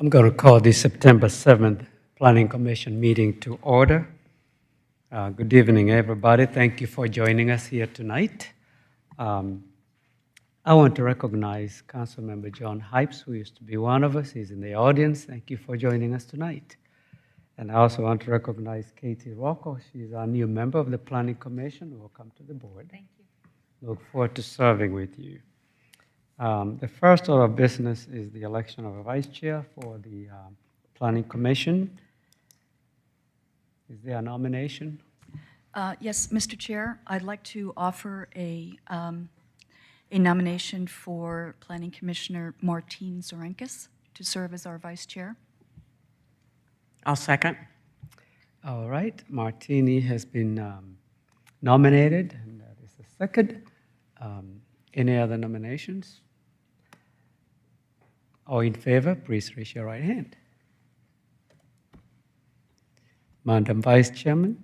I'm going to call the September 7th Planning Commission meeting to order. Good evening, everybody. Thank you for joining us here tonight. I want to recognize Councilmember John Hypes, who used to be one of us. He's in the audience. Thank you for joining us tonight. And I also want to recognize Katie Rocco. She's our new member of the Planning Commission. Welcome to the board. Thank you. Look forward to serving with you. The first order of business is the election of a vice chair for the Planning Commission. Is there a nomination? Yes, Mr. Chair, I'd like to offer a nomination for Planning Commissioner Martine Zorenkis to serve as our vice chair. I'll second. All right, Martini has been nominated, and that is the second. Any other nominations? All in favor, please raise your right hand. Madam Vice Chairman?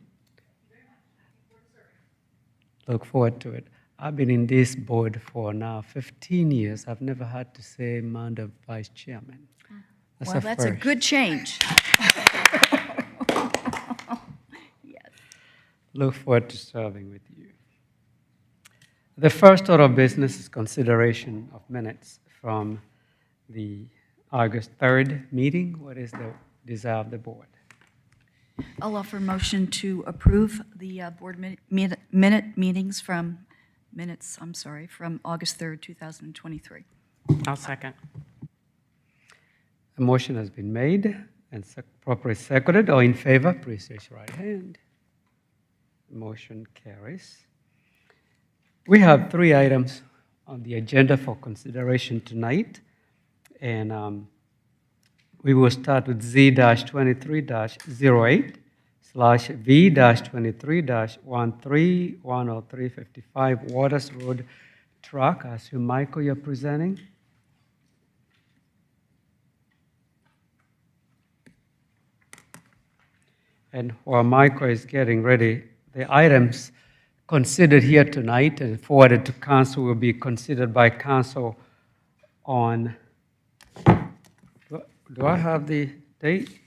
Look forward to it. I've been in this board for now 15 years. I've never had to say Madam Vice Chairman. That's a good change. Yes. Look forward to serving with you. The first order of business is consideration of minutes from the August 3rd meeting. What is the desire of the board? I'll offer a motion to approve the board minutes from August 3rd, 2023. I'll second. A motion has been made and properly seconded. All in favor, please raise your right hand. Motion carries. We have 3 items on the agenda for consideration tonight, and we will start with Z-23-08/V-23-1310355 Waters Road Truck. I assume, Michael, you're presenting? And while Michael is getting ready, the items considered here tonight and forwarded to council will be considered by council on, do I have the date?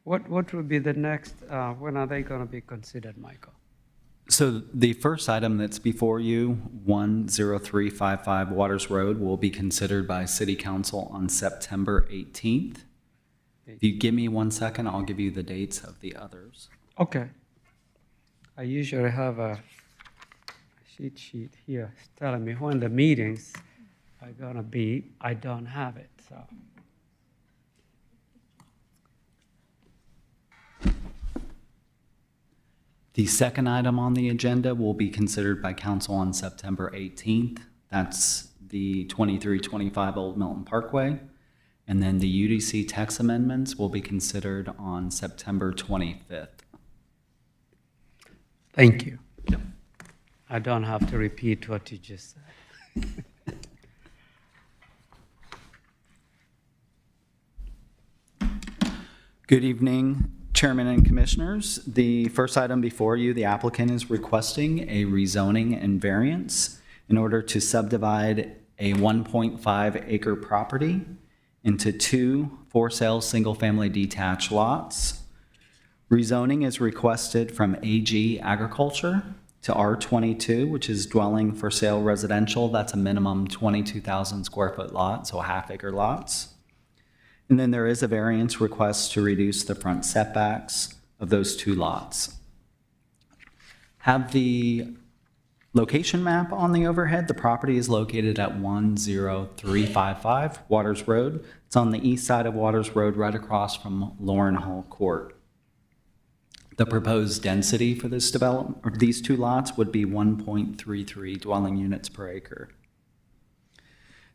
What will be the next, when are they going to be considered, Michael? So the first item that's before you, 10355 Waters Road, will be considered by City Council on September 18th. If you give me 1 second, I'll give you the dates of the others. Okay. I usually have a cheat sheet here telling me when the meetings are going to be. I don't have it, so. The second item on the agenda will be considered by council on September 18th. That's the 2325 Old Milton Parkway. And then the UDC text amendments will be considered on September 25th. Thank you. Yep. I don't have to repeat what you just said. Good evening, Chairman and Commissioners. The first item before you, the applicant is requesting a rezoning and variance in order to subdivide a 1.5 acre property into 2 for-sale single-family detached lots. Rezoning is requested from AG Agriculture to R22, which is dwelling for sale residential. That's a minimum 22,000 square foot lot, so half-acre lots. And then there is a variance request to reduce the front setbacks of those 2 lots. Have the location map on the overhead. The property is located at 10355 Waters Road. It's on the east side of Waters Road, right across from Lauren Hall Court. The proposed density for this development, or these 2 lots, would be 1.33 dwelling units per acre.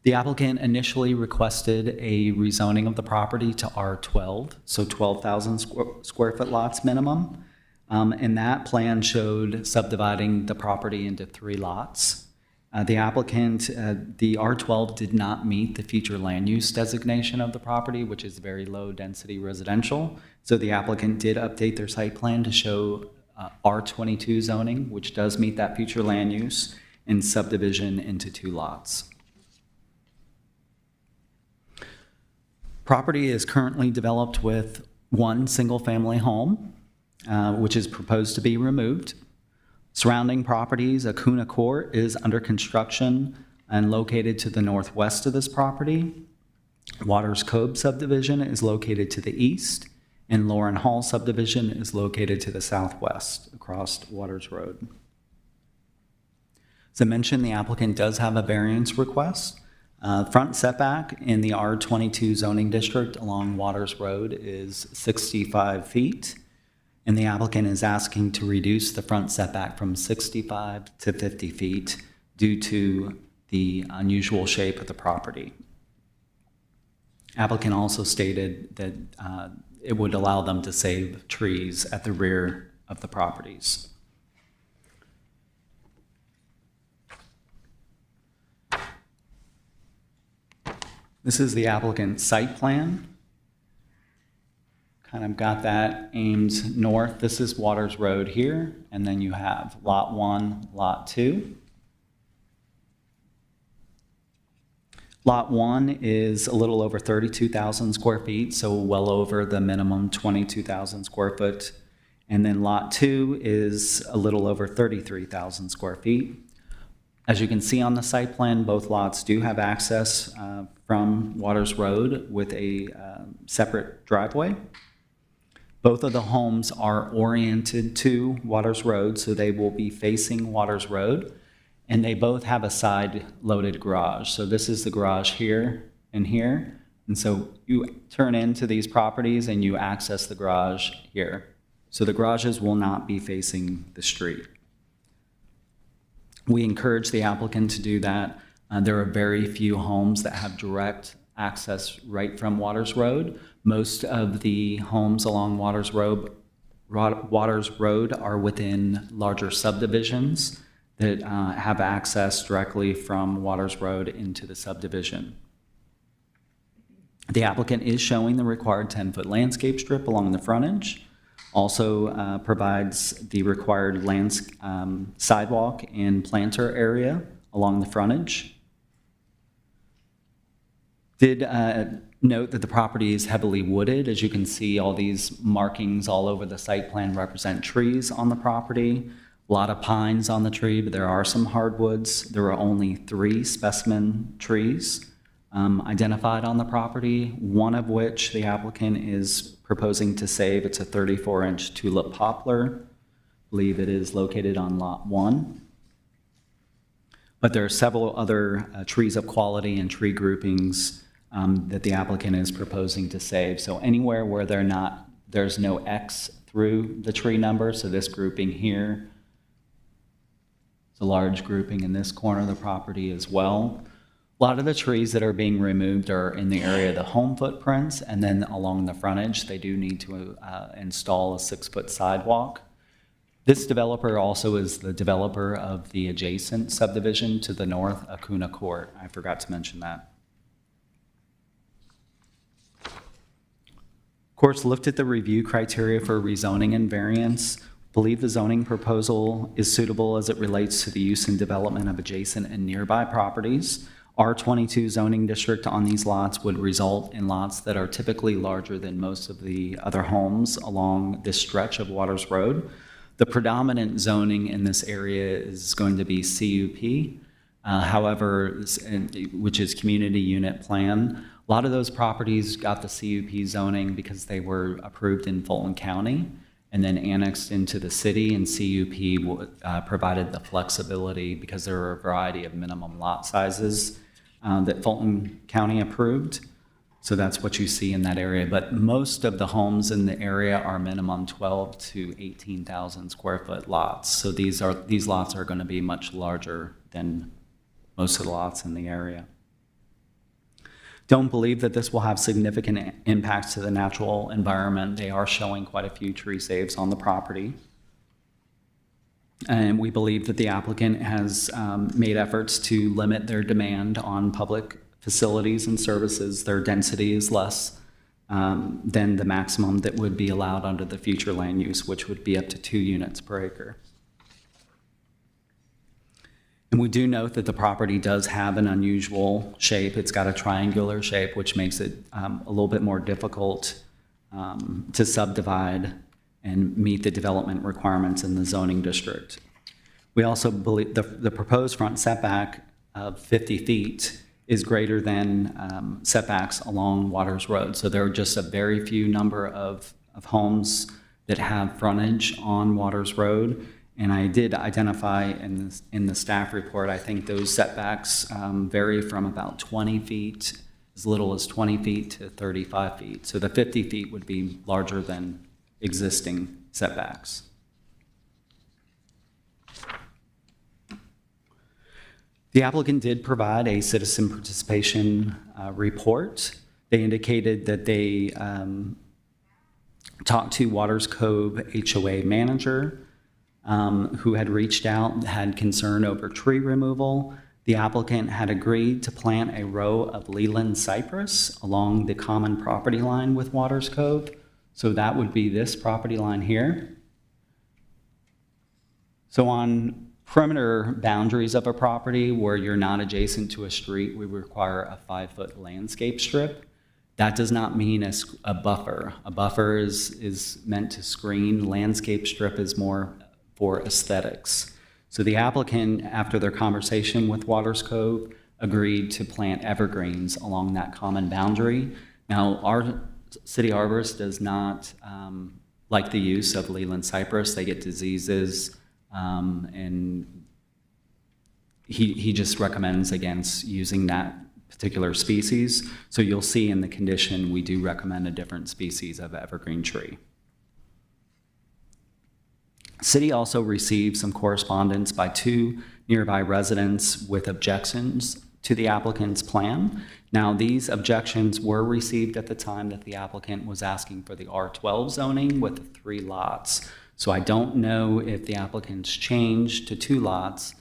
The applicant initially requested a rezoning of the property to R12, so 12,000 square foot lots minimum. And that plan showed subdividing the property into 3 lots. The applicant, the R12 did not meet the future land use designation of the property, which is very low density residential. So the applicant did update their site plan to show R22 zoning, which does meet that future land use, and subdivision into 2 lots. Property is currently developed with one single-family home, which is proposed to be removed. Surrounding properties, Acuna Court is under construction and located to the northwest of this property. Waters Cove subdivision is located to the east, and Lauren Hall subdivision is located to the southwest across Waters Road. As I mentioned, the applicant does have a variance request. Front setback in the R22 zoning district along Waters Road is 65 feet, and the applicant is asking to reduce the front setback from 65 to 50 feet due to the unusual shape of the property. Applicant also stated that it would allow them to save trees at the rear of the properties. This is the applicant's site plan. Kind of got that aimed north. This is Waters Road here, and then you have Lot 1, Lot 2. Lot 1 is a little over 32,000 square feet, so well over the minimum 22,000 square foot. And then Lot 2 is a little over 33,000 square feet. As you can see on the site plan, both lots do have access from Waters Road with a separate driveway. Both of the homes are oriented to Waters Road, so they will be facing Waters Road, and they both have a side-loaded garage. So this is the garage here and here, and so you turn into these properties and you access the garage here. So the garages will not be facing the street. We encourage the applicant to do that. There are very few homes that have direct access right from Waters Road. Most of the homes along Waters Road are within larger subdivisions that have access directly from Waters Road into the subdivision. The applicant is showing the required 10-foot landscape strip along the frontage. Also provides the required sidewalk and planter area along the frontage. Did note that the property is heavily wooded. As you can see, all these markings all over the site plan represent trees on the property. A lot of pines on the tree, but there are some hardwoods. There are only 3 specimen trees identified on the property, one of which the applicant is proposing to save. It's a 34-inch tulip poplar. I believe it is located on Lot 1. But there are several other trees of quality and tree groupings that the applicant is proposing to save. So anywhere where there's no X through the tree number, so this grouping here, it's a large grouping in this corner of the property as well. A lot of the trees that are being removed are in the area of the home footprints, and then along the frontage, they do need to install a 6-foot sidewalk. This developer also is the developer of the adjacent subdivision to the north, Acuna Court. I forgot to mention that. Courts looked at the review criteria for rezoning and variance, believe the zoning proposal is suitable as it relates to the use and development of adjacent and nearby properties. R22 zoning district on these lots would result in lots that are typically larger than most of the other homes along this stretch of Waters Road. The predominant zoning in this area is going to be CUP, however, which is community unit plan. A lot of those properties got the CUP zoning because they were approved in Fulton County and then annexed into the city, and CUP provided the flexibility because there are a variety of minimum lot sizes that Fulton County approved. So that's what you see in that area. But most of the homes in the area are minimum 12 to 18,000 square foot lots. So these lots are going to be much larger than most of the lots in the area. Don't believe that this will have significant impacts to the natural environment. They are showing quite a few tree saves on the property. And we believe that the applicant has made efforts to limit their demand on public facilities and services. Their density is less than the maximum that would be allowed under the future land use, which would be up to 2 units per acre. And we do note that the property does have an unusual shape. It's got a triangular shape, which makes it a little bit more difficult to subdivide and meet the development requirements in the zoning district. We also believe the proposed front setback of 50 feet is greater than setbacks along Waters Road. So there are just a very few number of homes that have frontage on Waters Road. And I did identify in the staff report, I think those setbacks vary from about 20 feet, as little as 20 feet to 35 feet. So the 50 feet would be larger than existing setbacks. The applicant did provide a citizen participation report. They indicated that they talked to Waters Cove HOA manager, who had reached out, had concern over tree removal. The applicant had agreed to plant a row of Leland cypress along the common property line with Waters Cove. So that would be this property line here. So on perimeter boundaries of a property where you're not adjacent to a street, we require a 5-foot landscape strip. That does not mean a buffer. A buffer is meant to screen. Landscape strip is more for aesthetics. So the applicant, after their conversation with Waters Cove, agreed to plant evergreens along that common boundary. Now, our city arborist does not like the use of Leland cypress. They get diseases, and he just recommends against using that particular species. So you'll see in the condition, we do recommend a different species of evergreen tree. City also received some correspondence by 2 nearby residents with objections to the applicant's plan. Now, these objections were received at the time that the applicant was asking for the R12 zoning with the 3 lots. So I don't know if the applicant's changed to 2 lots,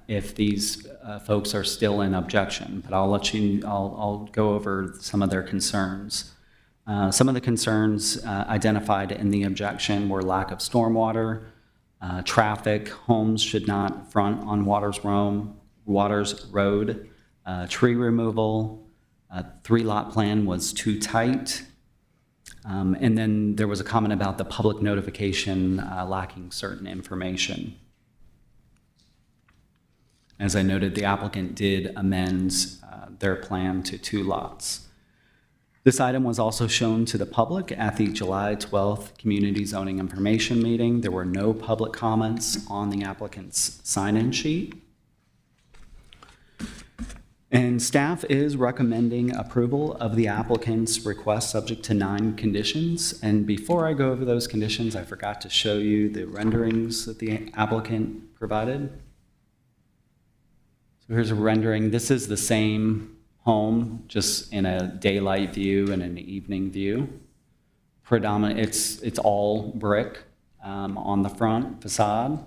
if these folks are still in objection, but I'll go over some of their concerns. Some of the concerns identified in the objection were lack of stormwater, traffic, homes should not front on Waters Road, tree removal, 3-lot plan was too tight, and then there was a comment about the public notification lacking certain information. As I noted, the applicant did amend their plan to 2 lots. This item was also shown to the public at the July 12th Community Zoning Information Meeting. There were no public comments on the applicant's sign-in sheet. And staff is recommending approval of the applicant's request subject to 9 conditions. And before I go over those conditions, I forgot to show you the renderings that the applicant provided. So here's a rendering. This is the same home, just in a daylight view and an evening view. It's all brick on the front facade.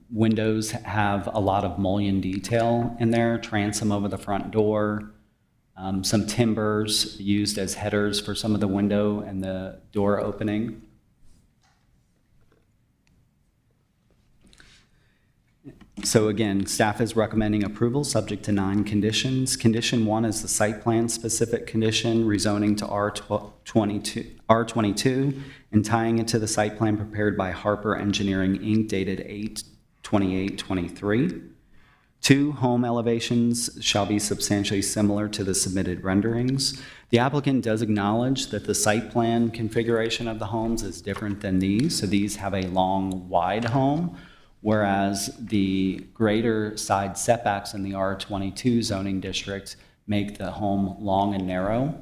Windows have a lot of mullion detail in there, transom over the front door, some timbers used as headers for some of the window and the door opening. So again, staff is recommending approval subject to 9 conditions. Condition 1 is the site plan specific condition, rezoning to R22 and tying it to the site plan prepared by Harper Engineering Inc. dated 8/28/23. 2, home elevations shall be substantially similar to the submitted renderings. The applicant does acknowledge that the site plan configuration of the homes is different than these. So these have a long, wide home, whereas the greater side setbacks in the R22 zoning district make the home long and narrow.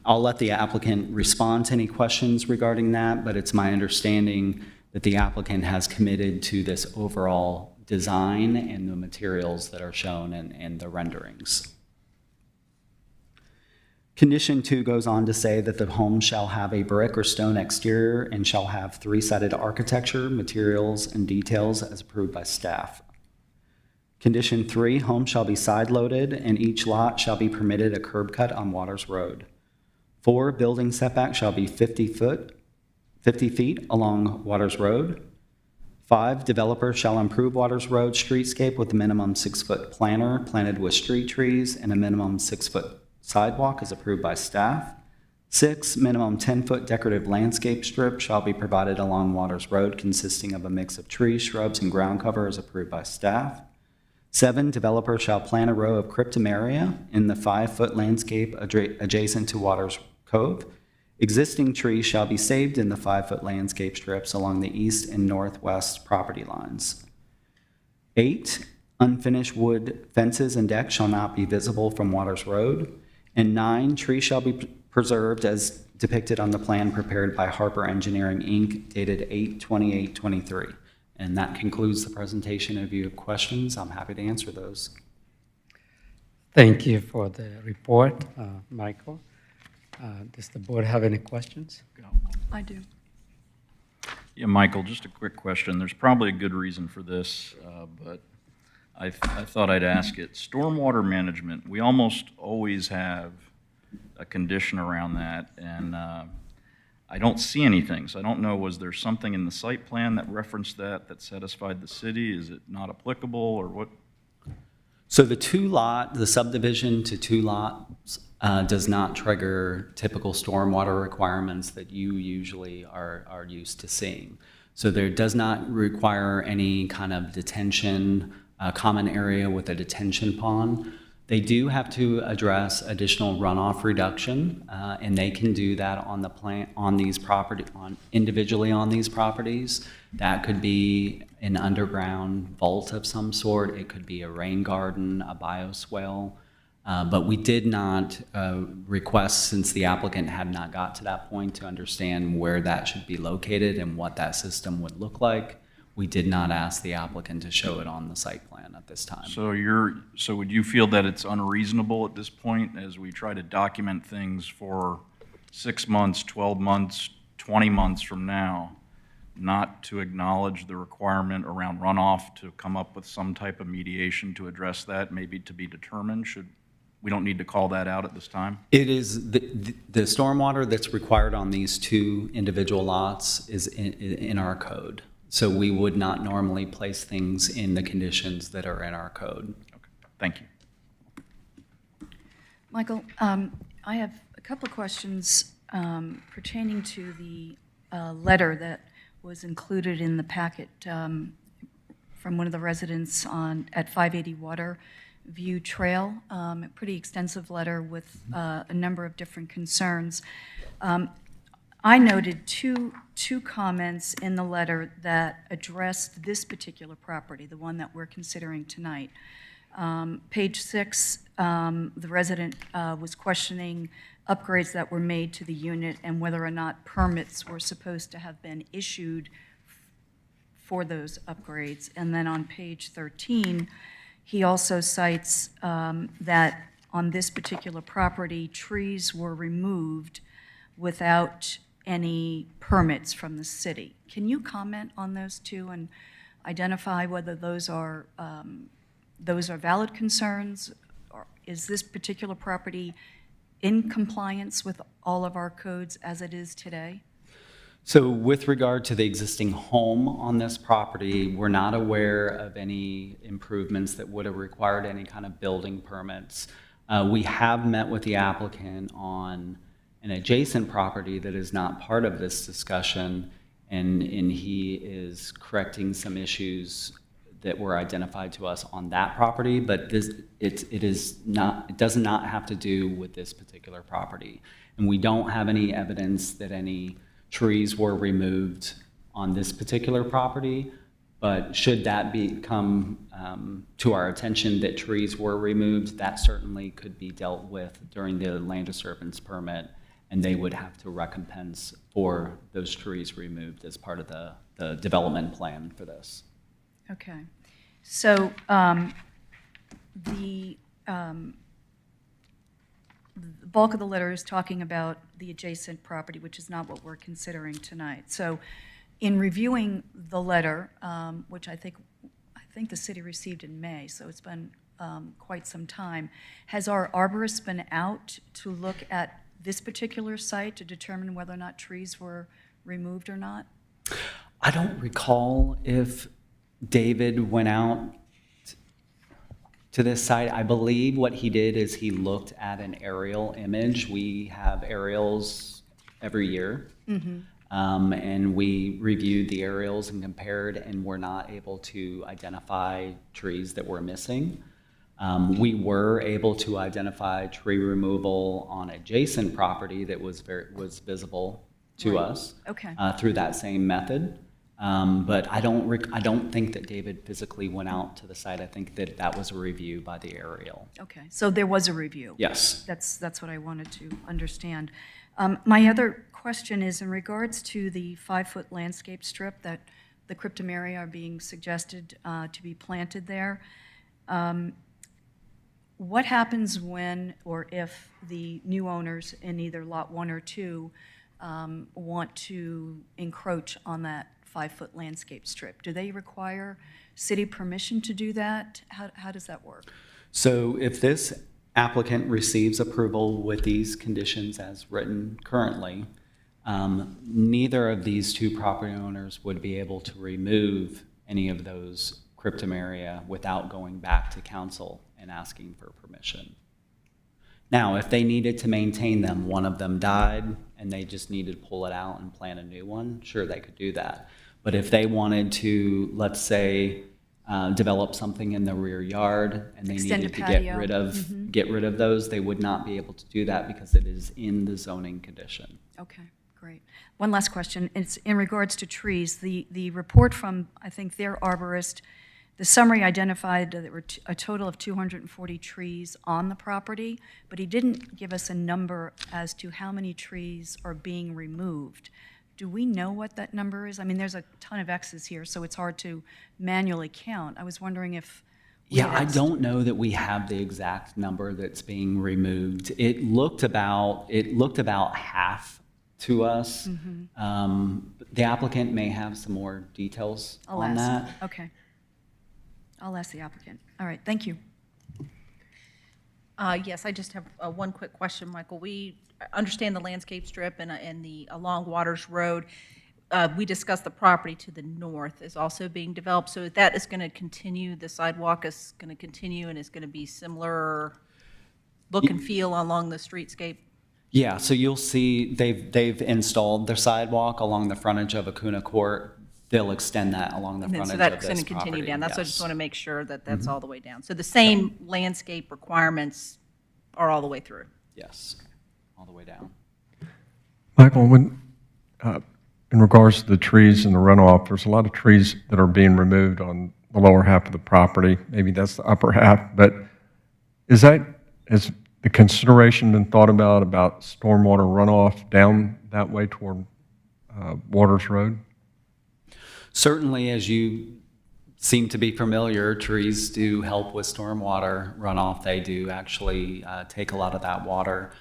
I'll let the applicant respond to any questions regarding that, but it's my understanding that the applicant has committed to this overall design and the materials that are shown in the renderings. Condition 2 goes on to say that the home shall have a brick or stone exterior and shall have 3-sided architecture, materials, and details as approved by staff. Condition 3, home shall be side-loaded and each lot shall be permitted a curb cut on Waters Road. 4, building setback shall be 50 feet along Waters Road. 5, developer shall improve Waters Road streetscape with a minimum 6-foot planter planted with street trees and a minimum 6-foot sidewalk as approved by staff. 6, minimum 10-foot decorative landscape strip shall be provided along Waters Road consisting of a mix of trees, shrubs, and ground cover as approved by staff. 7, developer shall plant a row of cryptomeria in the 5-foot landscape adjacent to Waters Cove. Existing trees shall be saved in the 5-foot landscape strips along the east and northwest property lines. 8, unfinished wood fences and decks shall not be visible from Waters Road. And 9, trees shall be preserved as depicted on the plan prepared by Harper Engineering, Inc., dated 8/28/23. And that concludes the presentation. If you have questions, I'm happy to answer those. Thank you for the report, Michael. Does the board have any questions? I do. Yeah, Michael, just a quick question. There's probably a good reason for this, but I thought I'd ask it. Stormwater management, we almost always have a condition around that, and I don't see anything. So I don't know, was there something in the site plan that referenced that satisfied the city? Is it not applicable, or what? So the subdivision to 2 lots does not trigger typical stormwater requirements that you usually are used to seeing. So there does not require any kind of detention, common area with a detention pond. They do have to address additional runoff reduction, and they can do that on the plant on these individually on these properties. That could be an underground vault of some sort. It could be a rain garden, a bioswale. But we did not request, since the applicant had not got to that point, to understand where that should be located and what that system would look like. We did not ask the applicant to show it on the site plan at this time. So would you feel that it's unreasonable at this point as we try to document things for 6 months, 12 months, 20 months from now, not to acknowledge the requirement around runoff to come up with some type of mediation to address that, maybe to be determined? We don't need to call that out at this time? It is the stormwater that's required on these 2 individual lots is in our code. So we would not normally place things in the conditions that are in our code. Okay. Thank you. Michael, I have a couple of questions pertaining to the letter that was included in the packet from one of the residents at 580 Water View Trail, a pretty extensive letter with a number of different concerns. I noted two comments in the letter that addressed this particular property, the one that we're considering tonight. Page 6, the resident was questioning upgrades that were made to the unit and whether or not permits were supposed to have been issued for those upgrades. And then on page 13, he also cites that on this particular property, trees were removed without any permits from the city. Can you comment on those two and identify whether those are valid concerns? Or is this particular property in compliance with all of our codes as it is today? So with regard to the existing home on this property, we're not aware of any improvements that would have required any kind of building permits. We have met with the applicant on an adjacent property that is not part of this discussion, and he is correcting some issues that were identified to us on that property, but it does not have to do with this particular property. And we don't have any evidence that any trees were removed on this particular property, but should that come to our attention that trees were removed, that certainly could be dealt with during the land disturbance permit, and they would have to recompense for those trees removed as part of the development plan for this. Okay. So the bulk of the letter is talking about the adjacent property, which is not what we're considering tonight. So in reviewing the letter, which I think the city received in May, so it's been quite some time, has our arborist been out to look at this particular site to determine whether or not trees were removed or not? I don't recall if David went out to this site. I believe what he did is he looked at an aerial image. We have aerials every year. And we reviewed the aerials and compared, and were not able to identify trees that were missing. We were able to identify tree removal on adjacent property that was visible to us Okay. through that same method. But I don't think that David physically went out to the site. I think that that was a review by the aerial. Okay, so there was a review? Yes. That's what I wanted to understand. My other question is in regards to the 5-foot landscape strip that the cryptomeria are being suggested to be planted there. What happens when or if the new owners in either Lot 1 or 2 want to encroach on that 5-foot landscape strip? Do they require city permission to do that? How does that work? So if this applicant receives approval with these conditions as written currently, neither of these two property owners would be able to remove any of those cryptomeria without going back to council and asking for permission. Now, if they needed to maintain them, one of them died and they just needed to pull it out and plant a new one, sure, they could do that. But if they wanted to, let's say, develop something in the rear yard and they Extend a needed to patio. get rid of those, they would not be able to do that because it is in the zoning condition. Okay, great. One last question. It's in regards to trees. The report from, I think, their arborist, the summary identified that there were a total of 240 trees on the property, but he didn't give us a number as to how many trees are being removed. Do we know what that number is? I mean, there's a ton of X's here, so it's hard to manually count. I was wondering if we Yeah, had I don't know that we have the exact number that's being removed. It looked about half to us. The applicant may have some more details I'll on ask. that. Okay. I'll ask the applicant. All right, thank you. Yes, I just have one quick question, Michael. We understand the landscape strip and the along Waters Road. We discussed the property to the north is also being developed, so that is going to continue, the sidewalk is going to continue and is going to be similar look and feel along the streetscape? Yeah, so you'll see they've installed their sidewalk along the frontage of Acuna Court. They'll extend that along the And then, frontage so of that's this going to continue property, down. That's what I yes. just want to make sure that that's all the way down. So the same landscape requirements are all the way through. Yes, all the way down. Michael, in regards to the trees and the runoff, there's a lot of trees that are being removed on the lower half of the property. Maybe that's the upper half, but has the consideration been thought about stormwater runoff down that way toward Waters Road? Certainly, as you seem to be familiar, trees do help with stormwater runoff. They do actually take a lot of that water.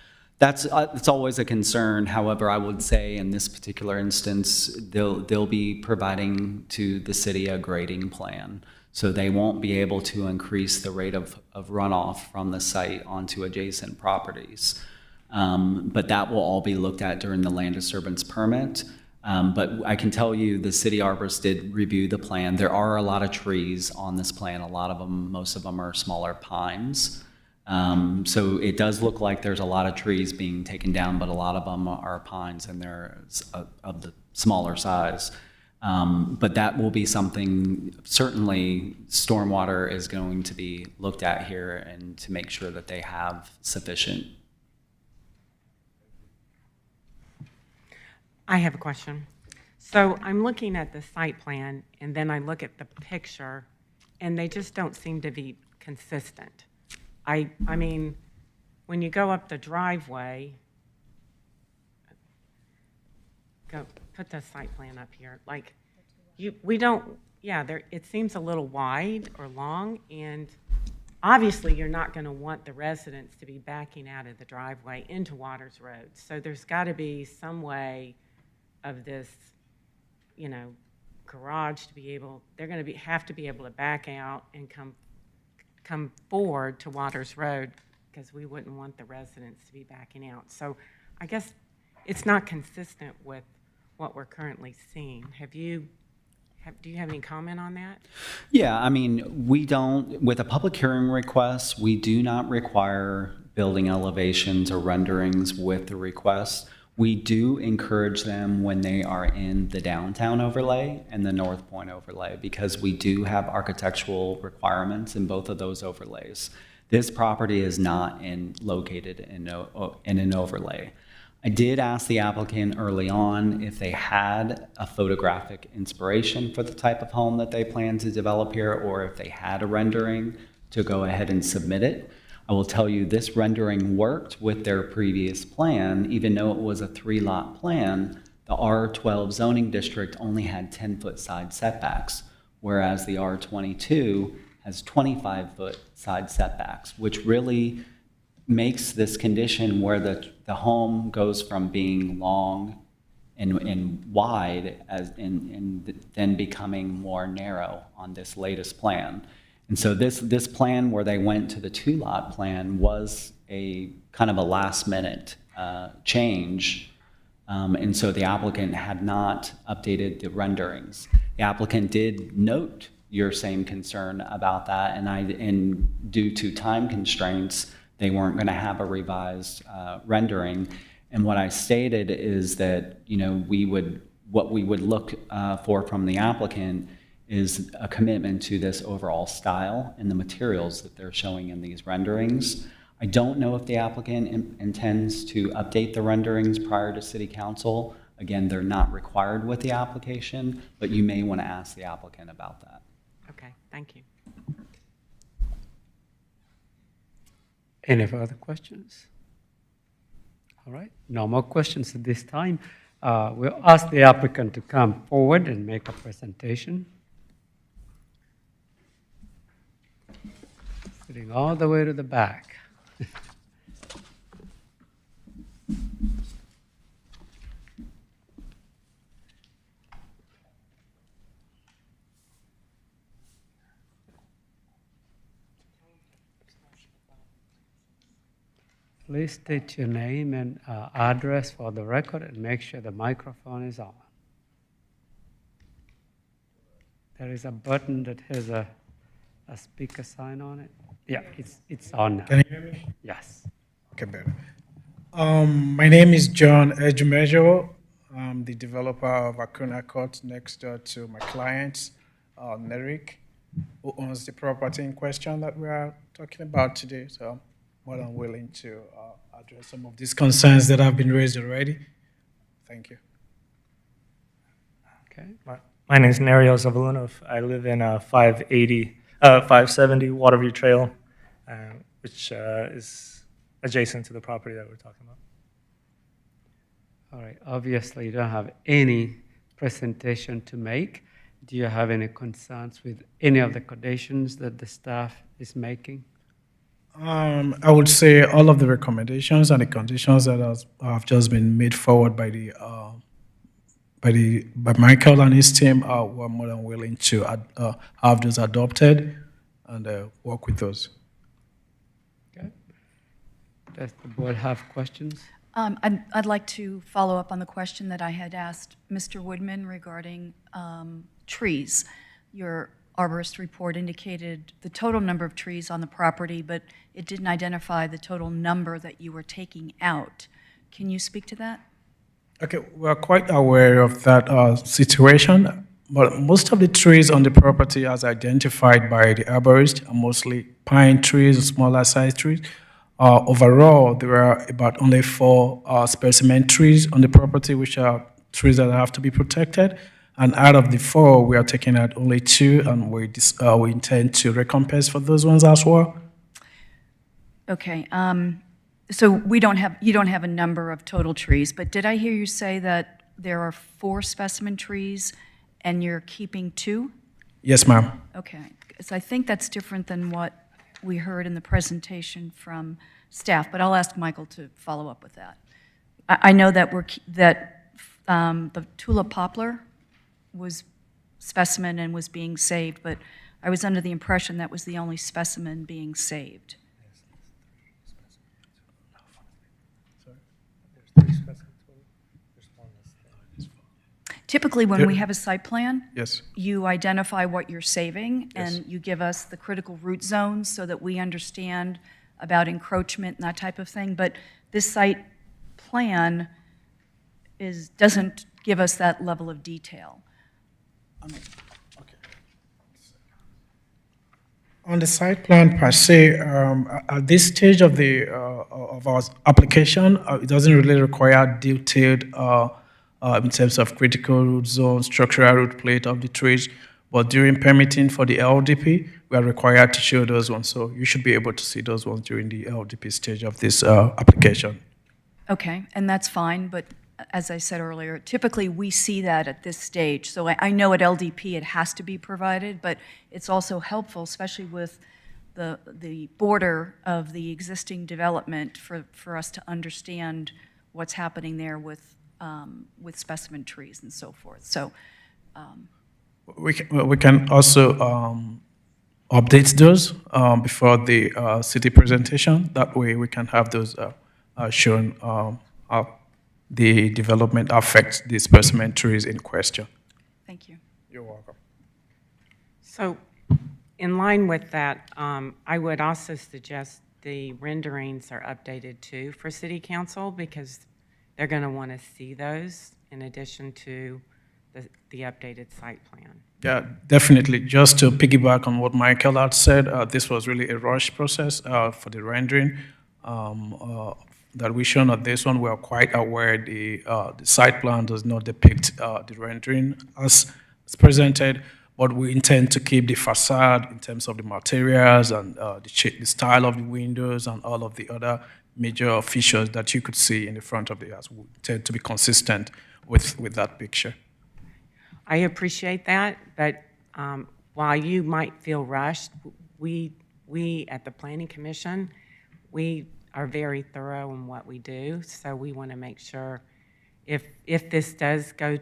It's always a concern. However, I would say in this particular instance, they'll be providing to the city a grading plan. So they won't be able to increase the rate of runoff from the site onto adjacent properties. But that will all be looked at during the land disturbance permit. But I can tell you the city arborist did review the plan. There are a lot of trees on this plan. A lot of them, most of them are smaller pines. So it does look like there's a lot of trees being taken down, but a lot of them are pines and they're of the smaller size. But that will be something, certainly stormwater is going to be looked at here and to make sure that they have sufficient. I have a question. So I'm looking at the site plan, and then I look at the picture, and they just don't seem to be consistent. I mean, when you go up the driveway, put the site plan up here. Like, it seems a little wide or long, and obviously you're not going to want the residents to be backing out of the driveway into Waters Road. So there's got to be some way of this, garage to be able, they're going to have to be able to back out and come forward to Waters Road, because we wouldn't want the residents to be backing out. So I guess it's not consistent with what we're currently seeing. Have you Do you have any comment on that? Yeah, I mean, we don't, with a public hearing request, we do not require building elevations or renderings with the request. We do encourage them when they are in the downtown overlay and the North Point overlay, because we do have architectural requirements in both of those overlays. This property is not located in an overlay. I did ask the applicant early on if they had a photographic inspiration for the type of home that they plan to develop here, or if they had a rendering to go ahead and submit it. I will tell you this rendering worked with their previous plan, even though it was a 3-lot plan. The R12 zoning district only had 10-foot side setbacks, whereas the R22 has 25-foot side setbacks, which really makes this condition where the home goes from being long and wide and then becoming more narrow on this latest plan. And so this plan where they went to the 2-lot plan was a kind of a last minute change. And so the applicant had not updated the renderings. The applicant did note your same concern about that, and due to time constraints, they weren't going to have a revised rendering. And what I stated is that, you know, what we would look for from the applicant is a commitment to this overall style and the materials that they're showing in these renderings. I don't know if the applicant intends to update the renderings prior to City Council. Again, they're not required with the application, but you may want to ask the applicant about that. Okay, thank you. Any further questions? All right, no more questions at this time. We'll ask the applicant to come forward and make a presentation. Sitting all the way to the back. Please state your name and address for the record and make sure the microphone is on. There is a button that has a speaker sign on it. Yeah, it's on now. Can you hear me? Yes. Okay, better. My name is John Ejumejo. I'm the developer of Acuna Court next door to my client, Nerik, who owns the property in question that we are talking about today. So I'm more than willing to address some of these concerns that have been raised already. Thank you. Okay. My name is Nerio Zavalunov. I live in 570 Waterview Trail, which is adjacent to the property that we're talking about. All right. Obviously, you don't have any presentation to make. Do you have any concerns with any of the conditions that the staff is making? I would say all of the recommendations and the conditions that have just been made forward by Michael and his team were more than willing to have those adopted and work with those. Okay. Does the board have questions? I'd like to follow up on the question that I had asked Mr. Woodman regarding trees. Your arborist report indicated the total number of trees on the property, but it didn't identify the total number that you were taking out. Can you speak to that? Okay, we're quite aware of that situation, but most of the trees on the property as identified by the arborist are mostly pine trees or smaller size trees. Overall, there are about only 4 specimen trees on the property, which are trees that have to be protected. And out of the 4, we are taking out only 2, and we intend to recompense for those ones as well. Okay. So you don't have a number of total trees, but did I hear you say that there are 4 specimen trees and you're keeping 2? Yes, ma'am. Okay. So I think that's different than what we heard in the presentation from staff, but I'll ask Michael to follow up with that. I know that the tulip poplar was specimen and was being saved, but I was under the impression that was the only specimen being saved. Typically, when we have a site plan, Yes. you identify what you're saving, Yes. and you give us the critical root zones so that we understand about encroachment and that type of thing. But this site plan doesn't give us that level of detail. On the site plan per se, at this stage of of our application, it doesn't really require detailed in terms of critical root zone, structural root plate of the trees. But during permitting for the LDP, we are required to show those ones. So you should be able to see those ones during the LDP stage of this application. Okay, and that's fine, but as I said earlier, typically we see that at this stage. So I know at LDP it has to be provided, but it's also helpful, especially with the border of the existing development, for us to understand what's happening there with specimen trees and so forth. So We can also update those before the city presentation. That way we can have those shown how the development affects the specimen trees in question. thank you. You're welcome. So in line with that, I would also suggest the renderings are updated too for city council, because they're going to want to see those in addition to the updated site plan. Yeah, definitely. Just to piggyback on what Michael had said, this was really a rush process for the rendering. That we shown on this one, we are quite aware the site plan does not depict the rendering as presented, but we intend to keep the facade in terms of the materials and the style of the windows and all of the other major features that you could see in the front of the house. We intend to be consistent with that picture. I appreciate that, but while you might feel rushed, we at the Planning Commission, we are very thorough in what we do, so we want to make sure if this does go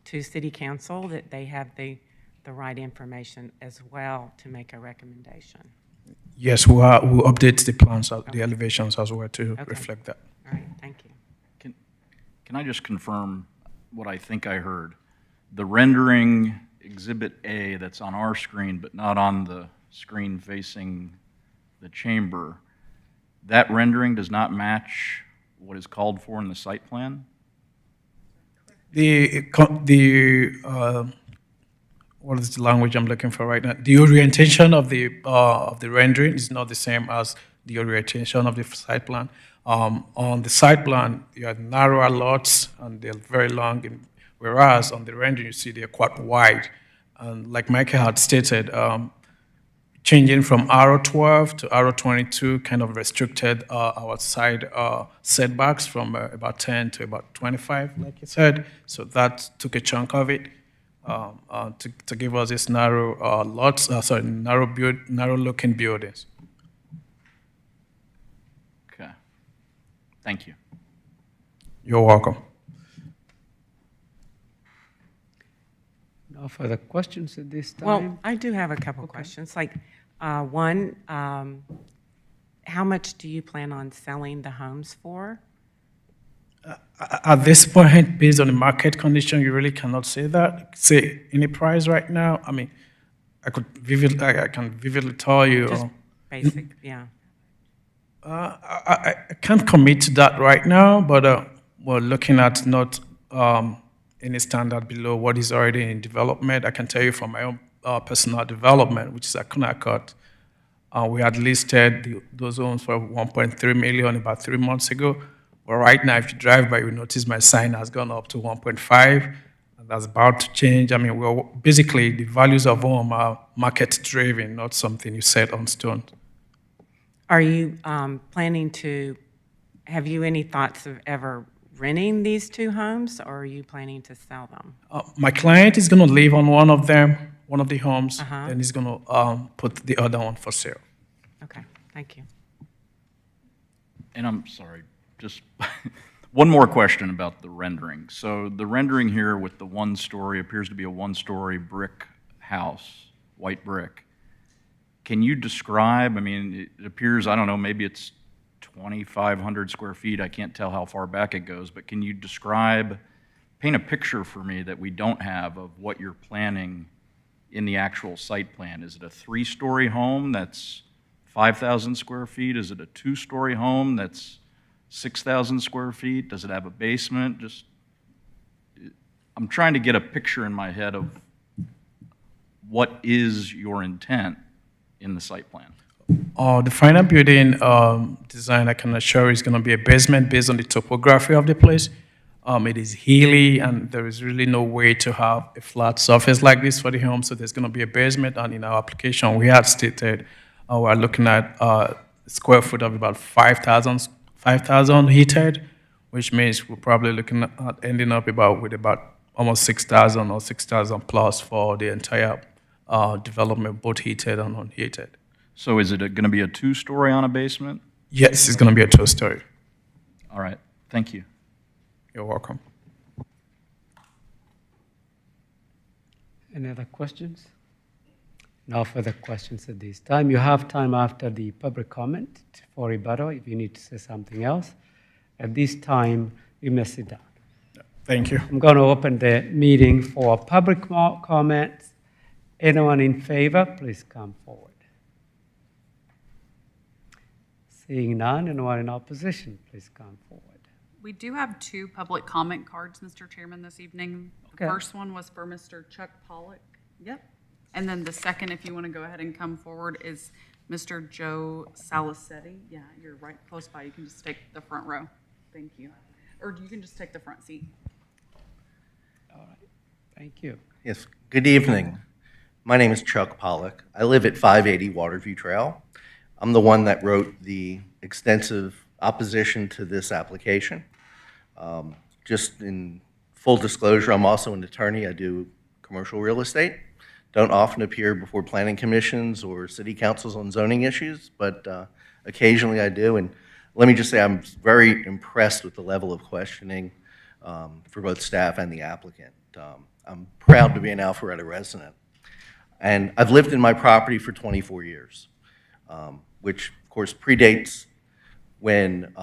to City Council, that they have the right information as well to make a recommendation. Yes, we'll update the plans, the elevations as well to reflect that. All right, thank you. Can I just confirm what I think I heard? The rendering Exhibit A that's on our screen, but not on the screen facing the chamber, that rendering does not match what is called for in the site plan? What is the language I'm looking for right now? The orientation of the rendering is not the same as the orientation of the site plan. On the site plan, you have narrower lots and they're very long, whereas on the rendering, you see they're quite wide. And like Michael had stated, changing from R12 to R22 kind of restricted our side setbacks from about 10 to about 25, like you said. So that took a chunk of it to give us this narrow narrow-looking buildings. Okay. Thank you. You're welcome. No further questions at this time? Well, I do have a couple questions. Like, one, how much do you plan on selling the homes for? At this point, based on the market condition, you really cannot say any price right now. I mean, I can vividly tell you. Just basic, yeah. I can't commit to that right now, but we're looking at not any standard below what is already in development. I can tell you from my own personal development, which is at Connecticut, we had listed those homes for 1.3 million about 3 months ago. But right now, if you drive by, you notice my sign has gone up to 1.5, and that's about to change. I mean, basically, the values of home are market-driven, not something you set on stone. Are you planning to, have you any thoughts of ever renting these two homes, or are you planning to sell them? My client is going to live on one of them, one of the homes, Uh-huh. and he's going to put the other one for sale. Okay, thank you. And I'm sorry, just one more question about the rendering. So the rendering here with the one-story appears to be a one-story brick house, white brick. Can you describe, I mean, it appears, I don't know, maybe it's 2,500 square feet. I can't tell how far back it goes, but can you describe, paint a picture for me that we don't have of what you're planning in the actual site plan. Is it a 3-story home that's 5,000 square feet? Is it a 2-story home that's 6,000 square feet? Does it have a basement? I'm trying to get a picture in my head of what is your intent in the site plan. The final building design, I can assure, is going to be a basement based on the topography of the place. It is hilly, and there is really no way to have a flat surface like this for the home, so there's going to be a basement, and in our application, we had stated we're looking at square foot of about 5,000 heated, which means we're probably looking at ending up with about almost 6,000 or 6,000 plus for the entire development, both heated and unheated. So is it going to be a 2-story on a basement? Yes, it's going to be a 2-story. All right, thank you. You're welcome. Any other questions? No further questions at this time. You have time after the public comment for rebuttal if you need to say something else. At this time, you may sit down. Thank you. I'm going to open the meeting for public comments. Anyone in favor, please come forward. Seeing none, anyone in opposition, please come forward. We do have 2 public comment cards, Mr. Chairman, this evening. Okay. The first one was for Mr. Chuck Pollock. Yep. And then the second, if you want to go ahead and come forward, is Mr. Joe Salicetti. Yeah, you're right close by. You can just take the front row. Thank you. Or you can just take the front seat. All right, thank you. Yes, good evening. My name is Chuck Pollock. I live at 580 Waterview Trail. I'm the one that wrote the extensive opposition to this application. Just in full disclosure, I'm also an attorney. I do commercial real estate. Don't often appear before planning commissions or city councils on zoning issues, but occasionally I do. And let me just say I'm very impressed with the level of questioning for both staff and the applicant. I'm proud to be an Alpharetta resident. And I've lived in my property for 24 years, which of course predates when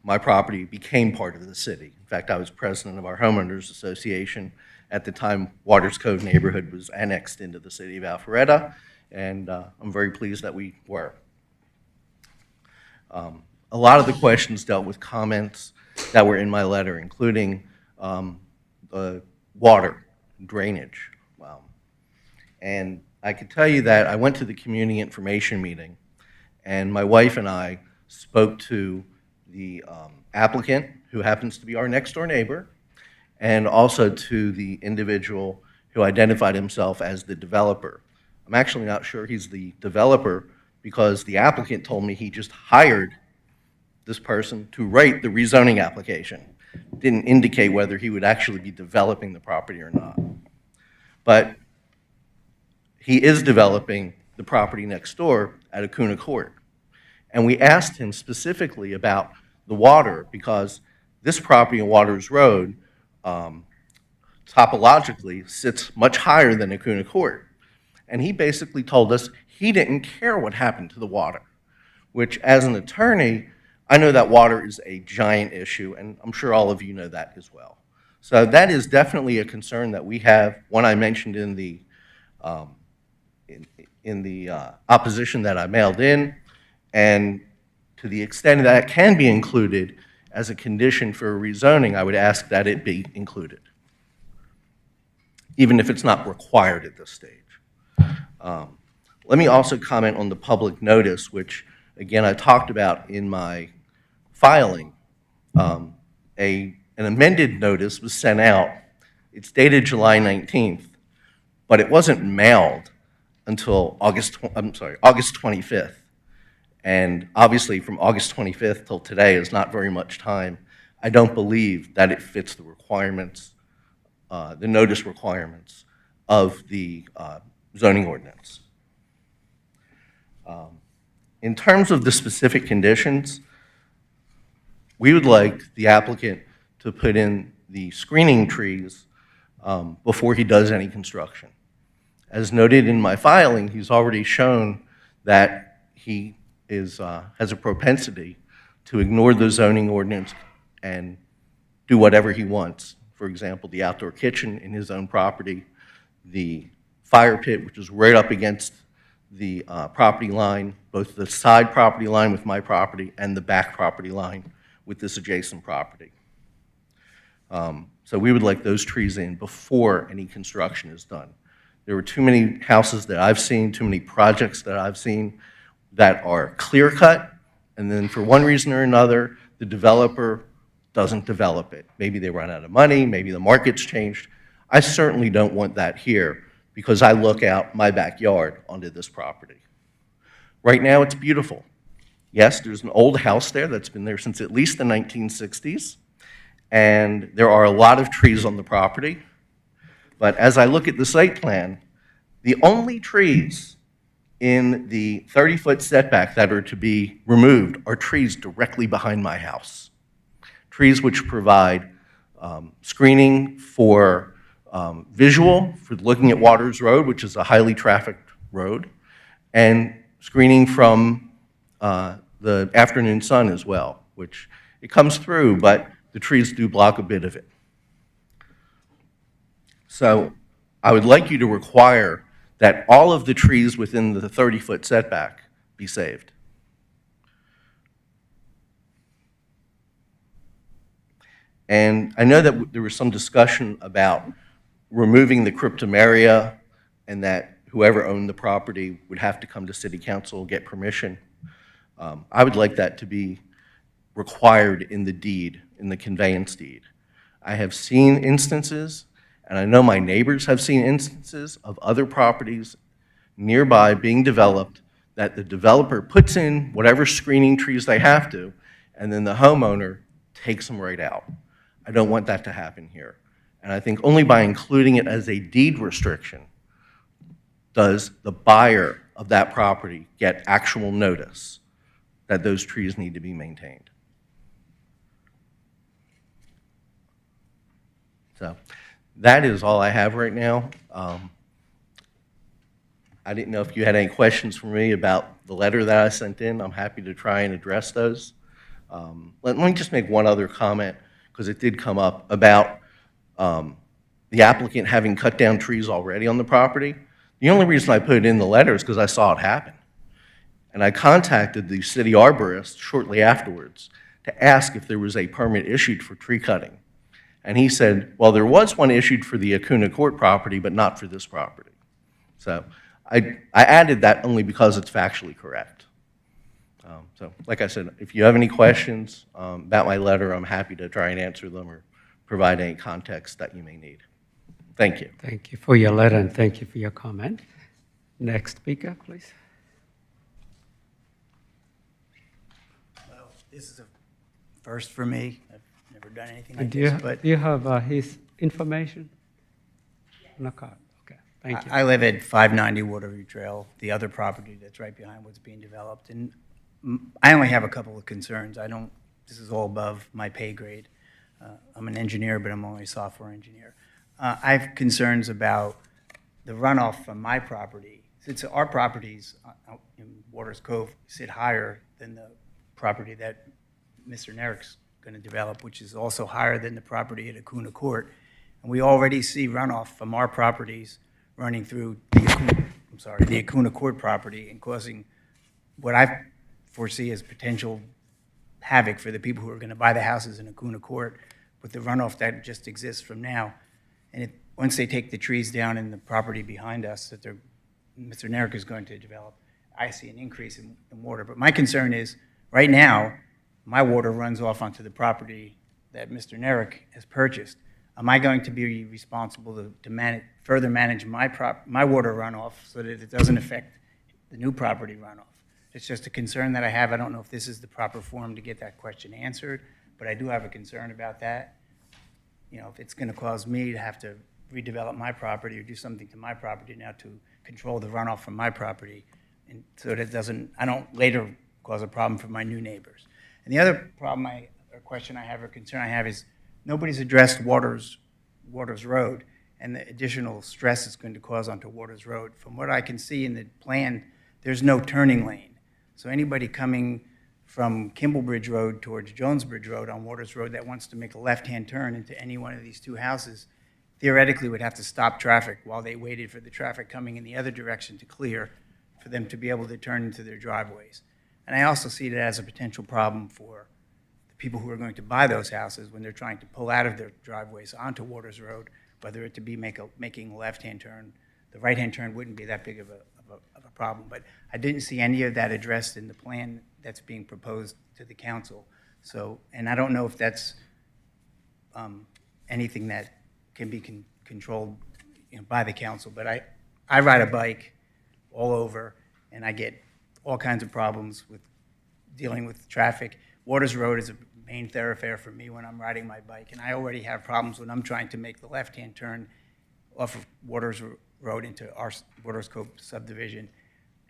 my property became part of the city. In fact, I was president of our homeowners association at the time Waters Cove neighborhood was annexed into the city of Alpharetta, and I'm very pleased that we were. A lot of the questions dealt with comments that were in my letter, including the water, drainage. And I could tell you that I went to the community information meeting, and my wife and I spoke to the applicant, who happens to be our next door neighbor, and also to the individual who identified himself as the developer. I'm actually not sure he's the developer because the applicant told me he just hired this person to write the rezoning application. Didn't indicate whether he would actually be developing the property or not. But he is developing the property next door at Acuna Court. And we asked him specifically about the water because this property on Waters Road topologically sits much higher than Acuna Court. And he basically told us he didn't care what happened to the water, which as an attorney, I know that water is a giant issue, and I'm sure all of you know that as well. So that is definitely a concern that we have, one I mentioned in the opposition that I mailed in, and to the extent that it can be included as a condition for rezoning, I would ask that it be included, even if it's not required at this stage. Let me also comment on the public notice, which, again, I talked about in my filing. An amended notice was sent out. It's dated July 19th, but it wasn't mailed until August 25th. And obviously, from August 25th till today is not very much time. I don't believe that it fits the requirements, the notice requirements of the zoning ordinance. In terms of the specific conditions, we would like the applicant to put in the screening trees before he does any construction. As noted in my filing, he's already shown that he has a propensity to ignore the zoning ordinance and do whatever he wants for example, the outdoor kitchen in his own property, the fire pit, which is right up against the property line, both the side property line with my property and the back property line with this adjacent property. So we would like those trees in before any construction is done. There were too many houses that I've seen, too many projects that I've seen that are clear-cut, and then for one reason or another, the developer doesn't develop it. Maybe they run out of money, maybe the market's changed. I certainly don't want that here because I look out my backyard onto this property. Right now, it's beautiful. Yes, there's an old house there that's been there since at least the 1960s, and there are a lot of trees on the property. But as I look at the site plan, the only trees in the 30-foot setback that are to be removed are trees directly behind my house. Trees which provide screening for visual, for looking at Waters Road, which is a highly trafficked road, and screening from the afternoon sun as well, which it comes through, but the trees do block a bit of it. So I would like you to require that all of the trees within the 30-foot setback be saved. And I know that there was some discussion about removing the cryptomeria and that whoever owned the property would have to come to city council, get permission. I would like that to be required in the deed, in the conveyance deed. I have seen instances, and I know my neighbors have seen instances of other properties nearby being developed that the developer puts in whatever screening trees they have to, and then the homeowner takes them right out. I don't want that to happen here. And I think only by including it as a deed restriction does the buyer of that property get actual notice that those trees need to be maintained. So that is all I have right now. I didn't know if you had any questions for me about the letter that I sent in. I'm happy to try and address those. Let me just make one other comment, because it did come up about the applicant having cut down trees already on the property. The only reason I put it in the letter is because I saw it happen. And I contacted the city arborist shortly afterwards to ask if there was a permit issued for tree cutting. And he said, well, there was one issued for the Acuna Court property, but not for this property. So I added that only because it's factually correct. So like I said, if you have any questions about my letter, I'm happy to try and answer them or provide any context that you may need. Thank you. Thank you for your letter and thank you for your comment. Next speaker, please. Well, this is a first for me. I've never done anything like Do this, but you have his information? No card. Okay, thank you. I live at 590 Waterview Trail, the other property that's right behind what's being developed, and I only have a couple of concerns. This is all above my pay grade. I'm an engineer, but I'm only a software engineer. I have concerns about the runoff from my property. Since our properties out in Waters Cove sit higher than the property that Mr. Nerek's going to develop, which is also higher than the property at Acuna Court. And we already see runoff from our properties running through the Acuna Court property and causing what I foresee as potential havoc for the people who are going to buy the houses in Acuna Court with the runoff that just exists from now. And once they take the trees down in the property behind us that Mr. Nerek is going to develop, I see an increase in water. But my concern is, right now, my water runs off onto the property that Mr. Nerek has purchased. Am I going to be responsible to further manage my water runoff so that it doesn't affect the new property runoff? It's just a concern that I have. I don't know if this is the proper forum to get that question answered, but I do have a concern about that. You know, if it's going to cause me to have to redevelop my property or do something to my property now to control the runoff from my property, and so that I don't later cause a problem for my new neighbors. And the other problem or question I have or concern I have is nobody's addressed Waters Road and the additional stress it's going to cause onto Waters Road. From what I can see in the plan, there's no turning lane. So anybody coming from Kimblebridge Road towards Jonesbridge Road on Waters Road that wants to make a left-hand turn into any one of these two houses theoretically would have to stop traffic while they waited for the traffic coming in the other direction to clear for them to be able to turn into their driveways. And I also see that as a potential problem for the people who are going to buy those houses when they're trying to pull out of their driveways onto Waters Road, whether it to be making a left-hand turn. The right-hand turn wouldn't be that big of a problem, but I didn't see any of that addressed in the plan that's being proposed to the council. So, and I don't know if that's anything that can be controlled, you know, by the council, but I ride a bike all over, and I get all kinds of problems with dealing with traffic. Waters Road is a main thoroughfare for me when I'm riding my bike, and I already have problems when I'm trying to make the left-hand turn off of Waters Road into our Waters Cove subdivision,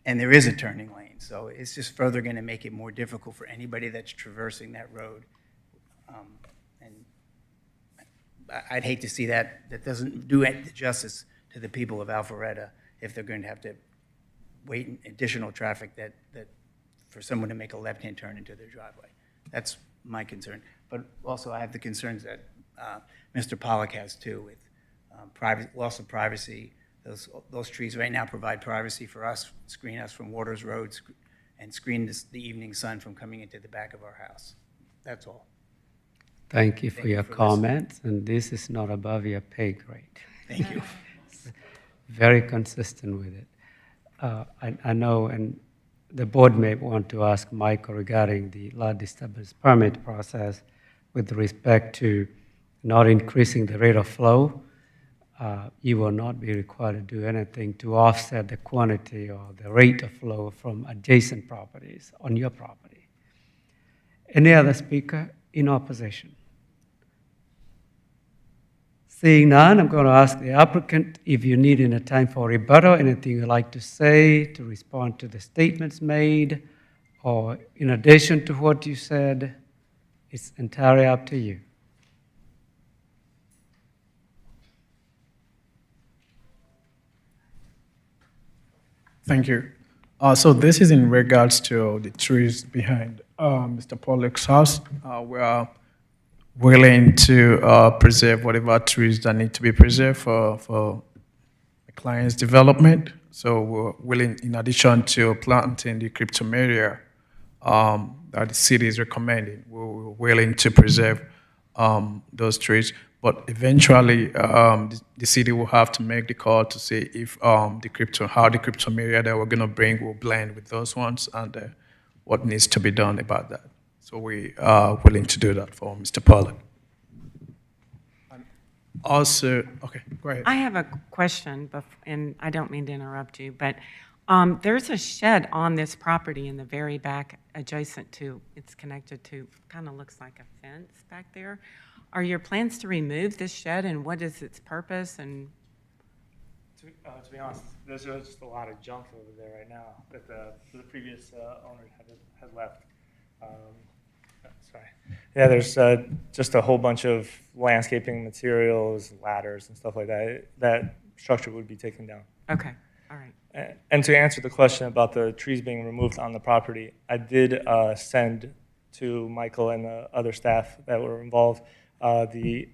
and there is a turning lane. So it's just further going to make it more difficult for anybody that's traversing that road. And I'd hate to see that. That doesn't do justice to the people of Alpharetta if they're going to have to wait in additional traffic that for someone to make a left-hand turn into their driveway. That's my concern. But also I have the concerns that Mr. Pollock has too with loss of privacy. Those trees right now provide privacy for us, screen us from Waters Road, and screen the evening sun from coming into the back of our house. That's all. Thank you for your comments, and this is not above your pay grade. Thank you. Very consistent with it. I know, and the board may want to ask Michael regarding the lot disturbance permit process with respect to not increasing the rate of flow. You will not be required to do anything to offset the quantity or the rate of flow from adjacent properties on your property. Any other speaker in opposition? Seeing none, I'm going to ask the applicant if you need any time for rebuttal, anything you'd like to say to respond to the statements made, or in addition to what you said. It's entirely up to you. Thank you. So this is in regards to the trees behind Mr. Pollock's house. We are willing to preserve whatever trees that need to be preserved for the client's development. So we're willing, in addition to planting the cryptomeria that the city is recommending, we're willing to preserve those trees. But eventually, the city will have to make the call to see if how the cryptomeria that we're going to bring will blend with those ones, and what needs to be done about that. So we are willing to do that for Mr. Pollock. Also, okay, go ahead. I have a question, and I don't mean to interrupt you, but there's a shed on this property in the very back adjacent to, it's connected to, kind of looks like a fence back there. Are your plans to remove this shed, and what is its purpose? And to be honest, there's just a lot of junk over there right now that the previous owner had left. Sorry. Yeah, there's just a whole bunch of landscaping materials, ladders, and stuff like that. That structure would be taken down. okay, all right. And to answer the question about the trees being removed on the property, I did send to Michael and the other staff that were involved the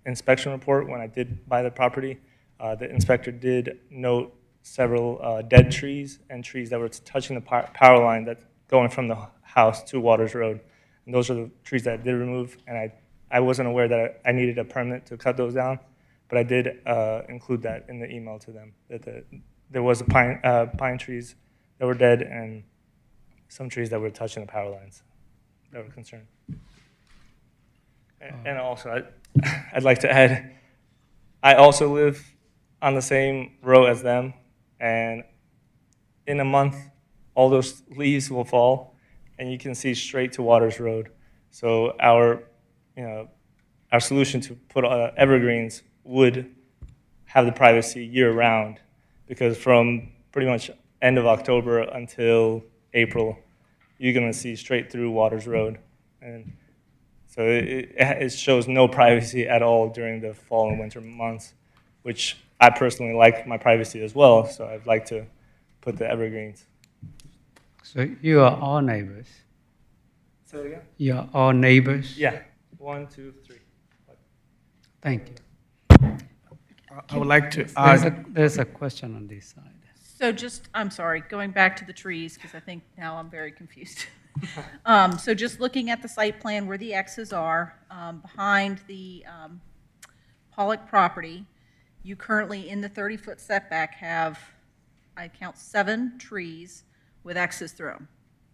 inspection report when I did buy the property. The inspector did note several dead trees and trees that were touching the power line that's going from the house to Waters Road. And those are the trees that I did remove, and I wasn't aware that I needed a permit to cut those down, but I did include that in the email to them, that there was pine trees that were dead and some trees that were touching the power lines that were concerned. And also, I'd like to add, I also live on the same row as them, and in a month, all those leaves will fall, and you can see straight to Waters Road. So our solution to put evergreens would have the privacy year-round, because from pretty much end of October until April, you're going to see straight through Waters Road. And so it shows no privacy at all during the fall and winter months, which I personally like my privacy as well, so I'd like to put the evergreens. So you are all neighbors. Say it again? You're all neighbors? Yeah. 1, 2, 3. Thank you. I would like to There's add, there's a question on this side. So just, I'm sorry, going back to the trees, because I think now I'm very confused. So just looking at the site plan where the X's are, behind the Pollock property, you currently, in the 30-foot setback, have, I count 7 trees with X's through them.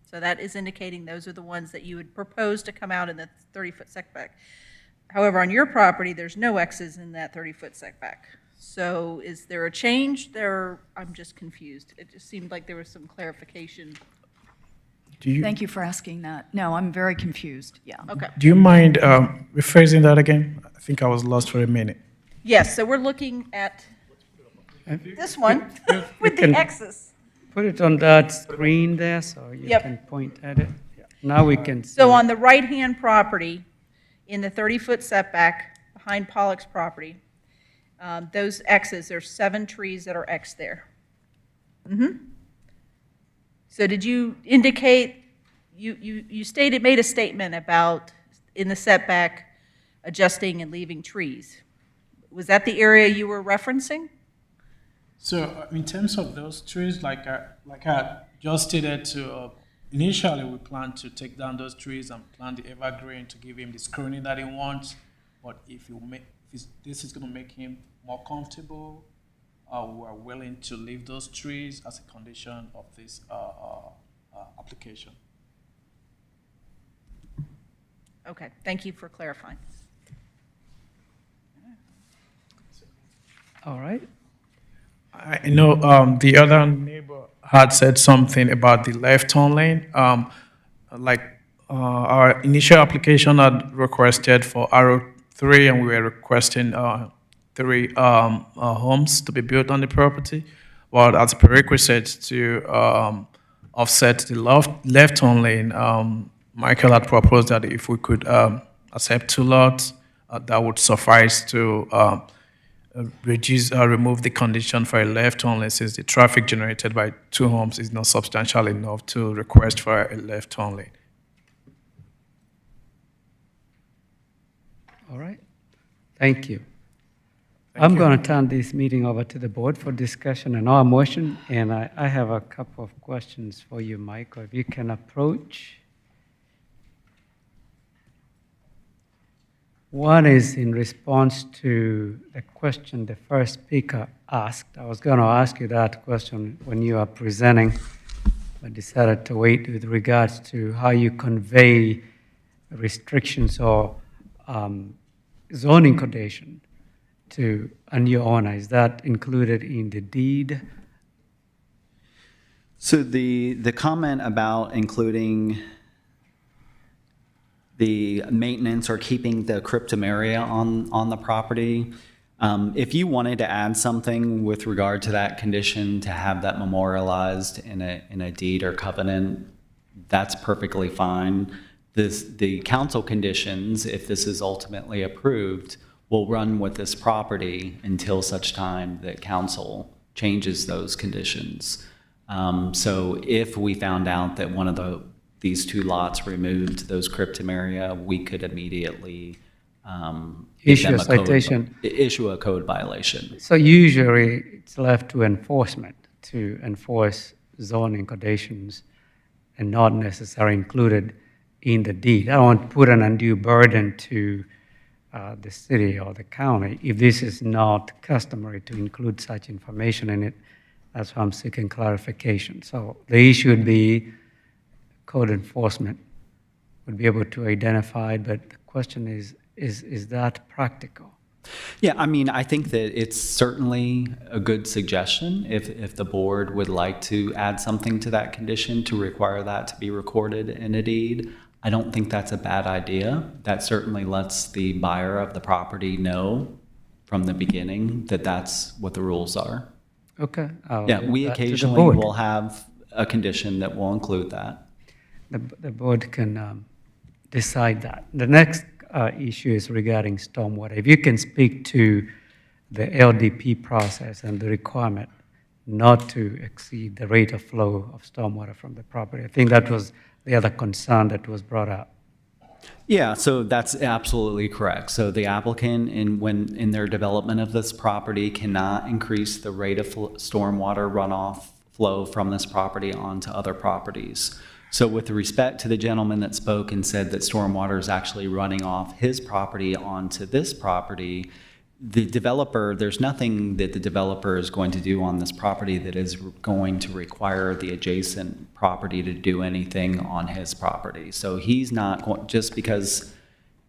So that is indicating those are the ones that you would propose to come out in the 30-foot setback. However, on your property, there's no X's in that 30-foot setback. So is there a change there? I'm just confused. It just seemed like there was some clarification. do you, Thank you for asking that. No, I'm very confused, yeah. Okay. do you mind rephrasing that again? I think I was lost for a minute. Yes, so we're looking at this one with the can- X's. Put it on that screen there so you Yep. can point at it. Now we can see. So it. on the right-hand property, in the 30-foot setback behind Pollock's property, those X's, there's 7 trees that are X there. So did you indicate, you stated, made a statement about in the setback adjusting and leaving trees. Was that the area you were referencing? So in terms of those trees, like I just stated to, initially we plan to take down those trees and plant the evergreen to give him the screening that he wants. But if this is going to make him more comfortable, we're willing to leave those trees as a condition of this application. Okay, thank you for clarifying. All right. I know the other neighbor had said something about the left turn lane. Our initial application had requested for R3, and we were requesting 3 homes to be built on the property. But as a prerequisite to offset the left turn lane, Michael had proposed that if we could accept 2 lots, that would suffice to remove the condition for a left turn lane, since the traffic generated by 2 homes is not substantial enough to request for a left turn lane. All right. Thank you. I'm going to turn this meeting over to the board for discussion and our motion, and I have a couple of questions for you, Michael. If you can approach. One is in response to the question the first speaker asked. I was going to ask you that question when you are presenting, but decided to wait with regards to how you convey restrictions or zoning condition to a new owner. Is that included in the deed? So the comment about including the maintenance or keeping the cryptomeria on the property, if you wanted to add something with regard to that condition to have that memorialized in a deed or covenant, that's perfectly fine. The council conditions, if this is ultimately approved, will run with this property until such time that council changes those conditions. So if we found out that one of these 2 lots removed those cryptomeria, we could immediately Issue a citation. Issue a code violation. So usually it's left to enforcement to enforce zoning conditions and not necessarily included in the deed. I don't want to put an undue burden to the city or the county if this is not customary to include such information in it. That's why I'm seeking clarification. So the issue would be code enforcement would be able to identify, but the question is that practical? Yeah, I mean, I think that it's certainly a good suggestion if the board would like to add something to that condition to require that to be recorded in a deed. I don't think that's a bad idea. That certainly lets the buyer of the property know from the beginning that that's what the rules are. Okay. Yeah, we occasionally will have a condition that will include that. The board can decide that. The next issue is regarding stormwater. If you can speak to the LDP process and the requirement not to exceed the rate of flow of stormwater from the property. I think that was the other concern that was brought up. Yeah, so that's absolutely correct. So the applicant, in their development of this property, cannot increase the rate of stormwater runoff flow from this property onto other properties. So with respect to the gentleman that spoke and said that stormwater is actually running off his property onto this property, the developer, there's nothing that the developer is going to do on this property that is going to require the adjacent property to do anything on his property. So he's not, just because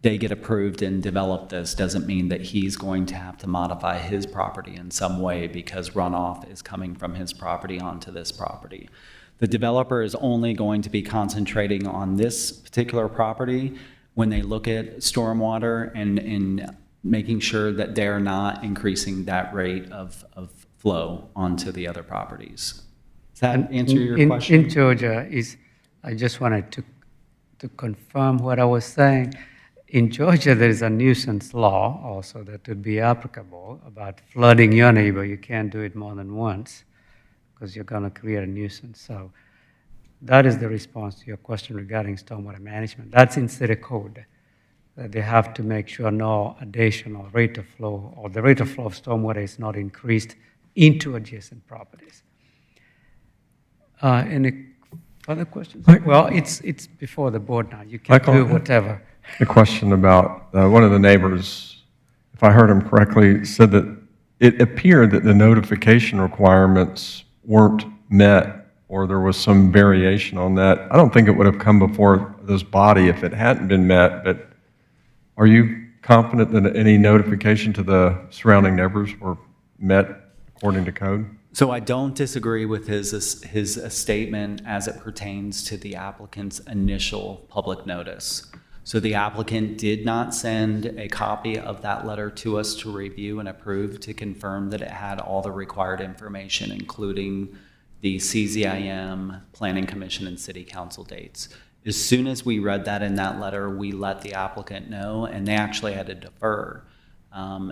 they get approved and develop this doesn't mean that he's going to have to modify his property in some way because runoff is coming from his property onto this property. The developer is only going to be concentrating on this particular property when they look at stormwater and making sure that they're not increasing that rate of flow onto the other properties. Does that answer your question? In Georgia, I just wanted to confirm what I was saying. In Georgia, there is a nuisance law also that would be applicable about flooding your neighbor. You can't do it more than once because you're going to create a nuisance. So that is the response to your question regarding stormwater management. That's in city code. They have to make sure no additional rate of flow or the rate of flow of stormwater is not increased into adjacent properties. Any further questions? Well, it's before the board now. You can do whatever. A question about one of the neighbors, if I heard him correctly, said that it appeared that the notification requirements weren't met or there was some variation on that. I don't think it would have come before this body if it hadn't been met, but are you confident that any notification to the surrounding neighbors were met according to code? So I don't disagree with his statement as it pertains to the applicant's initial public notice. So the applicant did not send a copy of that letter to us to review and approve to confirm that it had all the required information, including the CZIM, Planning Commission, and City Council dates. As soon as we read that in that letter, we let the applicant know, and they actually had to defer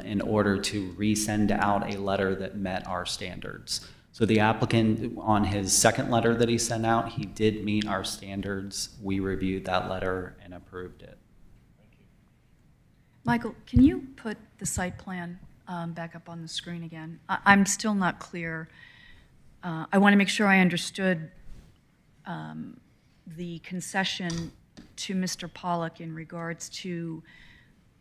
in order to resend out a letter that met our standards. So the applicant, on his second letter that he sent out, he did meet our standards. We reviewed that letter and approved it. Michael, can you put the site plan back up on the screen again? I'm still not clear. I want to make sure I understood the concession to Mr. Pollock in regards to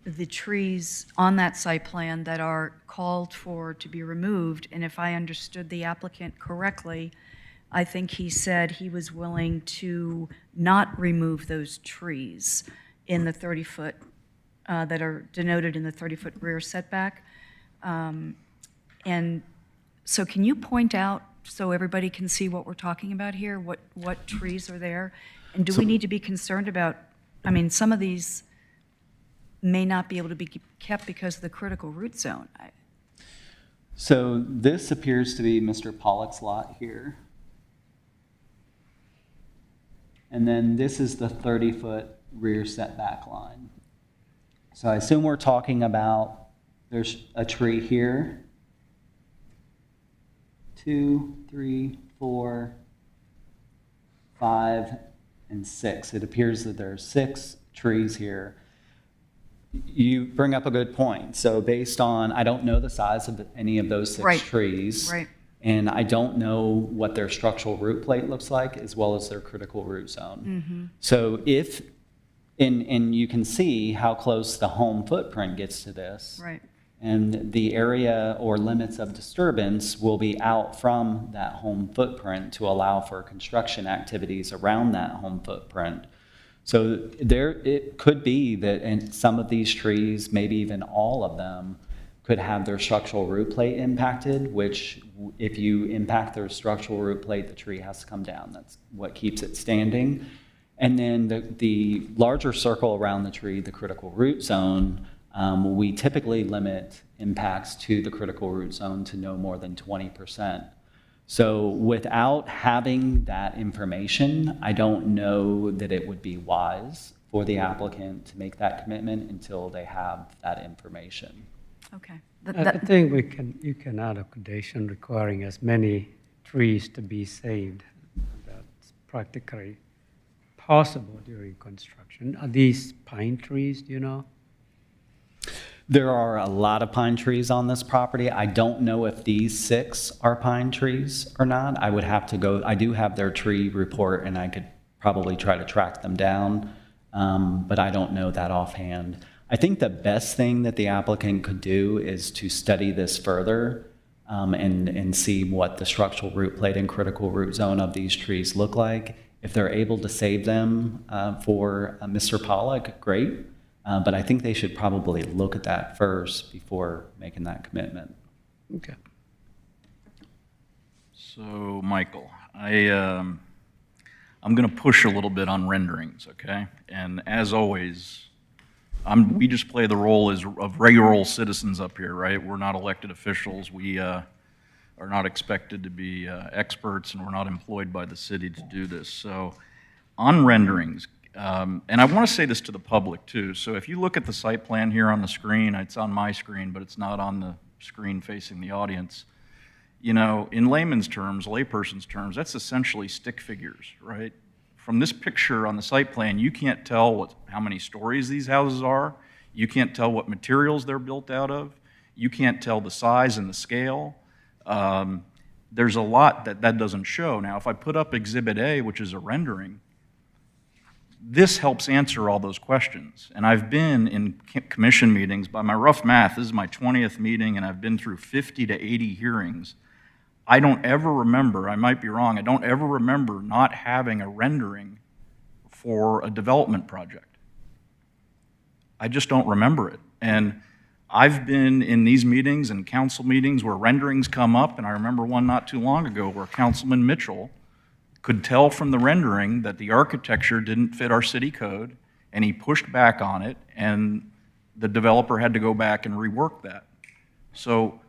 the trees on that site plan that are called for to be removed. And if I understood the applicant correctly, I think he said he was willing to not remove those trees in the 30-foot, that are denoted in the 30-foot rear setback. And so can you point out, so everybody can see what we're talking about here, what trees are there? And do we need to be concerned about, I mean, some of these may not be able to be kept because of the critical root zone. So this appears to be Mr. Pollock's lot here. And then this is the 30-foot rear setback line. So I assume we're talking about, there's a tree here. 2, 3, 4, 5, and 6. It appears that there are 6 trees here. You bring up a good point. So based on, I don't know the size of any of those 6 trees. Right. And I don't know what their structural root plate looks like, as well as their critical root zone. Mm-hmm. So if, and you can see how close the home footprint gets to this. Right. And the area or limits of disturbance will be out from that home footprint to allow for construction activities around that home footprint. So there, it could be that in some of these trees, maybe even all of them, could have their structural root plate impacted, which if you impact their structural root plate, the tree has to come down. That's what keeps it standing. And then the larger circle around the tree, the critical root zone, we typically limit impacts to the critical root zone to no more than 20%. So without having that information, I don't know that it would be wise for the applicant to make that commitment until they have that information. Okay. I think you can add a condition requiring as many trees to be saved. That's practically possible during construction. Are these pine trees, do you know? There are a lot of pine trees on this property. I don't know if these 6 are pine trees or not. I would have to go, I do have their tree report, and I could probably try to track them down, but I don't know that offhand. I think the best thing that the applicant could do is to study this further and see what the structural root plate and critical root zone of these trees look like. If they're able to save them for Mr. Pollock, great. But I think they should probably look at that first before making that commitment. Okay. So, Michael, I'm going to push a little bit on renderings, okay? And as always, we just play the role of regular old citizens up here, right? We're not elected officials. We are not expected to be experts, and we're not employed by the city to do this. So, on renderings, and I want to say this to the public too. So if you look at the site plan here on the screen, it's on my screen, but it's not on the screen facing the audience. You know, in layman's terms, layperson's terms, that's essentially stick figures, right? From this picture on the site plan, you can't tell how many stories these houses are. You can't tell what materials they're built out of. You can't tell the size and the scale. There's a lot that doesn't show. Now, if I put up Exhibit A, which is a rendering, this helps answer all those questions. And I've been in commission meetings. By my rough math, this is my 20th meeting, and I've been through 50 to 80 hearings. I don't ever remember, I might be wrong, I don't ever remember not having a rendering for a development project. I just don't remember it. And I've been in these meetings and council meetings where renderings come up, and I remember one not too long ago where Councilman Mitchell could tell from the rendering that the architecture didn't fit our city code, and he pushed back on it, and the developer had to go back and rework that. So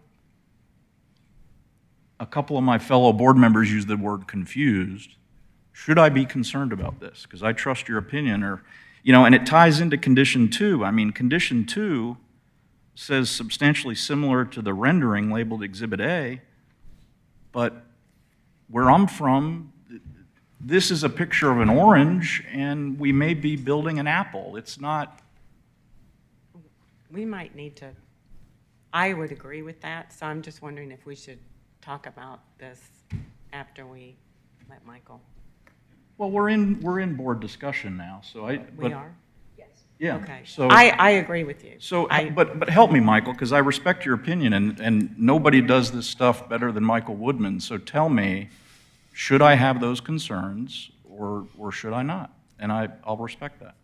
a couple of my fellow board members used the word confused. Should I be concerned about this? Because I trust your opinion, or, you know, and it ties into condition 2. I mean, condition 2 says substantially similar to the rendering labeled Exhibit A, but where I'm from, this is a picture of an orange, and we may be building an apple. It's not. We might need to, I would agree with that, so I'm just wondering if we should talk about this after we let Michael. Well, we're in board discussion now, so We are? Yeah. Okay. So I agree with you. So, but help me, Michael, because I respect your opinion, and nobody does this stuff better than Michael Woodman. So tell me, should I have those concerns, or should I not? And I'll respect that.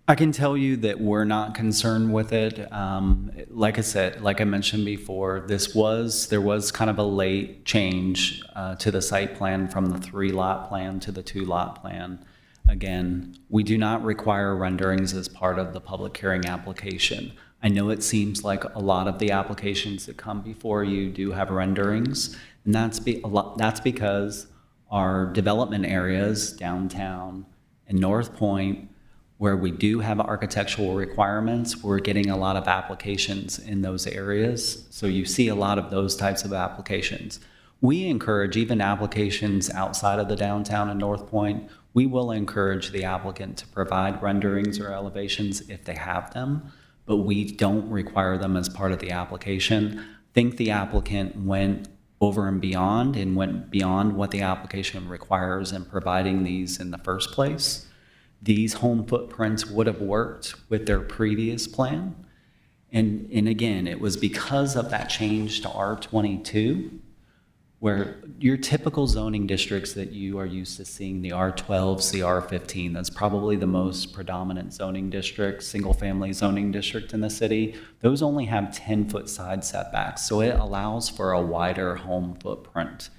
I can tell you that we're not concerned with it. Like I said, like I mentioned before, there was kind of a late change to the site plan from the 3-lot plan to the 2-lot plan. Again, we do not require renderings as part of the public hearing application. I know it seems like a lot of the applications that come before you do have renderings, and that's because our development areas, downtown and North Point, where we do have architectural requirements, we're getting a lot of applications in those areas. So you see a lot of those types of applications. We encourage even applications outside of the downtown and North Point. We will encourage the applicant to provide renderings or elevations if they have them, but we don't require them as part of the application. I think the applicant went over and went beyond what the application requires in providing these in the first place. These home footprints would have worked with their previous plan. And again, it was because of that change to R22, where your typical zoning districts that you are used to seeing, the R12s, the R15, that's probably the most predominant zoning district, single-family zoning district in the city. Those only have 10-foot side setbacks, so it allows for a wider home footprint.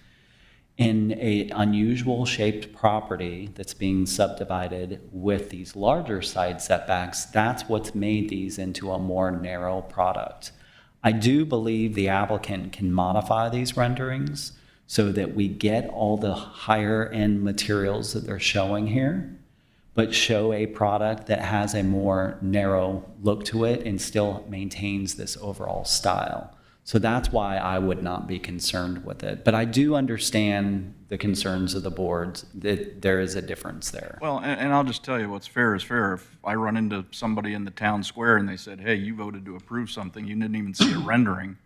In an unusual shaped property that's being subdivided with these larger side setbacks, that's what's made these into a more narrow product. I do believe the applicant can modify these renderings so that we get all the higher end materials that they're showing here, but show a product that has a more narrow look to it and still maintains this overall style. So that's why I would not be concerned with it. But I do understand the concerns of the boards, that there is a difference there. Well, and I'll just tell you what's fair is fair. If I run into somebody in the town square and they said, hey, you voted to approve something, you didn't even see a rendering.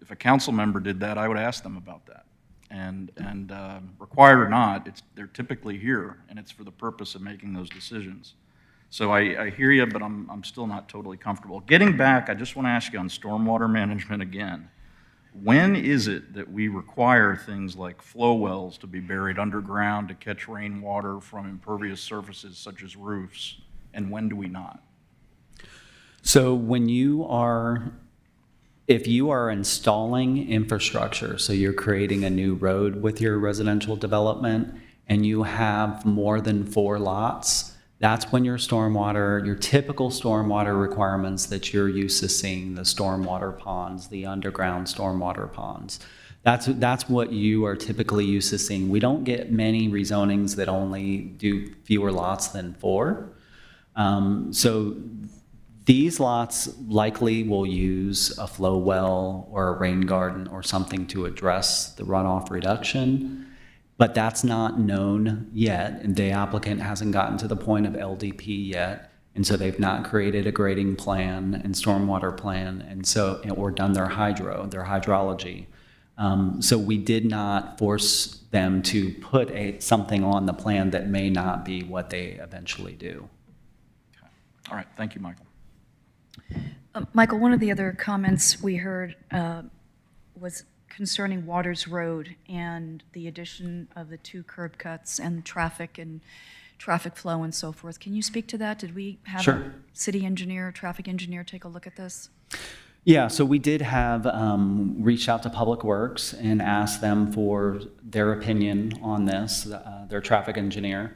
If a council member did that, I would ask them about that. And required or not, they're typically here, and it's for the purpose of making those decisions. So I hear you, but I'm still not totally comfortable. Getting back, I just want to ask you on stormwater management again. When is it that we require things like flow wells to be buried underground to catch rainwater from impervious surfaces such as roofs, and when do we not? So if you are installing infrastructure, so you're creating a new road with your residential development, and you have more than 4 lots, that's when your typical stormwater requirements that you're used to seeing, the stormwater ponds, the underground stormwater ponds. That's what you are typically used to seeing. We don't get many rezonings that only do fewer lots than 4. So these lots likely will use a flow well or a rain garden or something to address the runoff reduction. But that's not known yet, and the applicant hasn't gotten to the point of LDP yet, and so they've not created a grading plan and stormwater plan, or done their hydrology. So we did not force them to put something on the plan that may not be what they eventually do. Okay. All right, thank you, Michael. Michael, one of the other comments we heard was concerning Waters Road and the addition of the 2 curb cuts and traffic flow and so forth. Can you speak to that? Did we have Sure. a city engineer, traffic engineer take a look at this? Yeah, so we did have reached out to Public Works and asked them for their opinion on this, their traffic engineer.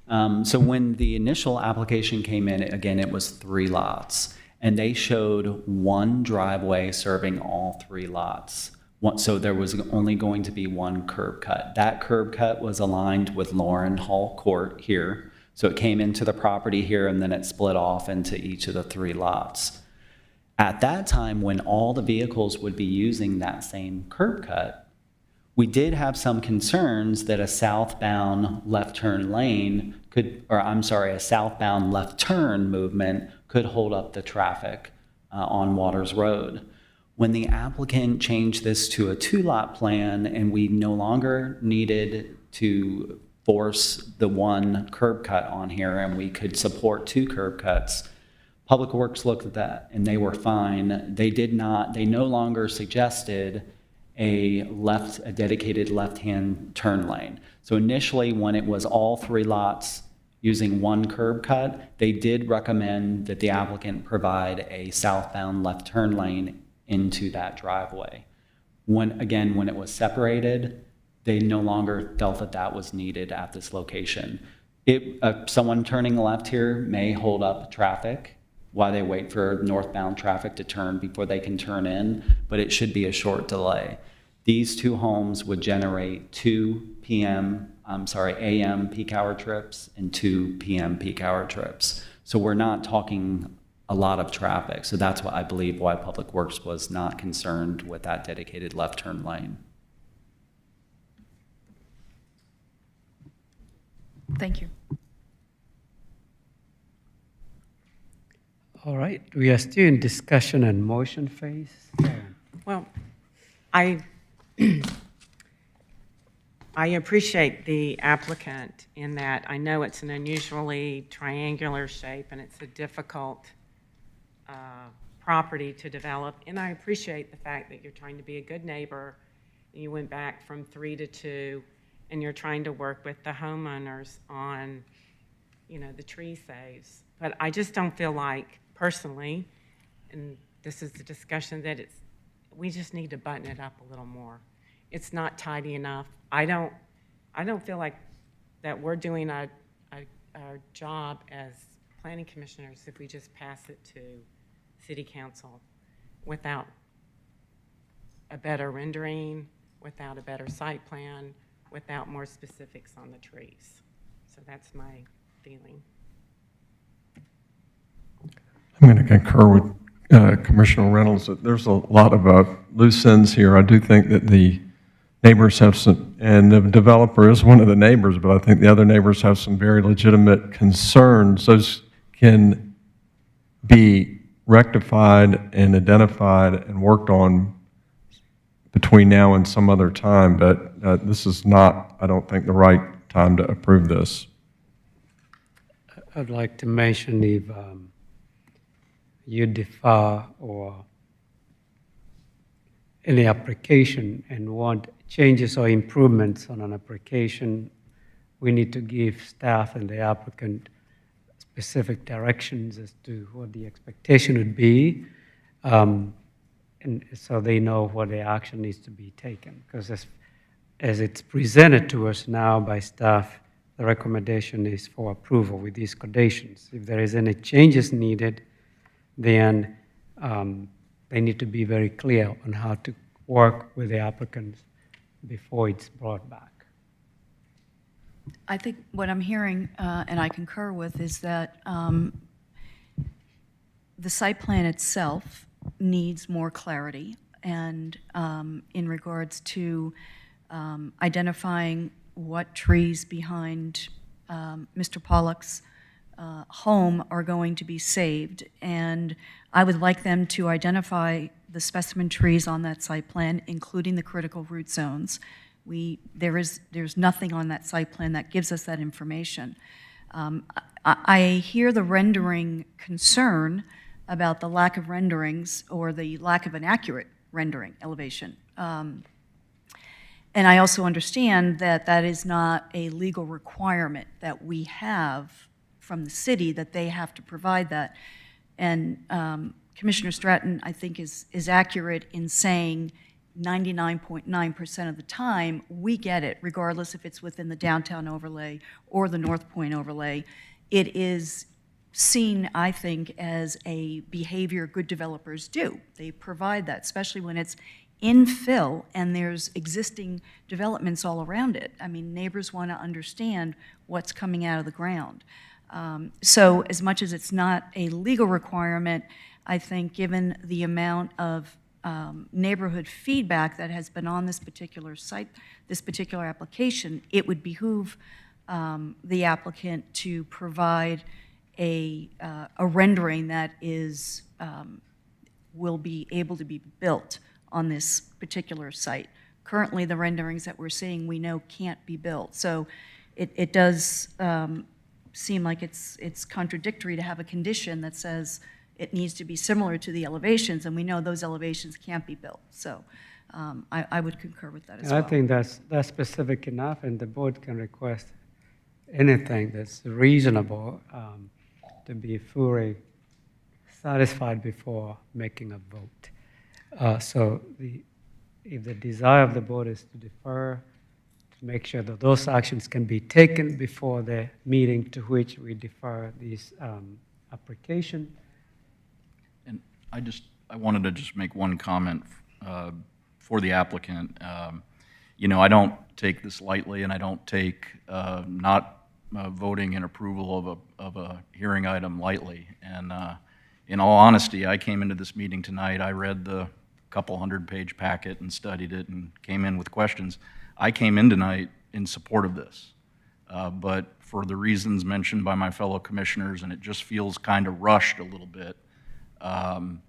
So when the initial application came in, again, it was 3 lots, and they showed 1 driveway serving all 3 lots. So there was only going to be 1 curb cut. That curb cut was aligned with Lauren Hall Court here. So it came into the property here, and then it split off into each of the 3 lots. At that time, when all the vehicles would be using that same curb cut, we did have some concerns that a southbound left turn a southbound left turn movement could hold up the traffic on Waters Road. When the applicant changed this to a 2-lot plan and we no longer needed to force the 1 curb cut on here and we could support 2 curb cuts, Public Works looked at that and they were fine. They no longer suggested a dedicated left-hand turn lane. So initially, when it was all 3 lots using 1 curb cut, they did recommend that the applicant provide a southbound left turn lane into that driveway. When it was separated, they no longer felt that that was needed at this location. Someone turning left here may hold up traffic while they wait for northbound traffic to turn before they can turn in, but it should be a short delay. These 2 homes would generate 2 AM peak hour trips and 2 PM peak hour trips. So we're not talking a lot of traffic. So that's why I believe why Public Works was not concerned with that dedicated left turn lane. Thank you. All right, we are still in discussion and motion phase. Well, I appreciate the applicant in that I know it's an unusually triangular shape and it's a difficult property to develop. And I appreciate the fact that you're trying to be a good neighbor. You went back from 3 to 2 and you're trying to work with the homeowners on, the tree saves. But I just don't feel like, personally, and this is the discussion, that we just need to button it up a little more. It's not tidy enough. I don't feel like that we're doing our job as planning commissioners if we just pass it to city council without a better rendering, without a better site plan, without more specifics on the trees. So that's my feeling. I'm going to concur with Commissioner Reynolds, that there's a lot of loose ends here. I do think that the neighbors have some, and the developer is one of the neighbors, but I think the other neighbors have some very legitimate concerns. Those can be rectified and identified and worked on between now and some other time, but this is not, I don't think, the right time to approve this. I'd like to mention if you defer or any application and want changes or improvements on an application, we need to give staff and the applicant specific directions as to what the expectation would be, and so they know what the action needs to be taken. Because as it's presented to us now by staff, the recommendation is for approval with these conditions. If there is any changes needed, then they need to be very clear on how to work with the applicants before it's brought back. I think what I'm hearing, and I concur with, is that the site plan itself needs more clarity, and in regards to identifying what trees behind Mr. Pollock's home are going to be saved. And I would like them to identify the specimen trees on that site plan, including the critical root zones. There's nothing on that site plan that gives us that information. I hear the rendering concern about the lack of renderings or the lack of an accurate rendering elevation. And I also understand that that is not a legal requirement that we have from the city, that they have to provide that. And Commissioner Stratton, I think, is accurate in saying 99.9% of the time, we get it, regardless if it's within the downtown overlay or the North Point overlay. It is seen, I think, as a behavior good developers do. They provide that, especially when it's infill and there's existing developments all around it. I mean, neighbors want to understand what's coming out of the ground. So as much as it's not a legal requirement, I think given the amount of neighborhood feedback that has been on this particular site, this particular application, it would behoove the applicant to provide a rendering that is, will be able to be built on this particular site. Currently, the renderings that we're seeing, we know can't be built. So it does seem like it's contradictory to have a condition that says it needs to be similar to the elevations, and we know those elevations can't be built. So I would concur with that as well. I think that's specific enough, and the board can request anything that's reasonable to be fully satisfied before making a vote. So if the desire of the board is to defer, to make sure that those actions can be taken before the meeting to which we defer this application. And I wanted to just make one comment for the applicant. You know, I don't take this lightly, and I don't take not voting in approval of a hearing item lightly. And in all honesty, I came into this meeting tonight, I read the couple 100-page packet and studied it and came in with questions. I came in tonight in support of this, but for the reasons mentioned by my fellow commissioners, and it just feels kind of rushed a little bit, and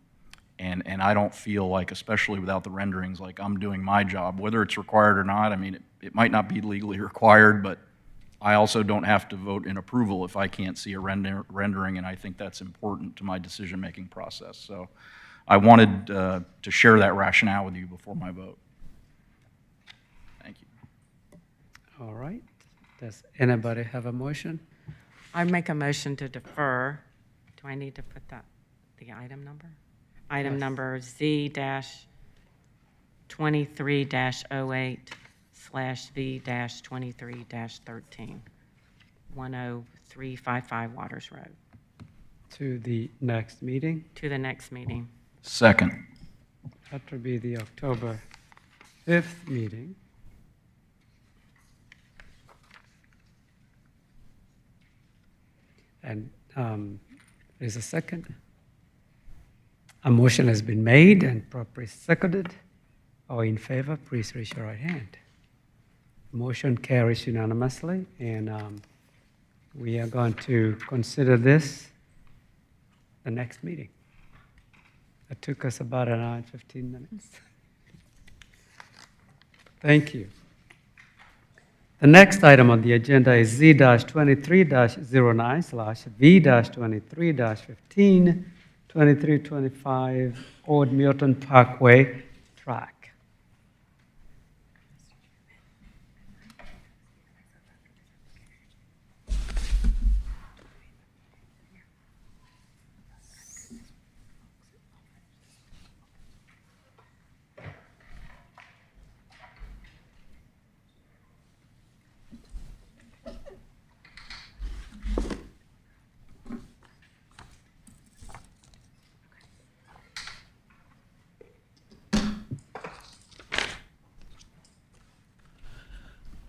I don't feel like, especially without the renderings, like I'm doing my job, whether it's required or not. I mean, it might not be legally required, but I also don't have to vote in approval if I can't see a rendering, and I think that's important to my decision-making process. So I wanted to share that rationale with you before my vote. Thank you. All right. Does anybody have a motion? I make a motion to defer. Do I need to put the item number? Item Yes. number Z-23-08/V-23-13, 10355 Waters Road, To the next meeting? to the next meeting. Second. That will be the October 5th meeting. And there's a second? A motion has been made and properly seconded. All in favor, please raise your right hand. Motion carries unanimously, and we are going to consider this the next meeting. It took us about an hour and 15 minutes. Thank you. The next item on the agenda is Z-23-09/V-23-15, 2325 Old Milton Parkway track.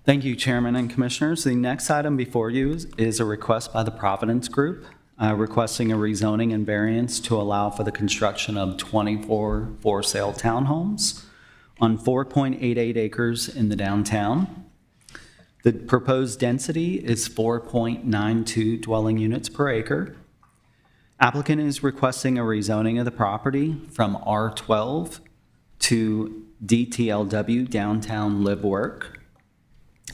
Thank you, Chairman and Commissioners. The next item before you is a request by the Providence Group requesting a rezoning and variance to allow for the construction of 24 for-sale townhomes on 4.88 acres in the downtown. The proposed density is 4.92 dwelling units per acre. Applicant is requesting a rezoning of the property from R12 to DTLW, Downtown Live Work.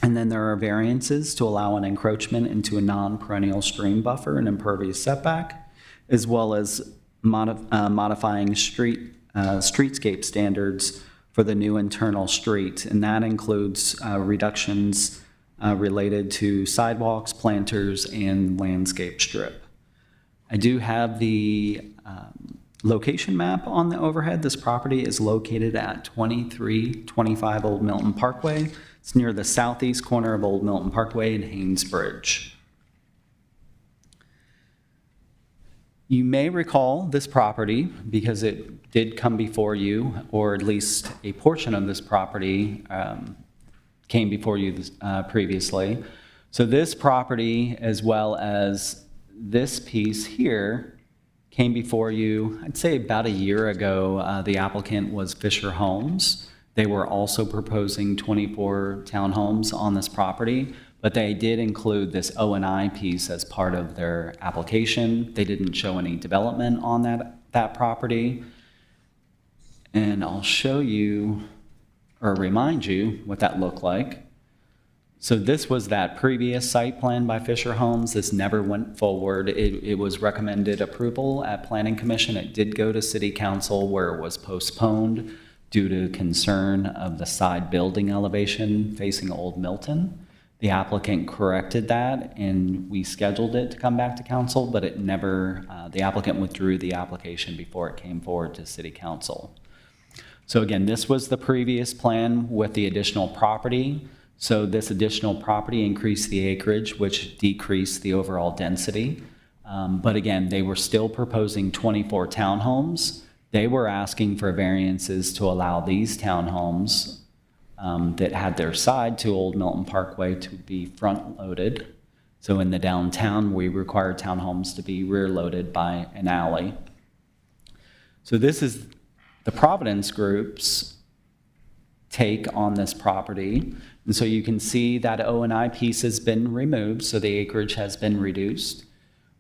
And then there are variances to allow an encroachment into a non-perennial stream buffer and impervious setback, as well as modifying streetscape standards for the new internal street. And that includes reductions related to sidewalks, planters, and landscape strip. I do have the location map on the overhead. This property is located at 2325 Old Milton Parkway. It's near the southeast corner of Old Milton Parkway and Haynes Bridge. You may recall this property because it did come before you, or at least a portion of this property came before you previously. So this property, as well as this piece here, came before you, I'd say about a year ago. The applicant was Fisher Homes. They were also proposing 24 townhomes on this property, but they did include this O&I piece as part of their application. They didn't show any development on that property. And I'll show you, or remind you, what that looked like. So this was that previous site plan by Fisher Homes. This never went forward. It was recommended approval at Planning Commission. It did go to City Council where it was postponed due to concern of the side building elevation facing Old Milton. The applicant corrected that, and we scheduled it to come back to council, but it never, the applicant withdrew the application before it came forward to City Council. So again, this was the previous plan with the additional property. So this additional property increased the acreage, which decreased the overall density. But again, they were still proposing 24 townhomes. They were asking for variances to allow these townhomes that had their side to Old Milton Parkway to be front-loaded. So in the downtown, we require townhomes to be rear-loaded by an alley. So this is the Providence Group's take on this property. And so you can see that O&I piece has been removed, so the acreage has been reduced.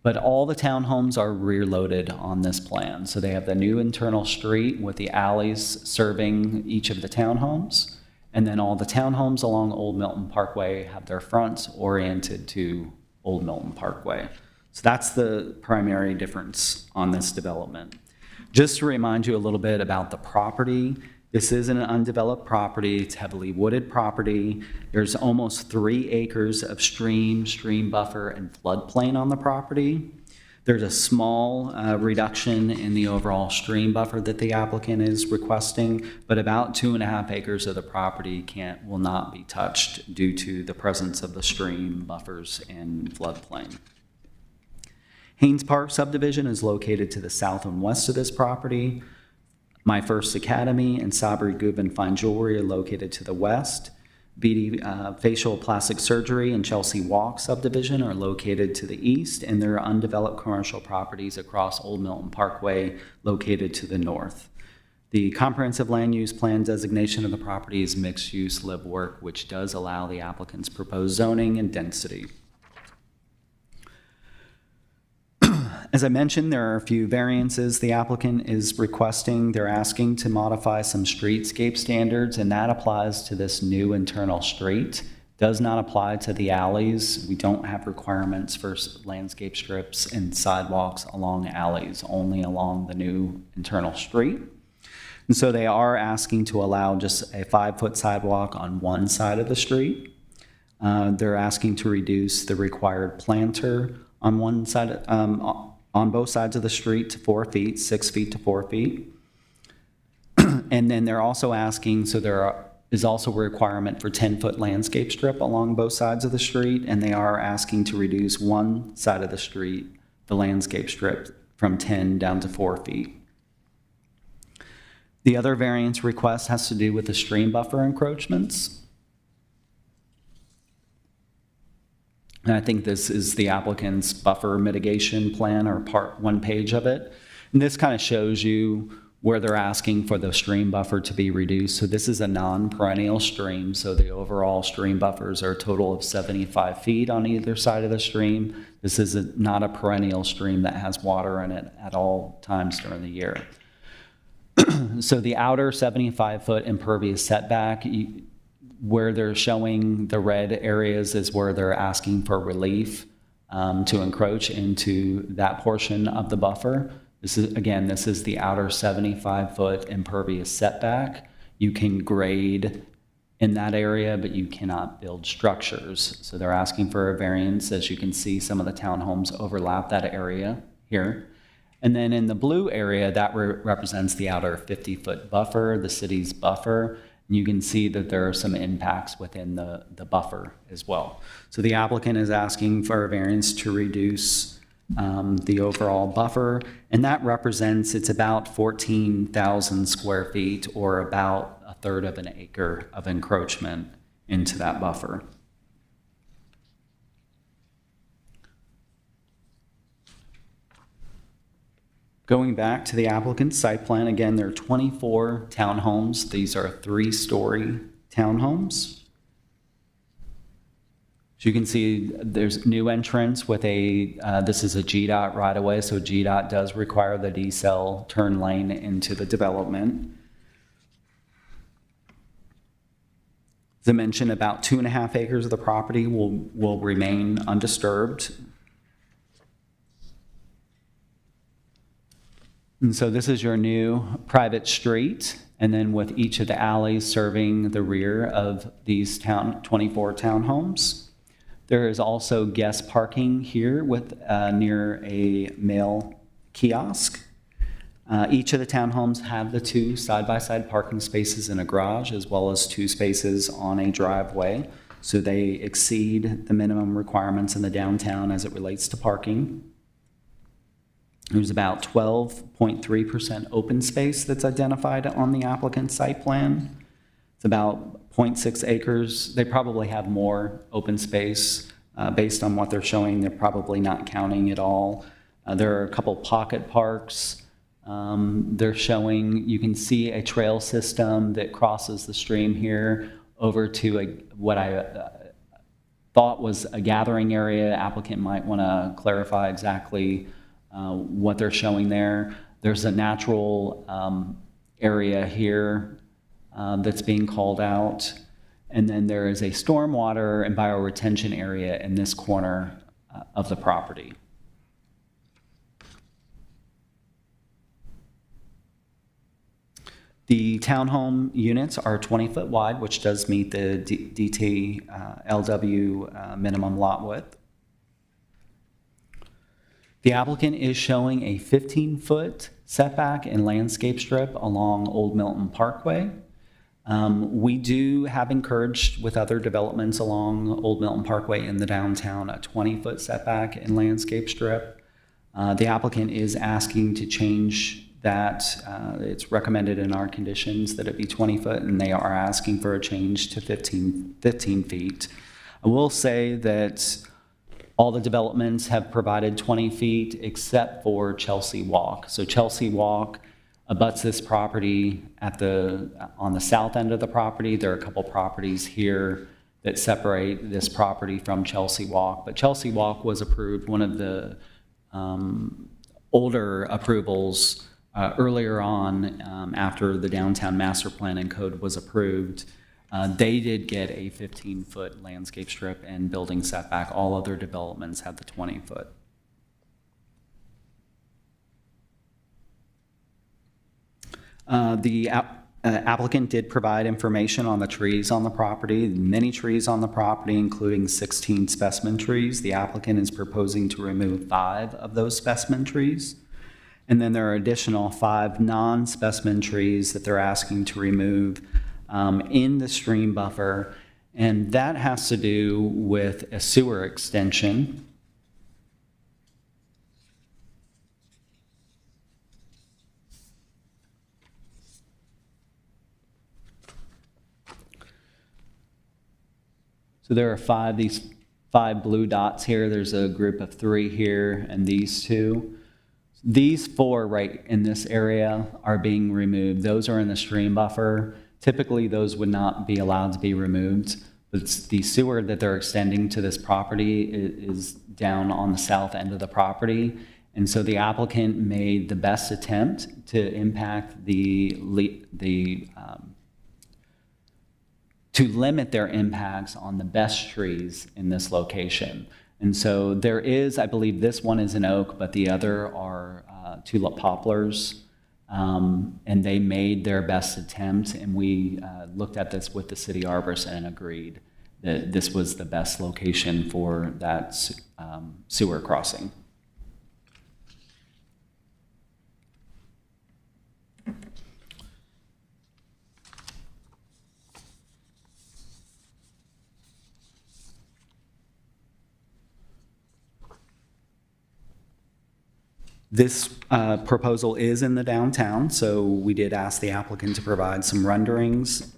But all the townhomes are rear-loaded on this plan. So they have the new internal street with the alleys serving each of the townhomes. And then all the townhomes along Old Milton Parkway have their fronts oriented to Old Milton Parkway. So that's the primary difference on this development. Just to remind you a little bit about the property, this is an undeveloped property. It's heavily wooded property. There's almost 3 acres of stream buffer, and floodplain on the property. There's a small reduction in the overall stream buffer that the applicant is requesting, but about 2.5 acres of the property will not be touched due to the presence of the stream buffers and floodplain. Haynes Park subdivision is located to the south and west of this property. My First Academy and Sabri Gubin Fine Jewelry are located to the west. Facial Plastic Surgery and Chelsea Walk subdivision are located to the east, and there are undeveloped commercial properties across Old Milton Parkway located to the north. The comprehensive land use plan designation of the property is mixed-use live-work, which does allow the applicant's proposed zoning and density. As I mentioned, there are a few variances the applicant is requesting. They're asking to modify some streetscape standards, and that applies to this new internal street. Does not apply to the alleys. We don't have requirements for landscape strips and sidewalks along alleys, only along the new internal street. And so they are asking to allow just a 5-foot sidewalk on one side of the street. They're asking to reduce the required planter on one side, on both sides of the street to 4 feet, 6 feet to 4 feet. And then they're also asking, so there is also a requirement for 10-foot landscape strip along both sides of the street, and they are asking to reduce one side of the street, the landscape strip, from 10 down to 4 feet. The other variance request has to do with the stream buffer encroachments. And I think this is the applicant's buffer mitigation plan, or part 1 page of it. And this kind of shows you where they're asking for the stream buffer to be reduced. So this is a non-perennial stream, so the overall stream buffers are a total of 75 feet on either side of the stream. This is not a perennial stream that has water in it at all times during the year. So the outer 75-foot impervious setback, where they're showing the red areas is where they're asking for relief to encroach into that portion of the buffer. This is, again, this is the outer 75-foot impervious setback. You can grade in that area, but you cannot build structures. So they're asking for a variance. As you can see, some of the townhomes overlap that area here. And then in the blue area, that represents the outer 50-foot buffer, the city's buffer. And you can see that there are some impacts within the buffer as well. So the applicant is asking for a variance to reduce the overall buffer, and that represents, it's about 14,000 square feet, or about 1/3 of an acre of encroachment into that buffer. Going back to the applicant's site plan, again, there are 24 townhomes. These are 3-story townhomes. As you can see, there's new entrance with this is a GDOT right-of-way, so GDOT does require the decel turn lane into the development. As I mentioned, about 2.5 acres of the property will remain undisturbed. And so this is your new private street, and then with each of the alleys serving the rear of these 24 townhomes. There is also guest parking here with near a mail kiosk. Each of the townhomes have the 2 side-by-side parking spaces in a garage, as well as 2 spaces on a driveway. So they exceed the minimum requirements in the downtown as it relates to parking. There's about 12.3% open space that's identified on the applicant's site plan. It's about 0.6 acres. They probably have more open space based on what they're showing. They're probably not counting it all. There are a couple pocket parks. They're showing, you can see a trail system that crosses the stream here over to what I thought was a gathering area. Applicant might want to clarify exactly what they're showing there. There's a natural area here that's being called out. And then there is a stormwater and bioretention area in this corner of the property. The townhome units are 20-foot wide, which does meet the DTLW minimum lot width. The applicant is showing a 15-foot setback and landscape strip along Old Milton Parkway. We do have encouraged with other developments along Old Milton Parkway in the downtown a 20-foot setback and landscape strip. The applicant is asking to change that it's recommended in our conditions that it be 20 foot, and they are asking for a change to 15 feet. I will say that all the developments have provided 20 feet except for Chelsea Walk. So Chelsea Walk abuts this property on the south end of the property. There are a couple properties here that separate this property from Chelsea Walk. But Chelsea Walk was approved, one of the older approvals earlier on after the downtown master plan and code was approved. They did get a 15-foot landscape strip and building setback. All other developments had the 20-foot. The applicant did provide information on the trees on the property, many trees on the property, including 16 specimen trees. The applicant is proposing to remove 5 of those specimen trees. And then there are additional 5 non-specimen trees that they're asking to remove in the stream buffer. And that has to do with a sewer extension. So there are these 5 blue dots here. There's a group of 3 here and these 2. These 4 right in this area are being removed. Those are in the stream buffer. Typically, those would not be allowed to be removed. But the sewer that they're extending to this property is down on the south end of the property. And so the applicant made the best attempt to impact to limit their impacts on the best trees in this location. And so there is, I believe this one is an oak, but the other are tulip poplars. And they made their best attempt, and we looked at this with the city arborist and agreed that this was the best location for that sewer crossing. This proposal is in the downtown, so we did ask the applicant to provide some renderings.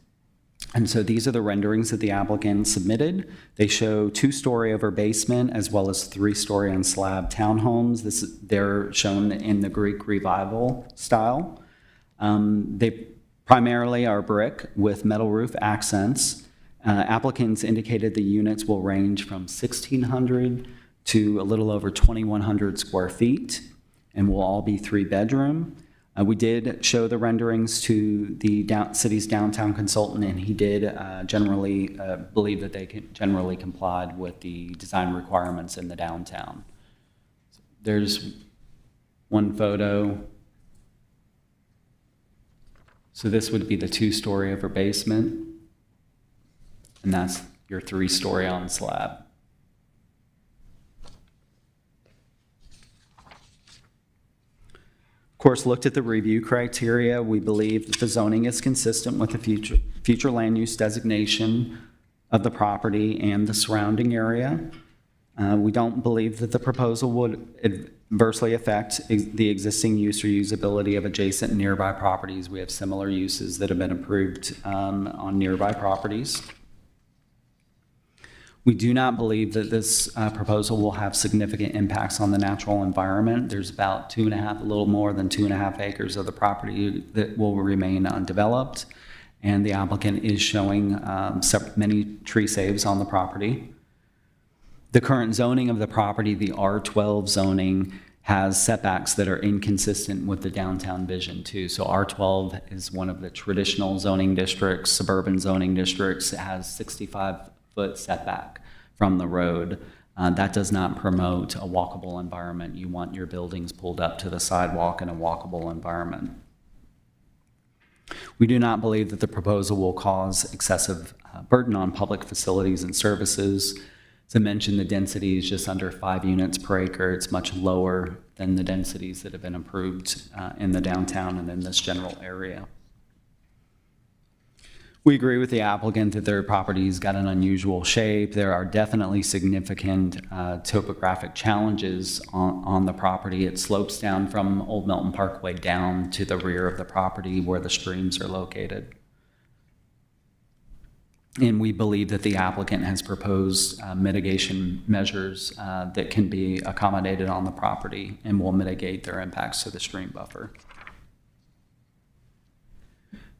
And so these are the renderings that the applicant submitted. They show 2-story over basement as well as 3-story on slab townhomes. They're shown in the Greek Revival style. They primarily are brick with metal roof accents. Applicants indicated the units will range from 1,600 to a little over 2,100 square feet, and will all be 3-bedroom. We did show the renderings to the city's downtown consultant, and he did generally believe that they generally complied with the design requirements in the downtown. There's one photo. So this would be the 2-story over basement, and that's your 3-story on slab. Of course, looked at the review criteria. We believe that the zoning is consistent with the future land use designation of the property and the surrounding area. We don't believe that the proposal would adversely affect the existing use or usability of adjacent and nearby properties. We have similar uses that have been approved on nearby properties. We do not believe that this proposal will have significant impacts on the natural environment. There's about a little more than 2.5 acres of the property that will remain undeveloped, and the applicant is showing many tree saves on the property. The current zoning of the property, the R12 zoning, has setbacks that are inconsistent with the downtown vision too. So R12 is one of the traditional zoning districts, suburban zoning districts. It has 65-foot setback from the road. That does not promote a walkable environment. You want your buildings pulled up to the sidewalk in a walkable environment. We do not believe that the proposal will cause excessive burden on public facilities and services. To mention, the density is just under 5 units per acre. It's much lower than the densities that have been approved in the downtown and in this general area. We agree with the applicant that their property's got an unusual shape. There are definitely significant topographic challenges on the property. It slopes down from Old Milton Parkway down to the rear of the property where the streams are located. And we believe that the applicant has proposed mitigation measures that can be accommodated on the property and will mitigate their impacts to the stream buffer.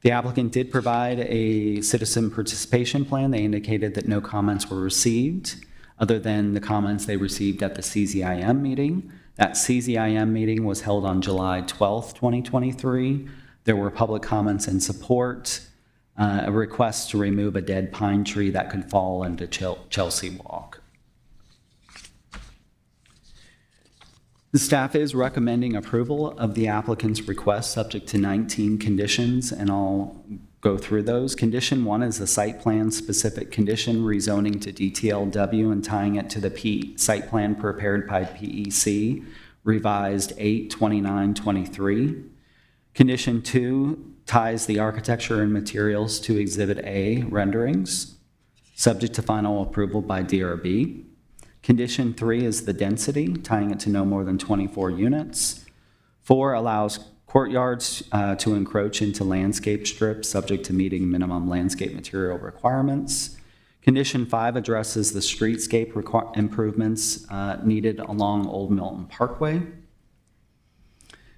The applicant did provide a citizen participation plan. They indicated that no comments were received other than the comments they received at the CZIM meeting. That CZIM meeting was held on July 12th, 2023. There were public comments in support, a request to remove a dead pine tree that could fall into Chelsea Walk. The staff is recommending approval of the applicant's request subject to 19 conditions, and I'll go through those. Condition 1 is the site plan specific condition rezoning to DTLW and tying it to the site plan prepared by PEC, revised 8/29/23. Condition 2 ties the architecture and materials to Exhibit A renderings, subject to final approval by DRB. Condition 3 is the density, tying it to no more than 24 units. 4 allows courtyards to encroach into landscape strips, subject to meeting minimum landscape material requirements. Condition 5 addresses the streetscape improvements needed along Old Milton Parkway.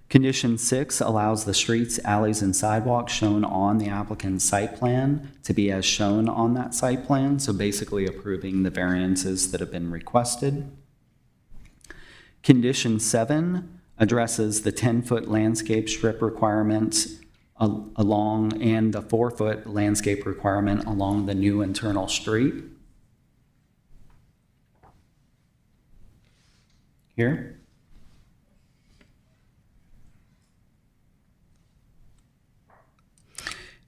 Condition 6 allows the streets, alleys, and sidewalks shown on the applicant's site plan to be as shown on that site plan, so basically approving the variances that have been requested. Condition 7 addresses the 10-foot landscape strip requirement along and the 4-foot landscape requirement along the new internal street. Here.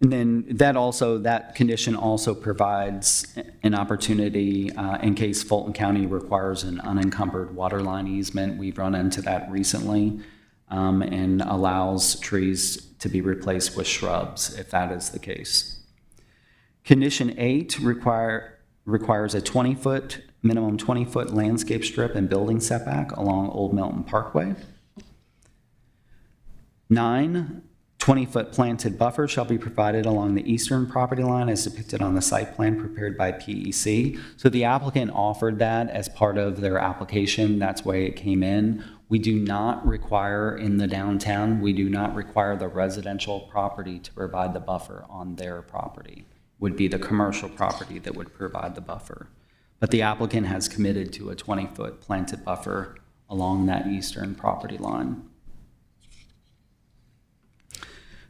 And then that condition also provides an opportunity in case Fulton County requires an unencumbered water line easement. We've run into that recently, and allows trees to be replaced with shrubs if that is the case. Condition 8 requires a 20-foot, minimum 20-foot landscape strip and building setback along Old Milton Parkway. 9, 20-foot planted buffer shall be provided along the eastern property line as depicted on the site plan prepared by PEC. So the applicant offered that as part of their application. That's why it came in. We do not require in the downtown, we do not require the residential property to provide the buffer on their property. Would be the commercial property that would provide the buffer. But the applicant has committed to a 20-foot planted buffer along that eastern property line.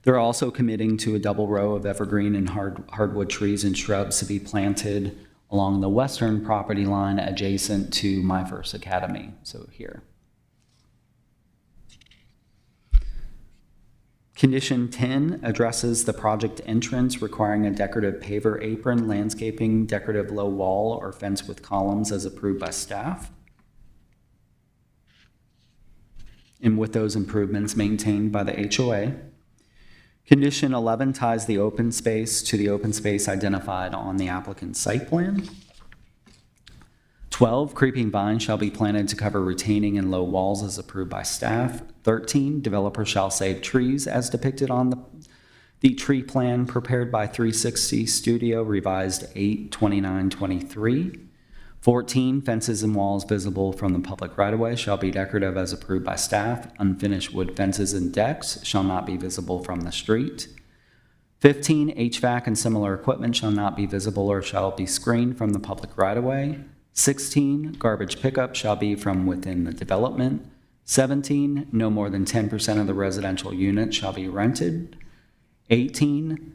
They're also committing to a double row of evergreen and hardwood trees and shrubs to be planted along the western property line adjacent to My First Academy, so here. Condition 10 addresses the project entrance requiring a decorative paver apron, landscaping, decorative low wall, or fence with columns as approved by staff. And with those improvements maintained by the HOA. Condition 11 ties the open space to the open space identified on the applicant's site plan. 12, creeping vines shall be planted to cover retaining and low walls as approved by staff. 13, developer shall save trees as depicted on the tree plan prepared by 360 Studio, revised 8/29/23. 14, fences and walls visible from the public right-of-way shall be decorative as approved by staff. Unfinished wood fences and decks shall not be visible from the street. 15, HVAC and similar equipment shall not be visible or shall be screened from the public right-of-way. 16, garbage pickup shall be from within the development. 17, no more than 10% of the residential units shall be rented. 18,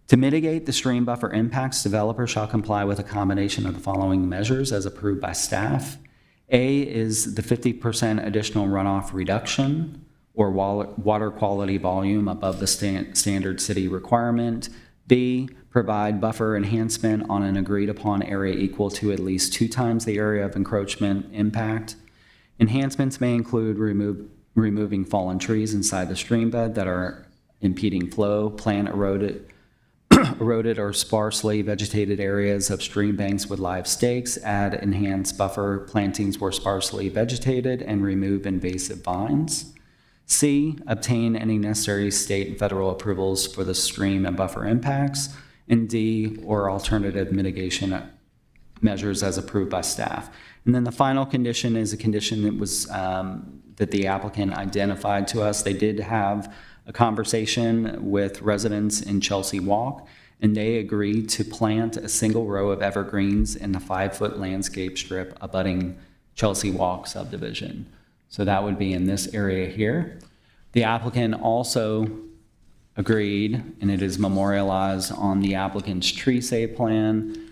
to mitigate the stream buffer impacts, developer shall comply with a combination of the following measures as approved by staff. A is the 50% additional runoff reduction or water quality volume above the standard city requirement. B, provide buffer enhancement on an agreed upon area equal to at least 2 times the area of encroachment impact. Enhancements may include removing fallen trees inside the stream bed that are impeding flow, plant eroded eroded or sparsely vegetated areas of stream banks with live stakes, add enhanced buffer plantings where sparsely vegetated, and remove invasive vines. C, obtain any necessary state and federal approvals for the stream and buffer impacts. And D, or alternative mitigation measures as approved by staff. And then the final condition is a condition that was that the applicant identified to us. They did have a conversation with residents in Chelsea Walk, and they agreed to plant a single row of evergreens in the 5-foot landscape strip abutting Chelsea Walk subdivision. So that would be in this area here. The applicant also agreed, and it is memorialized on the applicant's tree save plan,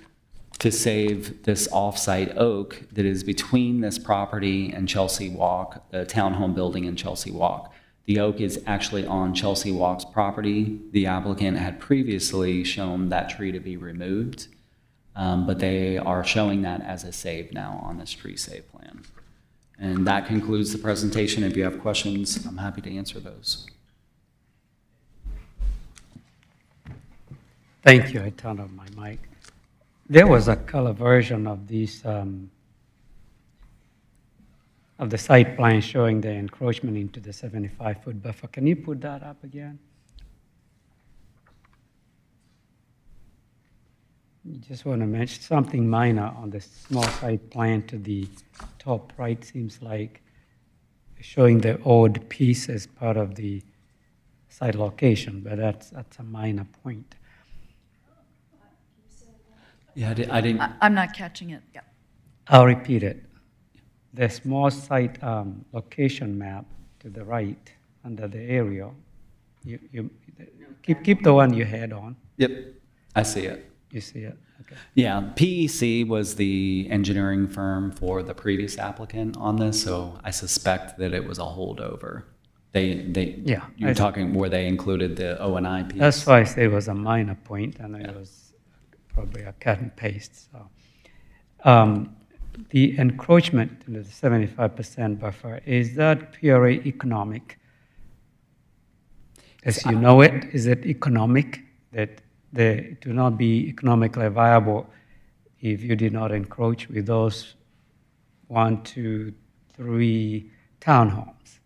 to save this off-site oak that is between this property and Chelsea Walk, the townhome building in Chelsea Walk. The oak is actually on Chelsea Walk's property. The applicant had previously shown that tree to be removed, but they are showing that as a save now on this tree save plan. And that concludes the presentation. If you have questions, I'm happy to answer those. Thank you. I turned on my mic. There was a color version of these, of the site plan showing the encroachment into the 75-foot buffer. Can you put that up again? You just want to mention something minor on the small site plan to the top right, seems like showing the odd piece as part of the site location, but that's a minor point. Yeah, I didn't. I'm not catching it. Yeah. I'll repeat it. The small site location map to the right under the aerial, you keep the one you had on. Yep, I see it. You see it? Okay. Yeah, PEC was the engineering firm for the previous applicant on this, so I suspect that it was a holdover. Yeah. You're talking where they included the O&I piece? That's why I say it was a minor point, and it was probably a cut and paste. So, the encroachment into the 75% buffer, is that purely economic? As you know it, is it economic that it will not be economically viable if you did not encroach with those 1, 2, 3 townhomes?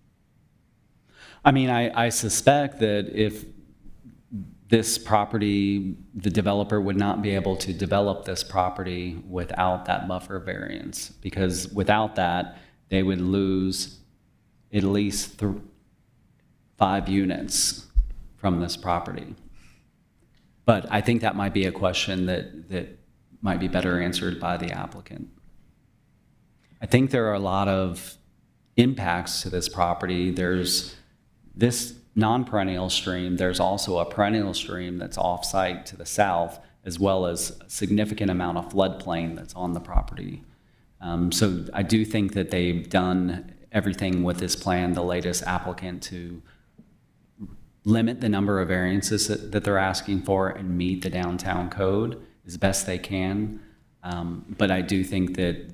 I mean, I suspect that if this property, the developer would not be able to develop this property without that buffer variance, because without that, they would lose at least 5 units from this property. But I think that might be a question that might be better answered by the applicant. I think there are a lot of impacts to this property. There's this non-perennial stream. There's also a perennial stream that's off-site to the south, as well as a significant amount of floodplain that's on the property. So I do think that they've done everything with this plan, the latest applicant, to limit the number of variances that they're asking for and meet the downtown code as best they can. But I do think that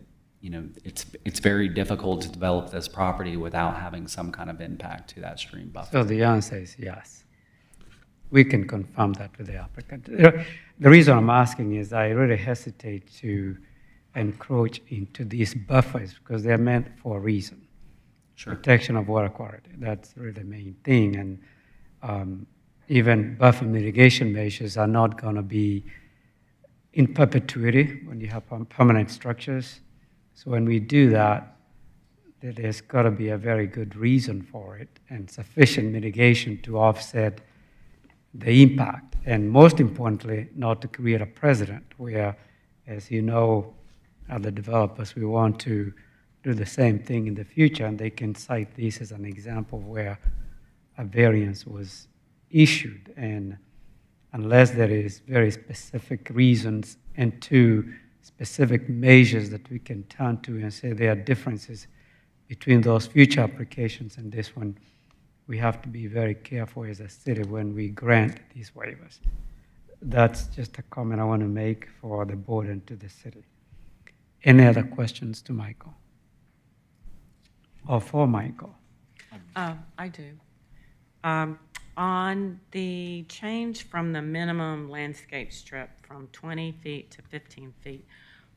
it's very difficult to develop this property without having some kind of impact to that stream buffer. So the answer is yes. We can confirm that with the applicant. The reason I'm asking is I really hesitate to encroach into these buffers because they're meant for a reason. Sure. Protection of water quality, that's really the main thing. And even buffer mitigation measures are not going to be in perpetuity when you have permanent structures. So when we do that, there's got to be a very good reason for it and sufficient mitigation to offset the impact. And most importantly, not to create a precedent where, as you know, other developers, we want to do the same thing in the future, and they can cite this as an example where a variance was issued. And unless there is very specific reasons and two specific measures that we can turn to and say there are differences between those future applications and this one, we have to be very careful as a city when we grant these waivers. That's just a comment I want to make for the board and to the city. Any other questions to Michael? Or for Michael? I do. On the change from the minimum landscape strip from 20 feet to 15 feet,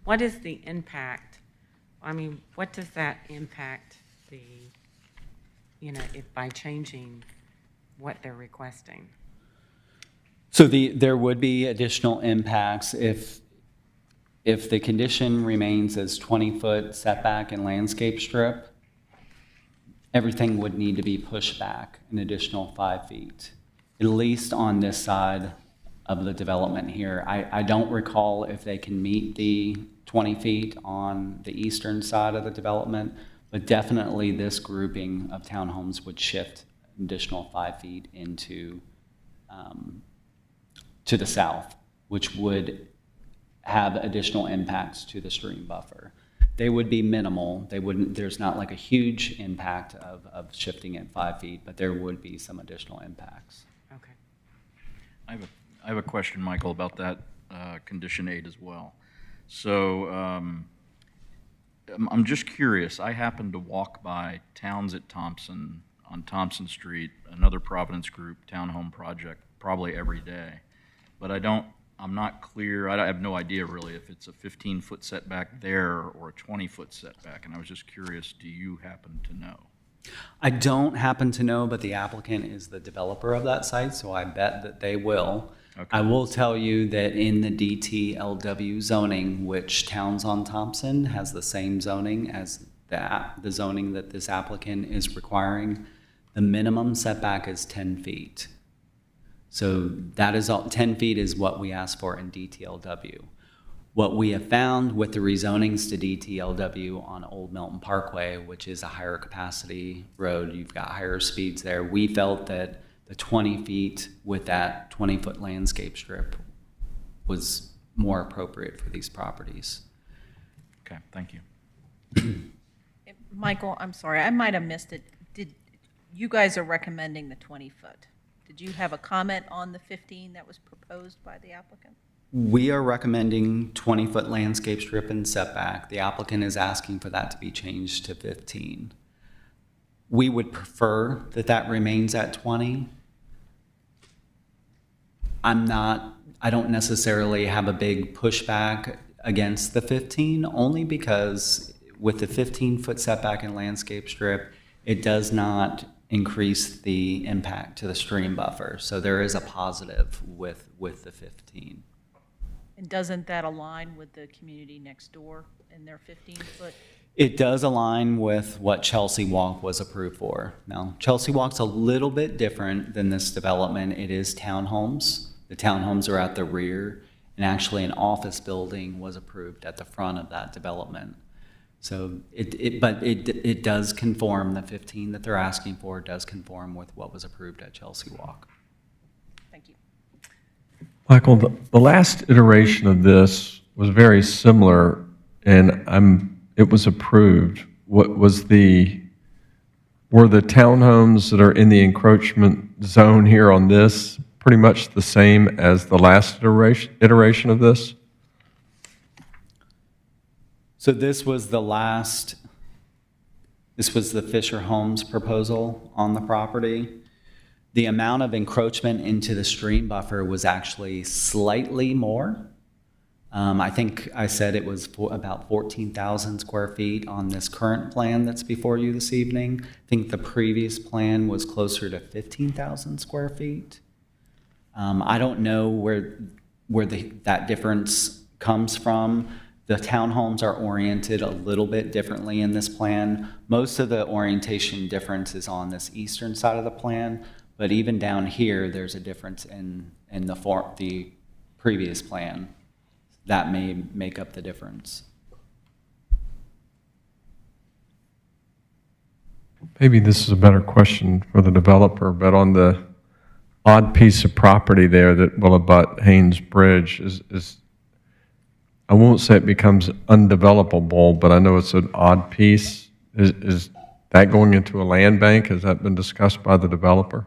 what is the impact? I mean, what does that impact the, if by changing what they're requesting? So there would be additional impacts if the condition remains as 20-foot setback and landscape strip. Everything would need to be pushed back an additional 5 feet, at least on this side of the development here. I don't recall if they can meet the 20 feet on the eastern side of the development, but definitely this grouping of townhomes would shift an additional 5 feet into to the south, which would have additional impacts to the stream buffer. They would be minimal. There's not like a huge impact of shifting it 5 feet, but there would be some additional impacts. Okay. I have a question, Michael, about that condition 8 as well. So I'm just curious. I happened to walk by Towns at Thompson on Thompson Street, another Providence Group townhome project, probably every day. But I'm not clear, I have no idea really if it's a 15-foot setback there or a 20-foot setback, and I was just curious, do you happen to know? I don't happen to know, but the applicant is the developer of that site, so I bet that they will. Okay. I will tell you that in the DTLW zoning, which Towns on Thompson has the same zoning as the zoning that this applicant is requiring, the minimum setback is 10 feet. So that is all, 10 feet is what we ask for in DTLW. What we have found with the rezonings to DTLW on Old Milton Parkway, which is a higher capacity road, you've got higher speeds there, we felt that the 20 feet with that 20-foot landscape strip was more appropriate for these properties. Okay, thank you. Michael, I'm sorry, I might have missed it. You guys are recommending the 20-foot. Did you have a comment on the 15 that was proposed by the applicant? We are recommending 20-foot landscape strip and setback. The applicant is asking for that to be changed to 15. We would prefer that that remains at 20. I don't necessarily have a big pushback against the 15, only because with the 15-foot setback and landscape strip, it does not increase the impact to the stream buffer. So there is a positive with the 15. And doesn't that align with the community next door in their 15-foot? It does align with what Chelsea Walk was approved for. Now, Chelsea Walk's a little bit different than this development. It is townhomes. The townhomes are at the rear, and actually an office building was approved at the front of that development. So it does conform, the 15 that they're asking for does conform with what was approved at Chelsea Walk. Thank you. Michael, the last iteration of this was very similar, and it was approved. Were the townhomes that are in the encroachment zone here on this pretty much the same as the last iteration of this? So this was the Fisher Homes proposal on the property. The amount of encroachment into the stream buffer was actually slightly more. I think I said it was about 14,000 square feet on this current plan that's before you this evening. I think the previous plan was closer to 15,000 square feet. I don't know where that difference comes from. The townhomes are oriented a little bit differently in this plan. Most of the orientation difference is on this eastern side of the plan, but even down here, there's a difference in the previous plan. That may make up the difference. Maybe this is a better question for the developer, but on the odd piece of property there that will abut Haynes Bridge, I won't say it becomes undevelopable, but I know it's an odd piece. Is that going into a land bank? Has that been discussed by the developer?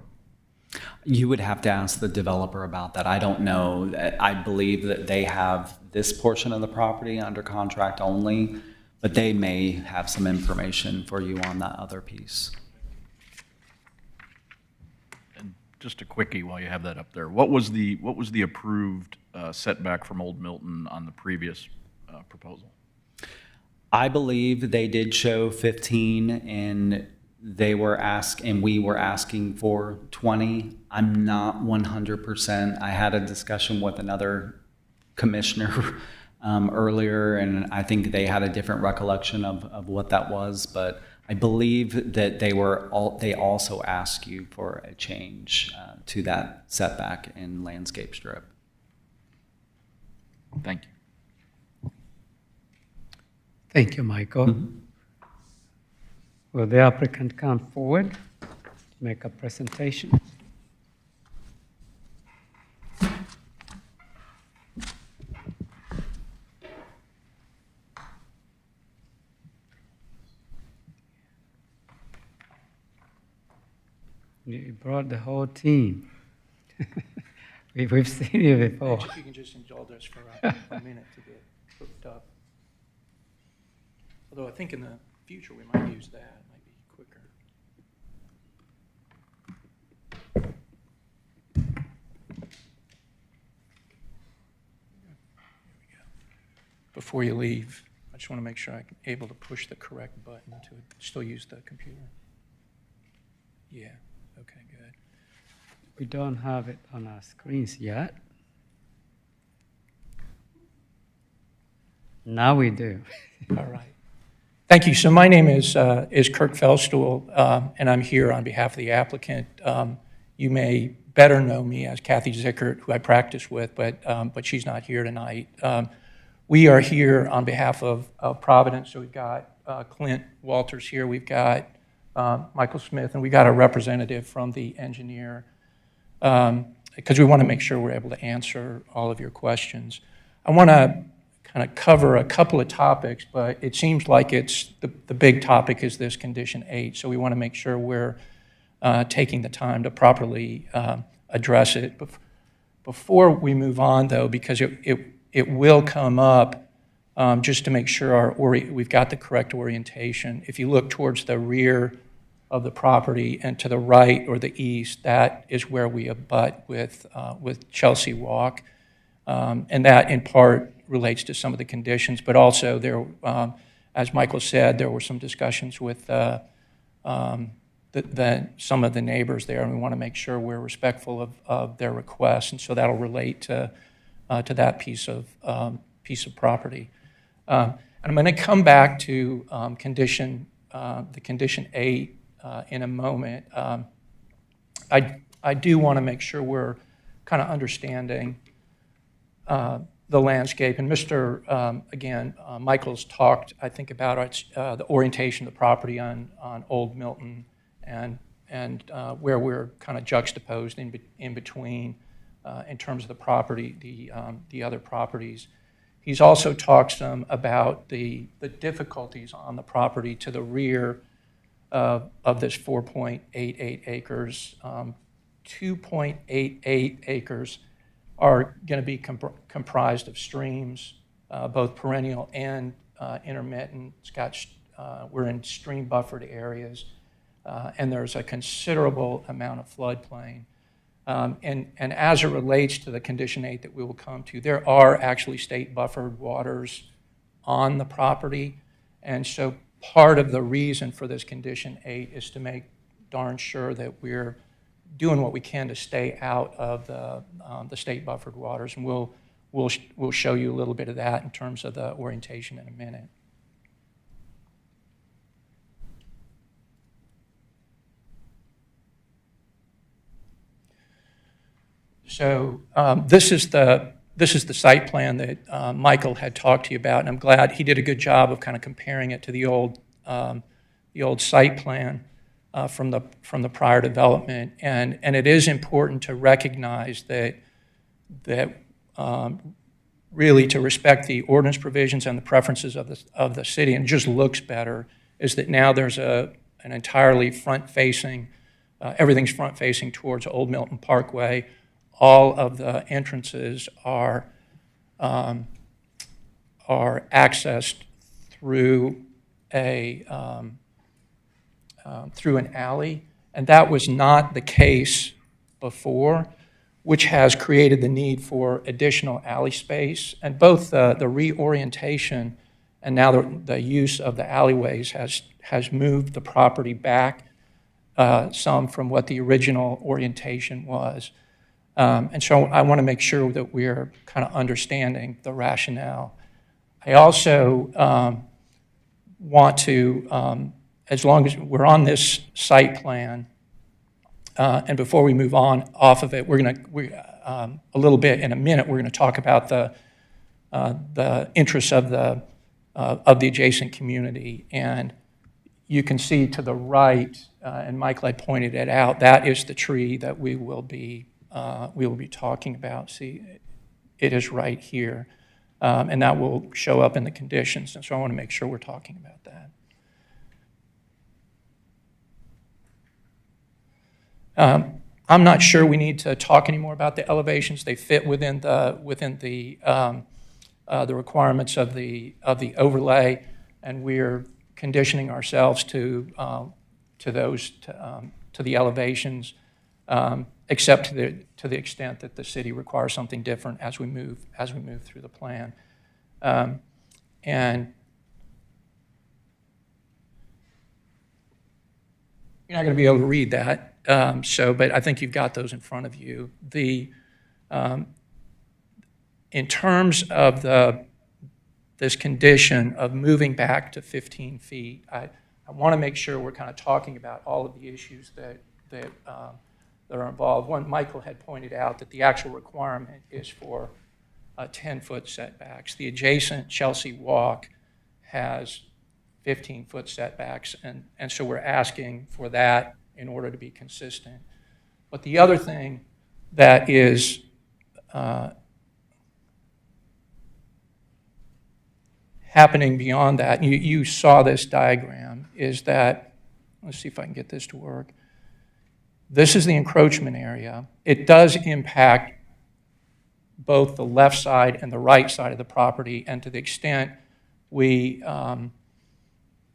You would have to ask the developer about that. I don't know. I believe that they have this portion of the property under contract only, but they may have some information for you on that other piece. just a quickie while you have that up there. What was the approved setback from Old Milton on the previous proposal? I believe they did show 15, and we were asking for 20. I'm not 100%. I had a discussion with another commissioner earlier, and I think they had a different recollection of what that was, but I believe that they also asked you for a change to that setback in landscape strip. Thank you. Thank you, Michael. Will the applicant come forward to make a presentation? You brought the whole team. We've seen you before. If you can just indulge us for a minute to get hooked up. Although I think in the future we might use that, it might be quicker. Before you leave, I just want to make sure I'm able to push the correct button to still use the computer. Yeah, okay, good. We don't have it on our screens yet. Now we do. All right. Thank you. So my name is Kirk Feldstuhl, and I'm here on behalf of the applicant. You may better know me as Kathy Zickert, who I practice with, but she's not here tonight. We are here on behalf of Providence. So we've got Clint Walters here. We've got Michael Smith, and we've got a representative from the engineer, because we want to make sure we're able to answer all of your questions. I want to kind of cover a couple of topics, but it seems like it's the big topic is this condition 8. So we want to make sure we're taking the time to properly address it. Before we move on, though, because it will come up, just to make sure we've got the correct orientation. If you look towards the rear of the property and to the right or the east, that is where we abut with Chelsea Walk. And that, in part, relates to some of the conditions, but also there, as Michael said, there were some discussions with some of the neighbors there, and we want to make sure we're respectful of their requests, and so that'll relate to that piece of property. And I'm going to come back to the condition 8 in a moment. I do want to make sure we're kind of understanding the landscape. And Michael's talked, I think, about the orientation of the property on Old Milton and where we're kind of juxtaposed in between in terms of the property, the other properties. He's also talked some about the difficulties on the property to the rear of this 4.88 acres. 2.88 acres are going to be comprised of streams, both perennial and intermittent. We're in stream buffered areas, and there's a considerable amount of floodplain. And as it relates to the condition 8 that we will come to, there are actually state buffered waters on the property, and so part of the reason for this condition 8 is to make darn sure that we're doing what we can to stay out of the state buffered waters, and we'll show you a little bit of that in terms of the orientation in a minute. So this is the site plan that Michael had talked to you about, and I'm glad he did a good job of kind of comparing it to the old site plan from the prior development. And it is important to recognize that really to respect the ordinance provisions and the preferences of the city, and it just looks better, is that now there's an entirely front-facing, everything's front-facing towards Old Milton Parkway. All of the entrances are accessed through through an alley, and that was not the case before, which has created the need for additional alley space. And both the reorientation and now the use of the alleyways has moved the property back some from what the original orientation was. And so I want to make sure that we're kind of understanding the rationale. I also want to, as long as we're on this site plan, and before we move on off of it, we're going to, a little bit in a minute, we're going to talk about the interests of the adjacent community. And you can see to the right, and Michael had pointed it out, that is the tree that we will be talking about. See, it is right here. And that will show up in the conditions. And so I want to make sure we're talking about that. I'm not sure we need to talk anymore about the elevations. They fit within the requirements of the overlay, and we're conditioning ourselves to the elevations, except to the extent that the city requires something different as we move through the plan. And you're not going to be able to read that. But I think you've got those in front of you. In terms of this condition of moving back to 15 feet, I want to make sure we're kind of talking about all of the issues that are involved. One, Michael had pointed out that the actual requirement is for 10-foot setbacks. The adjacent Chelsea Walk has 15-foot setbacks, and so we're asking for that in order to be consistent. But the other thing that is happening beyond that, you saw this diagram, is that, let's see if I can get this to work. This is the encroachment area. It does impact both the left side and the right side of the property, and to the extent we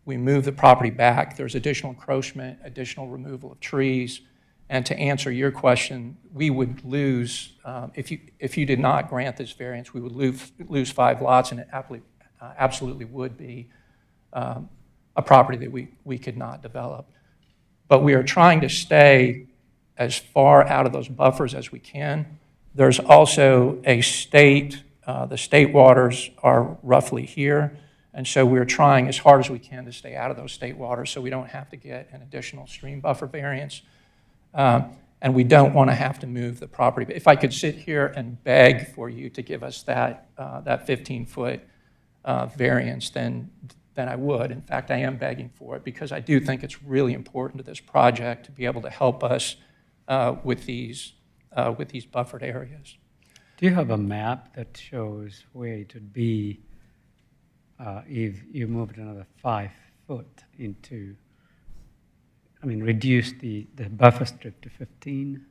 move the property back, there's additional encroachment, additional removal of trees. And to answer your question, we would lose, if you did not grant this variance, we would lose 5 lots, and it absolutely would be a property that we could not develop. But we are trying to stay as far out of those buffers as we can. There's also a state, the state waters are roughly here, and so we're trying as hard as we can to stay out of those state waters so we don't have to get an additional stream buffer variance. And we don't want to have to move the property. But if I could sit here and beg for you to give us that 15-foot variance, then I would. In fact, I am begging for it because I do think it's really important to this project to be able to help us with these buffered areas. Do you have a map that shows where it would be if you moved another 5 foot into, reduce the buffer strip to 15?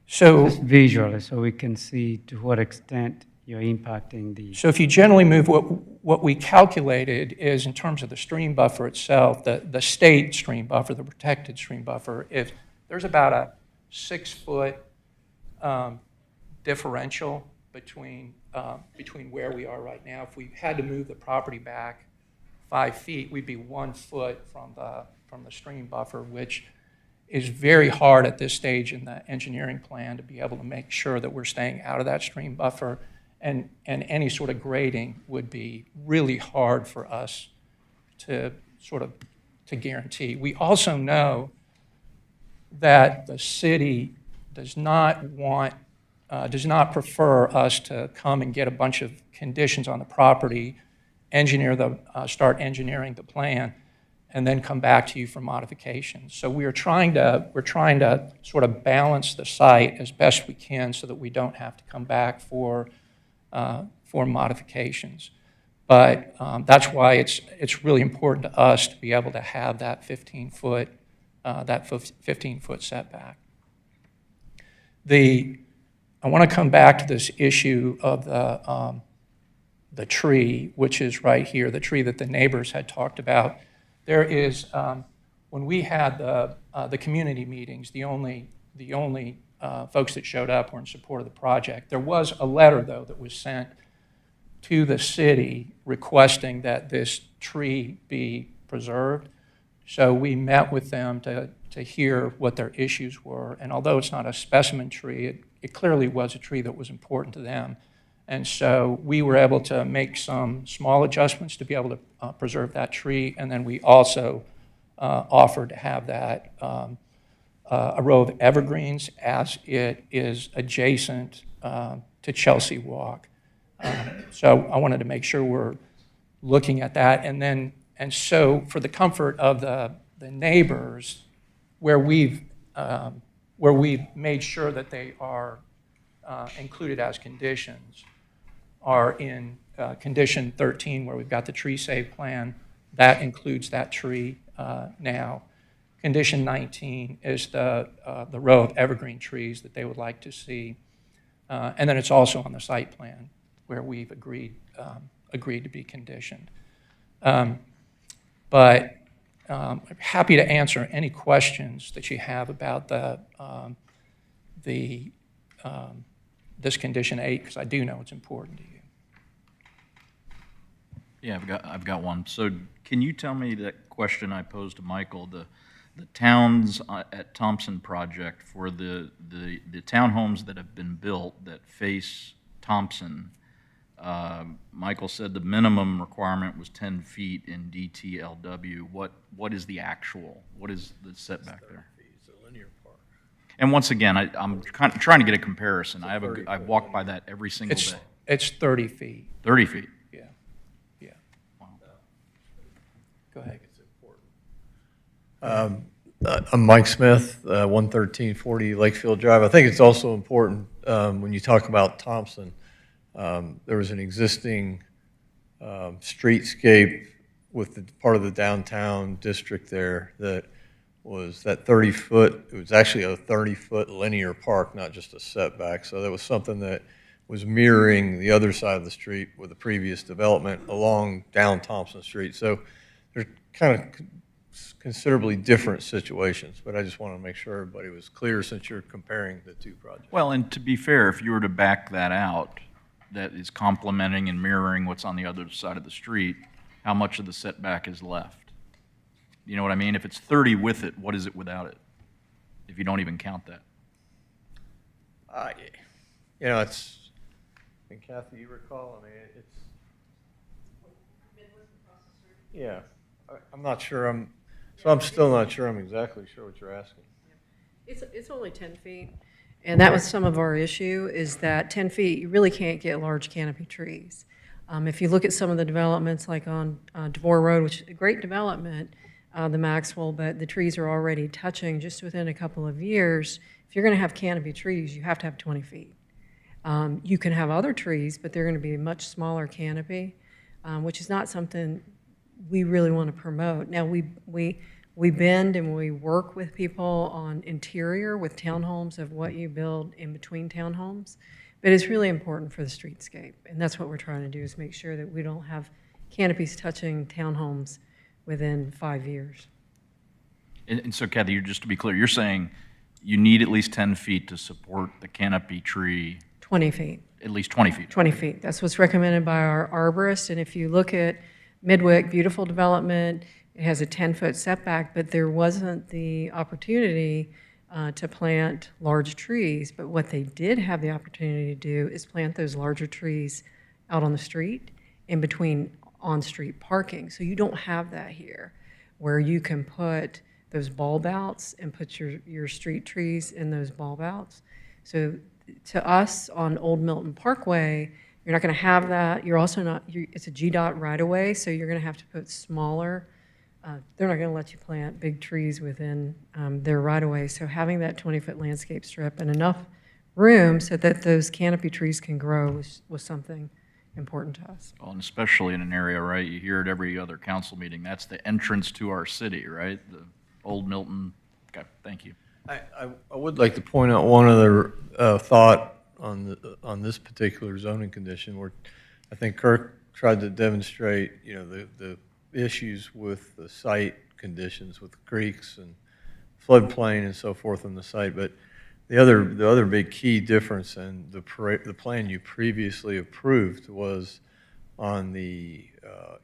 So just visually, so we can see to what extent you're impacting the... So if you generally move, what we calculated is in terms of the stream buffer itself, the state stream buffer, the protected stream buffer, if there's about a 6-foot differential between where we are right now. If we had to move the property back 5 feet, we'd be 1 foot from the stream buffer, which is very hard at this stage in the engineering plan to be able to make sure that we're staying out of that stream buffer, and any sort of grading would be really hard for us to guarantee. We also know that the city does not prefer us to come and get a bunch of conditions on the property, start engineering the plan, and then come back to you for modifications. So we're trying to sort of balance the site as best we can so that we don't have to come back for modifications. But that's why it's really important to us to be able to have that 15-foot setback. I want to come back to this issue of the tree, which is right here, the tree that the neighbors had talked about. There is, when we had the community meetings, the only folks that showed up were in support of the project. There was a letter, though, that was sent to the city requesting that this tree be preserved. So we met with them to hear what their issues were. And although it's not a specimen tree, it clearly was a tree that was important to them. And so we were able to make some small adjustments to be able to preserve that tree. And then we also offered to have that a row of evergreens as it is adjacent to Chelsea Walk. So I wanted to make sure we're looking at that. And so for the comfort of the neighbors, where we've made sure that they are included as conditions, are in condition 13, where we've got the tree save plan. That includes that tree now. Condition 19 is the row of evergreen trees that they would like to see. And then it's also on the site plan where we've agreed to be conditioned. But I'm happy to answer any questions that you have about this condition 8, because I do know it's important to you. Yeah, I've got one. So can you tell me that question I posed to Michael, the towns at Thompson project for the townhomes that have been built that face Thompson? Michael said the minimum requirement was 10 feet in DTLW. What is the actual? What is the setback there? It's a linear park. And once again, I'm kind of trying to get a comparison. I've walked by that every single day. It's 30 feet. 30 feet. Yeah. Yeah. Wow. Go ahead. It's important. I'm Mike Smith, 11340 Lakefield Drive. I think it's also important when you talk about Thompson. There was an existing streetscape with the part of the downtown district there that was that 30-foot, it was actually a 30-foot linear park, not just a setback. So that was something that was mirroring the other side of the street with the previous development along down Thompson Street. So they're kind of considerably different situations, but I just want to make sure everybody was clear since you're comparing the two projects. Well, and to be fair, if you were to back that out, that is complementing and mirroring what's on the other side of the street, how much of the setback is left? You know what I mean? If it's 30 with it, what is it without it? If you don't even count that. You know, it's, and Kathy, you recall, I mean, it's, yeah, I'm not sure, I'm still not sure I'm exactly sure what you're asking. It's only 10 feet. And that was some of our issue, is that 10 feet, you really can't get large canopy trees. If you look at some of the developments, like on DeVore Road, which is a great development, the Maxwell, but the trees are already touching just within a couple of years. If you're going to have canopy trees, you have to have 20 feet. You can have other trees, but they're going to be a much smaller canopy, which is not something we really want to promote. Now, we bend and we work with people on interior with townhomes of what you build in between townhomes, but it's really important for the streetscape, and that's what we're trying to do, is make sure that we don't have canopies touching townhomes within 5 years. And so, Kathy, just to be clear, you're saying you need at least 10 feet to support the canopy tree? 20 feet. At least 20 feet? 20 feet. That's what's recommended by our arborist, and if you look at Midwick, beautiful development, it has a 10-foot setback, but there wasn't the opportunity to plant large trees. But what they did have the opportunity to do is plant those larger trees out on the street in between on-street parking. So you don't have that here, where you can put those bulb outs and put your street trees in those bulb outs. So to us on Old Milton Parkway, you're not going to have that. You're also not, it's a GDOT right-of-way, so you're going to have to put smaller, they're not going to let you plant big trees within their right-of-way. So having that 20-foot landscape strip and enough room so that those canopy trees can grow was something important to us. Well, and especially in an area, right, you hear at every other council meeting, that's the entrance to our city, right? The Old Milton. Okay, thank you. I would like to point out one other thought on this particular zoning condition, where I think Kirk tried to demonstrate, you know, the issues with the site conditions with creeks and floodplain and so forth on the site. But The other big key difference in the plan you previously approved was on the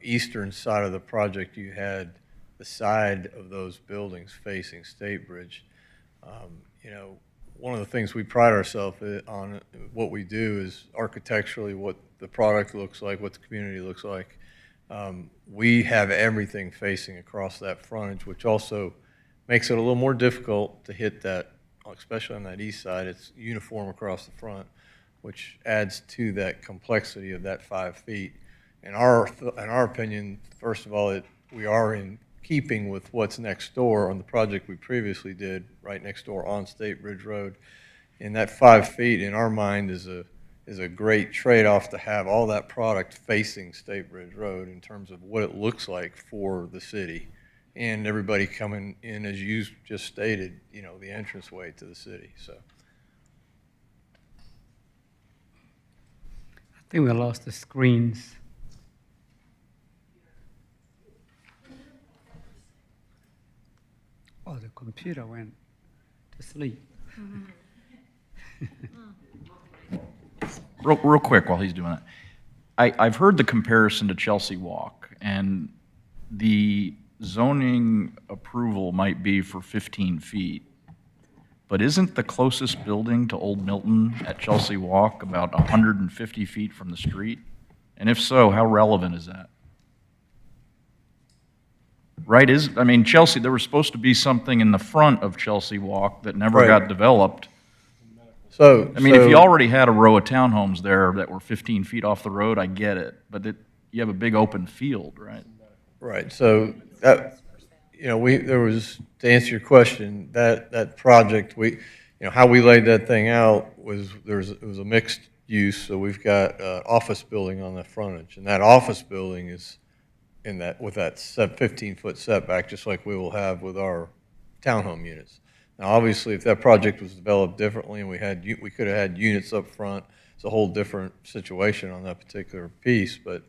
eastern side of the project, you had the side of those buildings facing State Bridge. You know, one of the things we pride ourselves on, what we do is architecturally what the product looks like, what the community looks like. We have everything facing across that frontage, which also makes it a little more difficult to hit that, especially on that east side. It's uniform across the front, which adds to that complexity of that 5 feet. In our opinion, first of all, we are in keeping with what's next door on the project we previously did, right next door on State Bridge Road. And that 5 feet, in our mind, is a great trade-off to have all that product facing State Bridge Road in terms of what it looks like for the city. And everybody coming in, as you just stated, you know, the entranceway to the city, so. I think we lost the screens. Oh, the computer went to sleep. Real quick while he's doing that. I've heard the comparison to Chelsea Walk, and the zoning approval might be for 15 feet, but isn't the closest building to Old Milton at Chelsea Walk about 150 feet from the street? And if so, how relevant is that? Right, I mean, Chelsea, there was supposed to be something in the front of Chelsea Walk that never got developed. So, I mean, if you already had a row of townhomes there that were 15 feet off the road, I get it, but you have a big open field, right? Right, so that, you know, to answer your question, that project, how we laid that thing out was, it was a mixed use, so we've got an office building on the frontage, and that office building is with that 15-foot setback, just like we will have with our townhome units. Now, obviously, if that project was developed differently and we could have had units up front, it's a whole different situation on that particular piece. But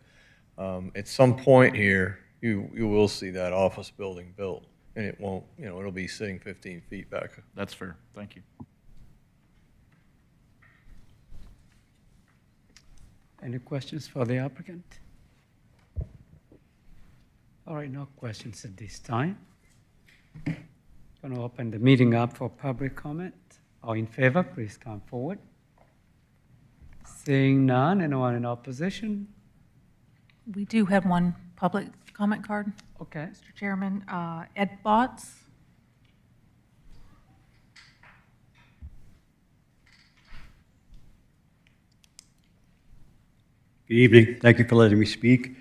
at some point here, you will see that office building built, and it won't, you know, it'll be sitting 15 feet back. That's fair. Thank you. Any questions for the applicant? All right, no questions at this time. Going to open the meeting up for public comment. All in favor, please come forward. Seeing none, anyone in opposition? We do have one public comment card. Okay. Mr. Chairman, Ed Botts. Good evening. Thank you for letting me speak.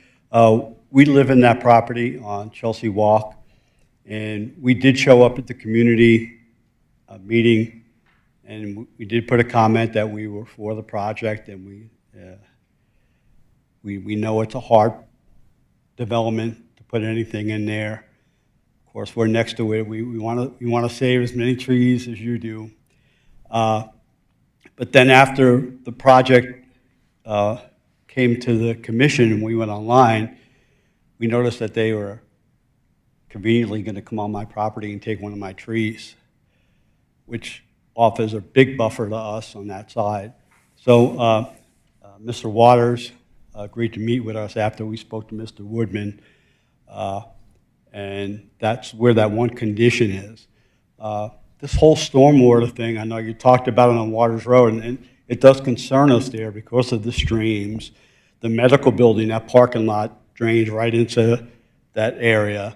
We live in that property on Chelsea Walk, and we did show up at the community meeting, and we did put a comment that we were for the project, and we know it's a hard development to put anything in there. Of course, we're next to it. We want to save as many trees as you do. But then after the project came to the commission and we went online, we noticed that they were conveniently going to come on my property and take one of my trees, which offers a big buffer to us on that side. So Mr. Waters agreed to meet with us after we spoke to Mr. Woodman, and that's where that one condition is. This whole stormwater thing, I know you talked about it on Waters Road, and it does concern us there because of the streams. The medical building, that parking lot drains right into that area.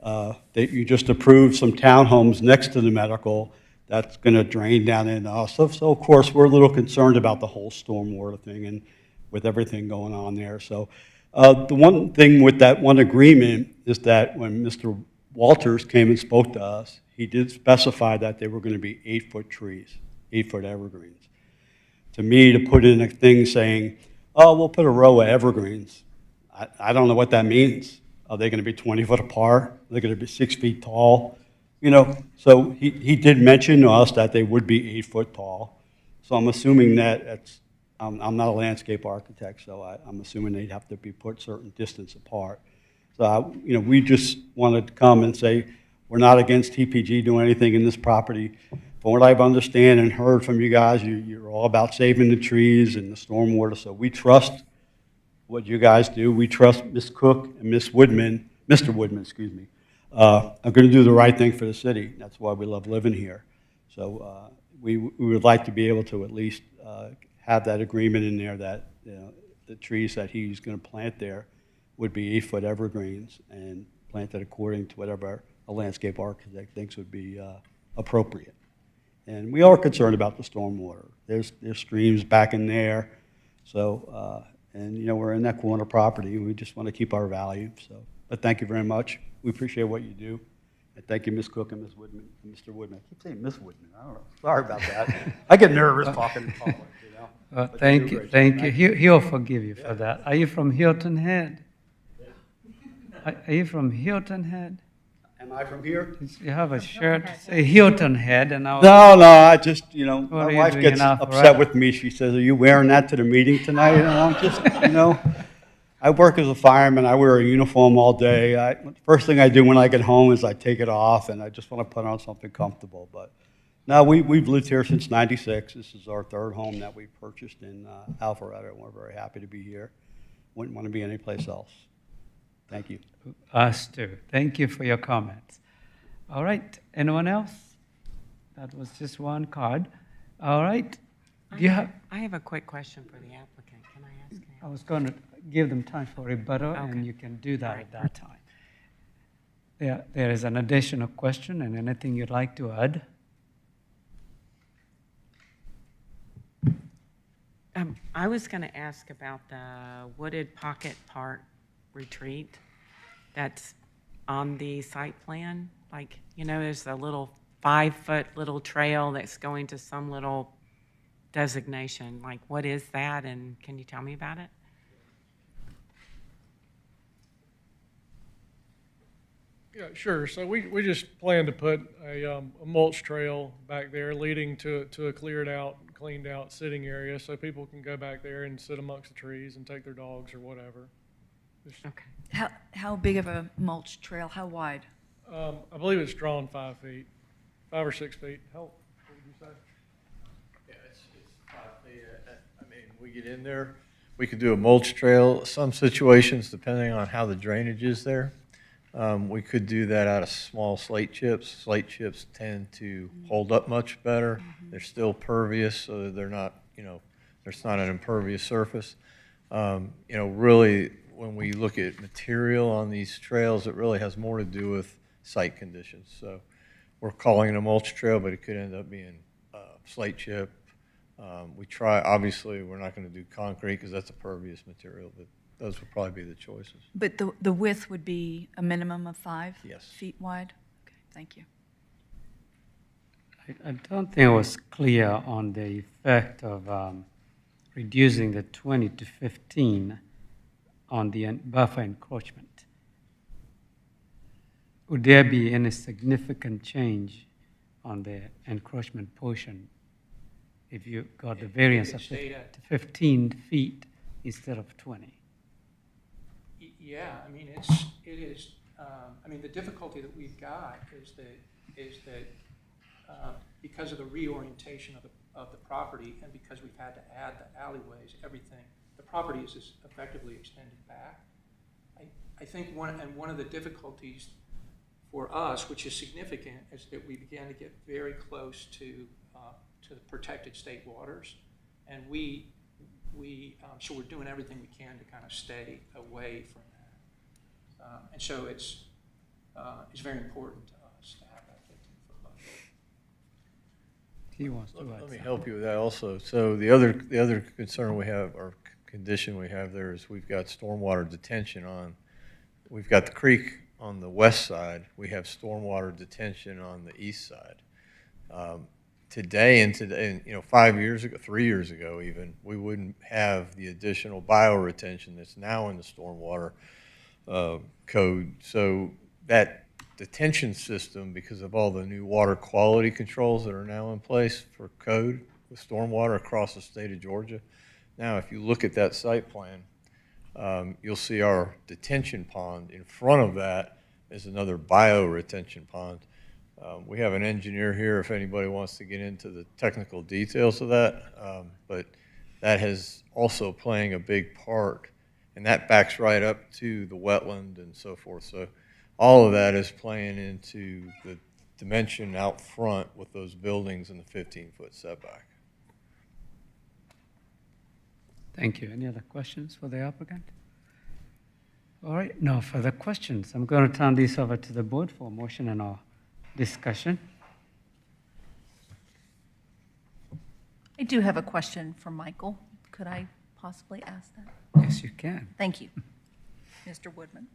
That you just approved some townhomes next to the medical that's going to drain down into us. So of course, we're a little concerned about the whole stormwater thing and with everything going on there. So the one thing with that one agreement is that when Mr. Walters came and spoke to us, he did specify that they were going to be 8-foot trees, 8-foot evergreens. To me, to put in a thing saying, oh, we'll put a row of evergreens, I don't know what that means. Are they going to be 20 foot apart? Are they going to be 6 feet tall? You know, so he did mention to us that they would be 8 foot tall. So I'm assuming that I'm not a landscape architect, so I'm assuming they'd have to be put certain distance apart. So, you know, we just wanted to come and say, we're not against TPG doing anything in this property. from what I've understand and heard from you guys, you're all about saving the trees and the stormwater, so we trust what you guys do. We trust Ms. Cook and Ms. Woodman, Mr. Woodman, excuse me, are going to do the right thing for the city. That's why we love living here. So we would like to be able to at least have that agreement in there that the trees that he's going to plant there would be 8-foot evergreens and planted according to whatever a landscape architect thinks would be appropriate. And we are concerned about the stormwater. There's streams back in there, so and we're in that corner property, and we just want to keep our value. So, but thank you very much. We appreciate what you do, and thank you, Ms. Cook and Ms. Woodman, and Mr. Woodman. I keep saying Ms. Woodman. I don't know. Sorry about that. I get nervous talking in public, But thank you, thank you. He'll forgive you for that. Are you from Hilton Head? Are you from Hilton Head? Am I from here? You have a shirt say Hilton Head, and I No, I just, What are my you wife doing gets in Alpharetta? upset with me. She says, "Are you wearing that to the meeting tonight?" And I'm just, I work as a fireman. I wear a uniform all day. First thing I do when I get home is I take it off, and I just want to put on something comfortable. But no, we've lived here since '96. This is our third home that we purchased in Alpharetta, and we're very happy to be here. Wouldn't want to be anyplace else. Thank you. Us too. Thank you for your comments. All right. Anyone else? That was just one card. All right. Do you have? I have a quick question for the applicant. Can I ask him? I was going to give them time for rebuttal, Okay. and you can do that at that time. There is an additional question, and anything you'd like to add? I was going to ask about the Wooded Pocket Park retreat that's on the site plan. Like, there's a little 5-foot little trail that's going to some little designation. Like, what is that, and can you tell me about it? Yeah, sure. So we just plan to put a mulch trail back there leading to a cleared out, cleaned out sitting area so people can go back there and sit amongst the trees and take their dogs or whatever. How big of a mulch trail? How wide? I believe it's drawn 5 feet, 5 or 6 feet. What would you say? Yeah, it's 5 feet. I mean, we get in there, we could do a mulch trail. Some situations, depending on how the drainage is there, we could do that out of small slate chips. Slate chips tend to hold up much better. They're still pervious, so they're not, there's not an impervious surface. Really, when we look at material on these trails, it really has more to do with site conditions. So we're calling it a mulch trail, but it could end up being slate chip. Obviously, we're not going to do concrete because that's a pervious material, but those would probably be the choices. But the width would be a minimum of 5 Yes. feet wide? Okay, thank you. I don't think it was clear on the effect of reducing the 20 to 15 on the buffer encroachment. Would there be any significant change on the encroachment portion if you got the variance of 15 feet instead of 20? Yeah, I mean, it is, the difficulty that we've got is that because of the reorientation of the property and because we've had to add the alleyways, everything, the property is effectively extended back. I think one of the difficulties for us, which is significant, is that we began to get very close to the protected state waters, and so we're doing everything we can to kind of stay away from that. And so it's very important to us to have that 15-foot buffer. He wants to add Let me help you with that also. So the other concern we have, or condition we have there, is we've got stormwater detention on. We've got the creek on the west side. We have stormwater detention on the east side. Today, 5 years ago, 3 years ago even, we wouldn't have the additional bioretention that's now in the stormwater code. So that detention system, because of all the new water quality controls that are now in place for code with stormwater across the state of Georgia. Now, if you look at that site plan, you'll see our detention pond. In front of that is another bioretention pond. We have an engineer here if anybody wants to get into the technical details of that, but that is also playing a big part, and that backs right up to the wetland and so forth. So all of that is playing into the dimension out front with those buildings and the 15-foot setback. Thank you. Any other questions for the applicant? All right, no further questions. I'm going to turn this over to the board for motion and our discussion. I do have a question for Michael. Could I possibly ask that? Yes, you can. Thank you, Mr. Woodman.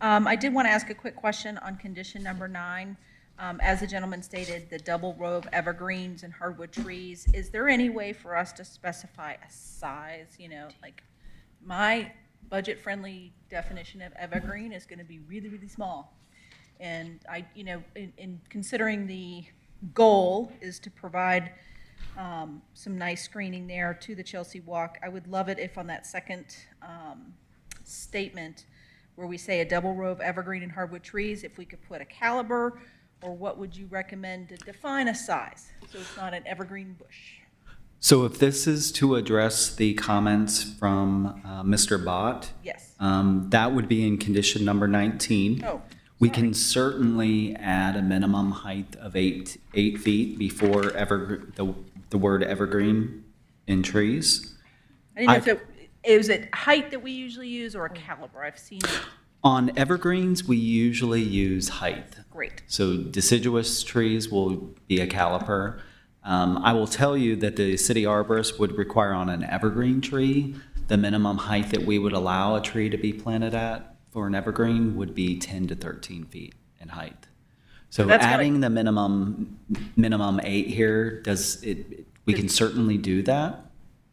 I did want to ask a quick question on condition number 9. As the gentleman stated, the double row of evergreens and hardwood trees, is there any way for us to specify a size? You know, like my budget-friendly definition of evergreen is going to be really, really small. And in considering the goal is to provide some nice screening there to the Chelsea Walk, I would love it if on that second statement where we say a double row of evergreen and hardwood trees, if we could put a caliber, or what would you recommend to define a size so it's not an evergreen bush? So if this is to address the comments from Mr. Bott, Yes. that would be in condition number 19. Oh, we can certainly add a minimum height of 8 feet before the word evergreen in trees. I didn't know if is it height that we usually use or a caliber? I've seen it. On evergreens, we usually use height. Great. So deciduous trees will be a caliper. I will tell you that the city arborist would require on an evergreen tree, the minimum height that we would allow a tree to be planted at for an evergreen would be 10 to 13 feet in height. So adding the minimum 8 here, we can certainly do that.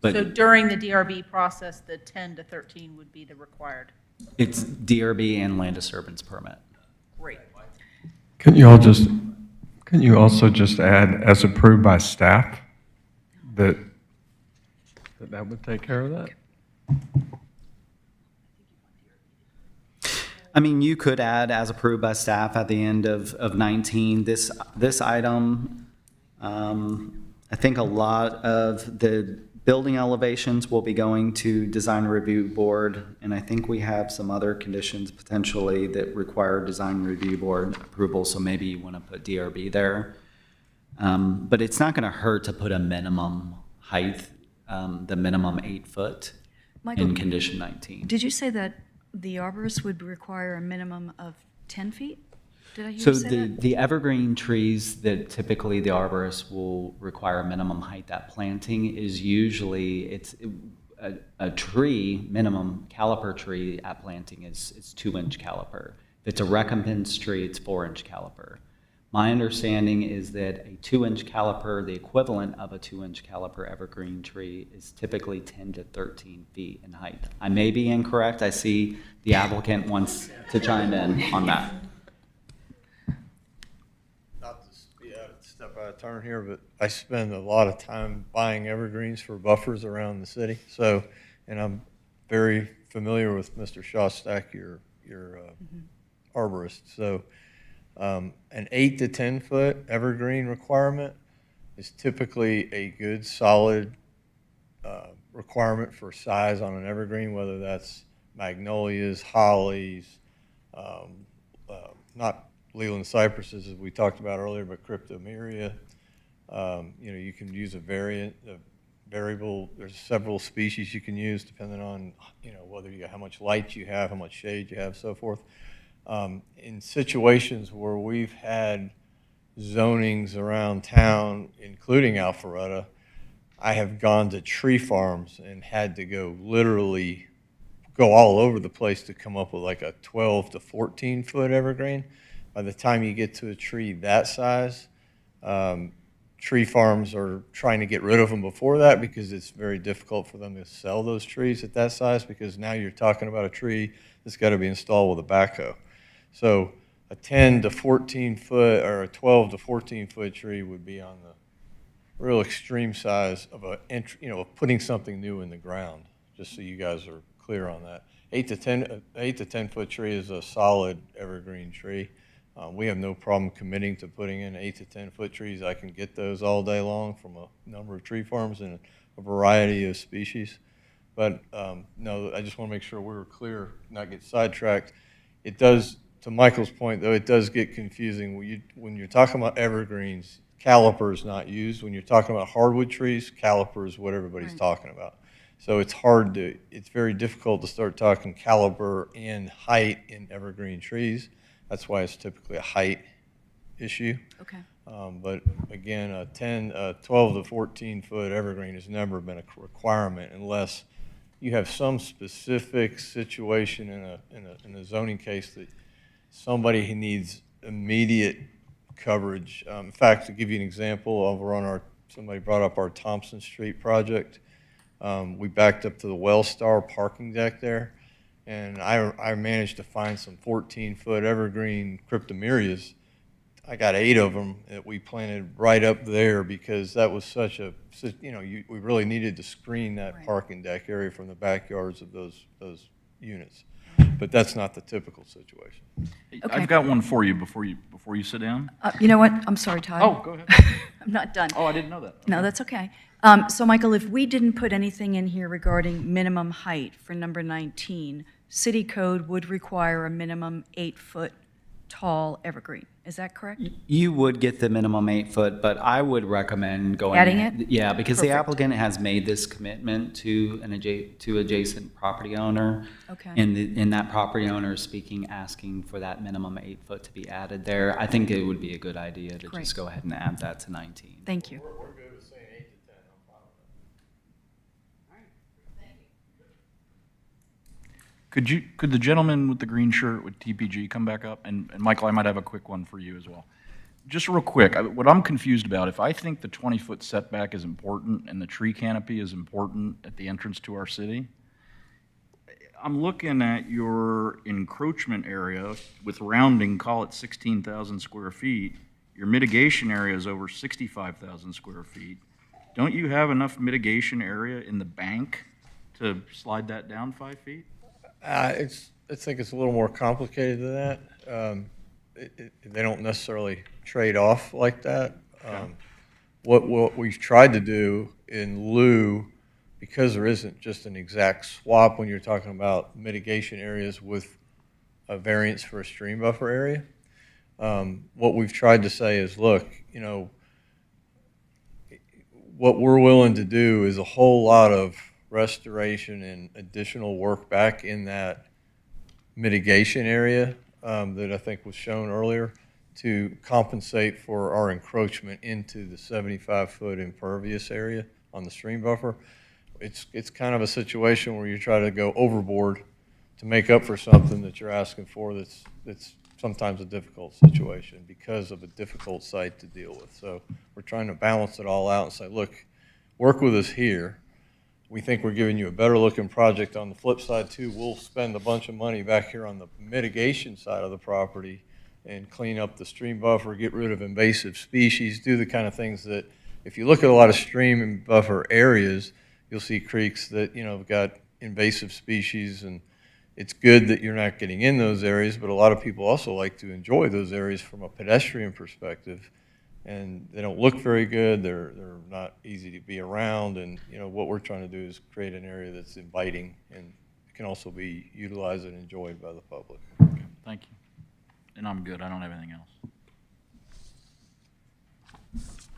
But So during the DRB process, the 10 to 13 would be the required. it's DRB and land disturbance permit. Great. Can you also just add, as approved by staff, that would take care of that? I mean, you could add as approved by staff at the end of 19. This item, I think a lot of the building elevations will be going to design review board, and I think we have some other conditions potentially that require design review board approval, so maybe you want to put DRB there. But it's not going to hurt to put a minimum height, the minimum 8 foot Michael, in condition 19. Did you say that the arborist would require a minimum of 10 feet? Did I hear So you say that? the evergreen trees that typically the arborist will require a minimum height at planting is usually, a tree, minimum caliper tree at planting is 2-inch caliper. If it's a recompense tree, it's 4-inch caliper. My understanding is that a 2-inch caliper, the equivalent of a 2-inch caliper evergreen tree, is typically 10 to 13 feet in height. I may be incorrect. I see the applicant wants to chime in on that. Not to be out of step out of turn here, but I spend a lot of time buying evergreens for buffers around the city. So, and I'm very familiar with Mr. Shostak, your arborist. So, an 8 to 10 foot evergreen requirement is typically a good solid requirement for size on an evergreen, whether that's magnolias, hollies, not Leland cypresses as we talked about earlier, but cryptomeria. You can use a variable. There's several species you can use depending on whether how much light you have, how much shade you have, so forth. In situations where we've had zonings around town, including Alpharetta, I have gone to tree farms and had to literally go all over the place to come up with like a 12 to 14 foot evergreen. By the time you get to a tree that size, tree farms are trying to get rid of them before that because it's very difficult for them to sell those trees at that size, because now you're talking about a tree that's got to be installed with a backhoe. So a 10 to 14 foot or a 12 to 14 foot tree would be on the real extreme size of of putting something new in the ground, just so you guys are clear on that. 8 to 10 foot tree is a solid evergreen tree. We have no problem committing to putting in 8 to 10 foot trees. I can get those all day long from a number of tree farms and a variety of species. But no, I just want to make sure we were clear, not get sidetracked. It does, to Michael's point though, it does get confusing. When you're talking about evergreens, caliper is not used. When you're talking about hardwood trees, caliper is what everybody's talking about. So it's very difficult to start talking caliber and height in evergreen trees. That's why it's typically a height issue. Okay. But again, a 12 to 14 foot evergreen has never been a requirement unless you have some specific situation in a zoning case that somebody who needs immediate coverage. In fact, to give you an example, over on somebody brought up our Thompson Street project. We backed up to the Wellstar parking deck there, and I managed to find some 14-foot evergreen cryptomerias. I got 8 of them that we planted right up there because that was such a, we really needed to screen that parking deck area from the backyards of those units. But that's not the typical situation. Okay. I've got one for you before you sit down. You know what? I'm sorry, Todd. Oh, go ahead. I'm not done. Oh, I didn't know that. No, that's okay. So, Michael, if we didn't put anything in here regarding minimum height for number 19, city code would require a minimum 8-foot tall evergreen. Is that correct? You would get the minimum 8 foot, but I would recommend going. Adding it? Yeah, because the Perfect. applicant has made this commitment to to adjacent property owner. Okay. And that property owner is asking for that minimum 8 foot to be added there. I think it would be a good idea to Great. just go ahead and add that to 19. Thank you. We're good with saying 8 to 10. I'm fine with that. Could the gentleman with the green shirt with TPG come back up? And Michael, I might have a quick one for you as well. Just real quick, what I'm confused about, if I think the 20-foot setback is important and the tree canopy is important at the entrance to our city, I'm looking at your encroachment area with rounding, call it 16,000 square feet. Your mitigation area is over 65,000 square feet. Don't you have enough mitigation area in the bank to slide that down 5 feet? I think it's a little more complicated than that. They don't necessarily trade off like that. What we've tried to do in lieu, because there isn't just an exact swap when you're talking about mitigation areas with a variance for a stream buffer area, what we've tried to say is, look, what we're willing to do is a whole lot of restoration and additional work back in that mitigation area that I think was shown earlier to compensate for our encroachment into the 75-foot impervious area on the stream buffer. It's kind of a situation where you try to go overboard to make up for something that you're asking for that's sometimes a difficult situation because of a difficult site to deal with. So we're trying to balance it all out and say, look, work with us here. We think we're giving you a better looking project. On the flip side too, we'll spend a bunch of money back here on the mitigation side of the property and clean up the stream buffer, get rid of invasive species, do the kind of things that, if you look at a lot of stream and buffer areas, you'll see creeks that, have got invasive species, and it's good that you're not getting in those areas, but a lot of people also like to enjoy those areas from a pedestrian perspective. And they don't look very good, they're not easy to be around, and what we're trying to do is create an area that's inviting and can also be utilized and enjoyed by the public. Thank you. And I'm good, I don't have anything else.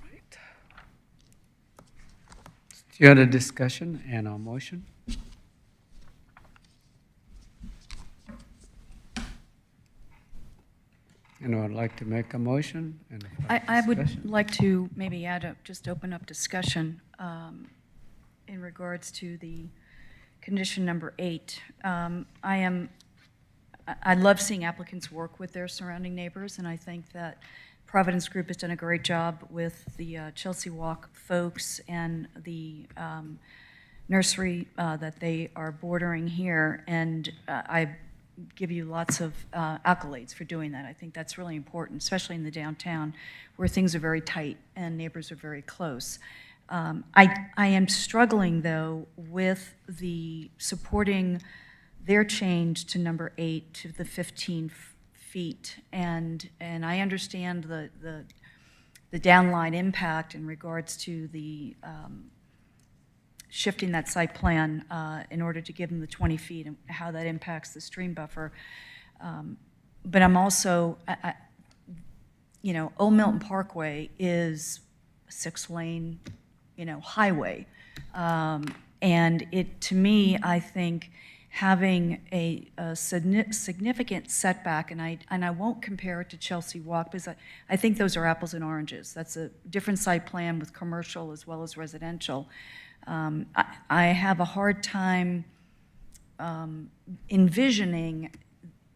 Right. Any other discussion and our motion? Anyone would like to make a motion? And I would discussion? like to maybe just open up discussion in regards to the condition number 8. I love seeing applicants work with their surrounding neighbors, and I think that Providence Group has done a great job with the Chelsea Walk folks and the nursery that they are bordering here, and I give you lots of accolades for doing that. I think that's really important, especially in the downtown where things are very tight and neighbors are very close. I am struggling, though, with the supporting their change to number 8 to the 15 feet, and I understand the downline impact in regards to the shifting that site plan in order to give them the 20 feet and how that impacts the stream buffer. But I'm also, you know, Old Milton Parkway is a 6-lane, you know, highway. And it, to me, I think having a significant setback, and I won't compare it to Chelsea Walk because I think those are apples and oranges. That's a different site plan with commercial as well as residential. I have a hard time envisioning,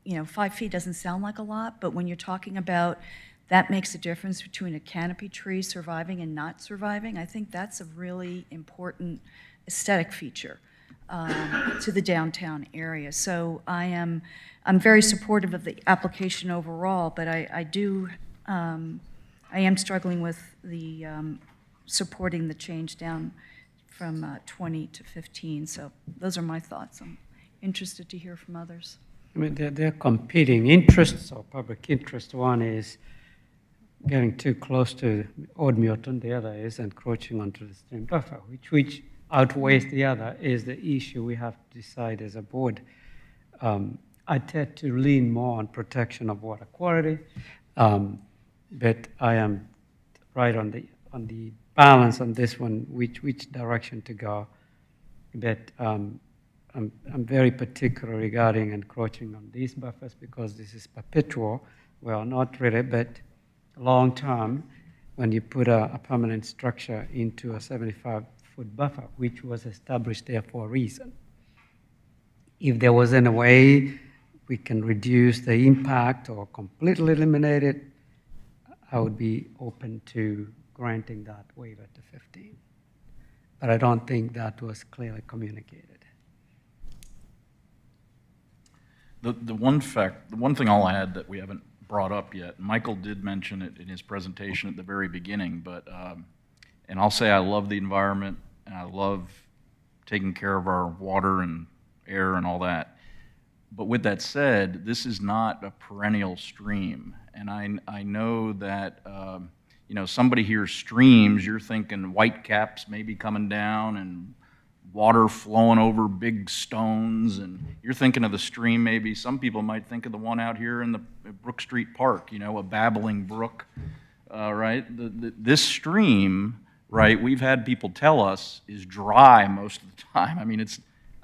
you know, 5 feet doesn't sound like a lot, but when you're talking about that makes a difference between a canopy tree surviving and not surviving, I think that's a really important aesthetic feature to the downtown area. So I'm very supportive of the application overall, but I am struggling with the supporting the change down from 20 to 15. So those are my thoughts. I'm interested to hear from others. I mean, they're competing interests or public interest. One is getting too close to Old Milton. The other is encroaching onto the stream buffer, which outweighs the other is the issue we have to decide as a board. I tend to lean more on protection of water quality, but I am right on the balance on this one, which direction to go. But I'm very particular regarding encroaching on these buffers because this is perpetual. Well, not really, but long term, when you put a permanent structure into a 75-foot buffer, which was established there for a reason. If there was any way we can reduce the impact or completely eliminate it, I would be open to granting that waiver to 15. But I don't think that was clearly communicated. The one thing I'll add that we haven't brought up yet, Michael did mention it in his presentation at the very beginning, but, and I'll say I love the environment and I love taking care of our water and air and all that. But with that said, this is not a perennial stream. And I know that, you know, somebody hears streams, you're thinking white caps maybe coming down and water flowing over big stones, and you're thinking of the stream maybe. Some people might think of the one out here in the Brook Street Park, you know, a babbling brook, right? This stream, right, we've had people tell us is dry most of the time. I mean,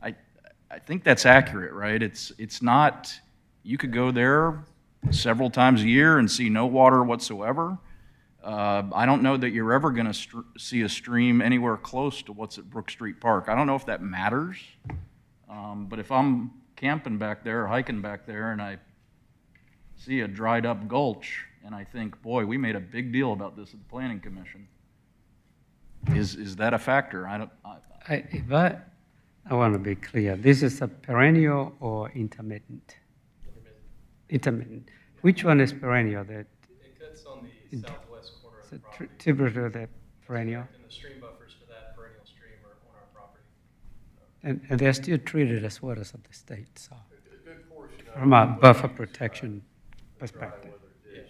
I think that's accurate, right? It's not, you could go there several times a year and see no water whatsoever. I don't know that you're ever going to see a stream anywhere close to what's at Brook Street Park. I don't know if that matters, but if I'm camping back there or hiking back there and I see a dried up gulch and I think, boy, we made a big deal about this at the Planning Commission, is that a factor? I want to be clear. This is a perennial or intermittent? Intermittent. Which one is perennial? It cuts on the southwest corner of the property. Tributary to the perennial. And the stream buffers for that perennial stream are on our property. And they're still treated as waters of the state, so from a buffer protection perspective. And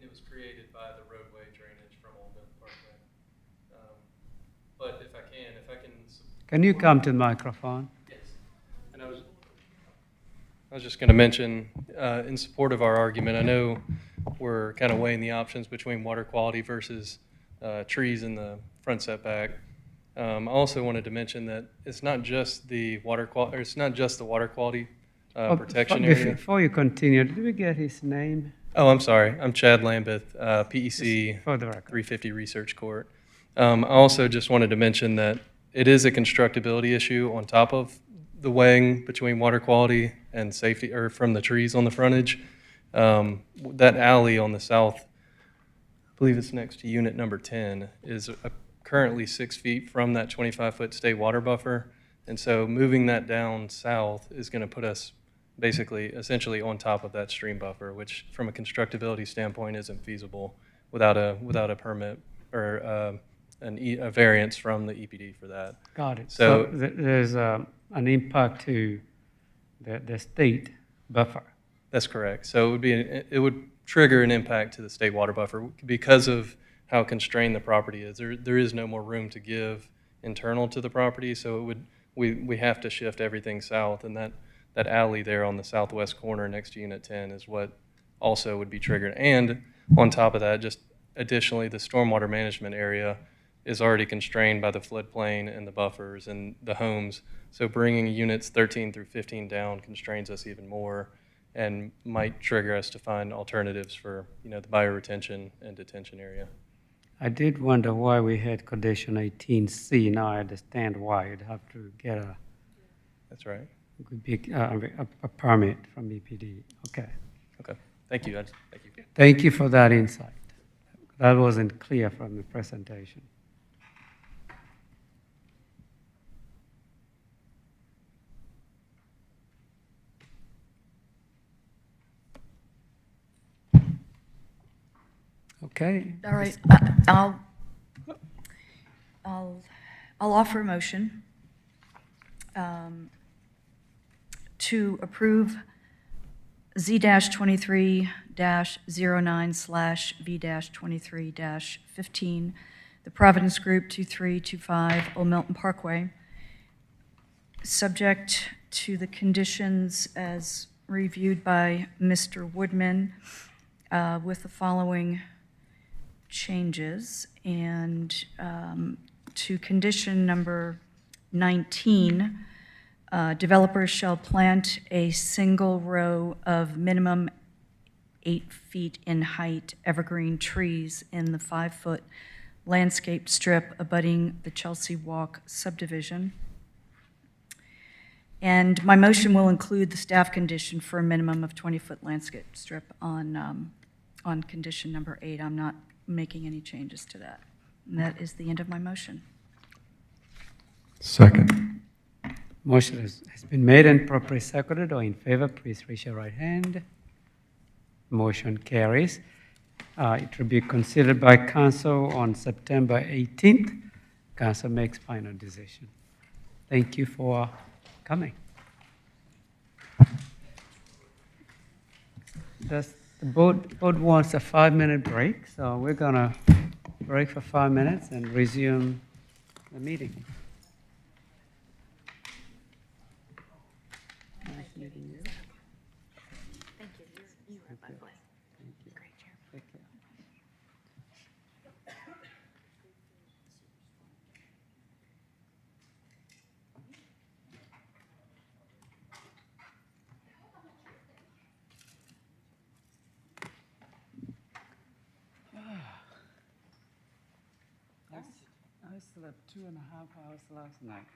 it was created by the roadway drainage from Old Milton Parkway. But if I can. Can you come to the microphone? Yes. And I was just going to mention, in support of our argument, I know we're kind of weighing the options between water quality versus trees in the front setback. I also wanted to mention that it's not just the water quality, protection area. Before you continue, did we get his name? Oh, I'm sorry. I'm Chad Lambeth, PEC 350 Research Court. I also just wanted to mention that it is a constructability issue on top of the weighing between water quality and safety, or from the trees on the frontage. That alley on the south, I believe it's next to unit number 10, is currently 6 feet from that 25-foot state water buffer. And so moving that down south is going to put us basically, essentially on top of that stream buffer, which from a constructability standpoint isn't feasible without a permit or a variance from the EPD for that. Got it. So there's an impact to the state buffer. That's correct. So it would trigger an impact to the state water buffer because of how constrained the property is. There is no more room to give internal to the property, so we have to shift everything south, and that alley there on the southwest corner next to Unit 10 is what also would be triggered. And on top of that, just additionally, the stormwater management area is already constrained by the floodplain and the buffers and the homes. So bringing units 13 through 15 down constrains us even more and might trigger us to find alternatives for, the bioretention and detention area. I did wonder why we had condition 18C. Now I understand why. You'd have to get That's right. a permit from EPD. Okay. Okay. Thank you. Thank you. Thank you for that insight. That wasn't clear from the presentation. Okay. All right, I'll offer a motion to approve Z-23-09/V-23-15, the Providence Group 2325 Old Milton Parkway, subject to the conditions as reviewed by Mr. Woodman, with the following changes, and to condition number 19, developers shall plant a single row of minimum 8 feet in height evergreen trees in the 5-foot landscape strip abutting the Chelsea Walk subdivision. And my motion will include the staff condition for a minimum of 20-foot landscape strip on condition number 8. I'm not making any changes to that. And that is the end of my motion. Second. Motion has been made and properly seconded. All in favor, please raise your right hand. Motion carries. It will be considered by council on September 18th. Council makes final decision. Thank you for coming. The board wants a 5-minute break, so we're going to break for 5 minutes and resume the meeting. Nice meeting you. Thank you. You were my blessing. Great job. Take care. I slept 2.5 hours last night.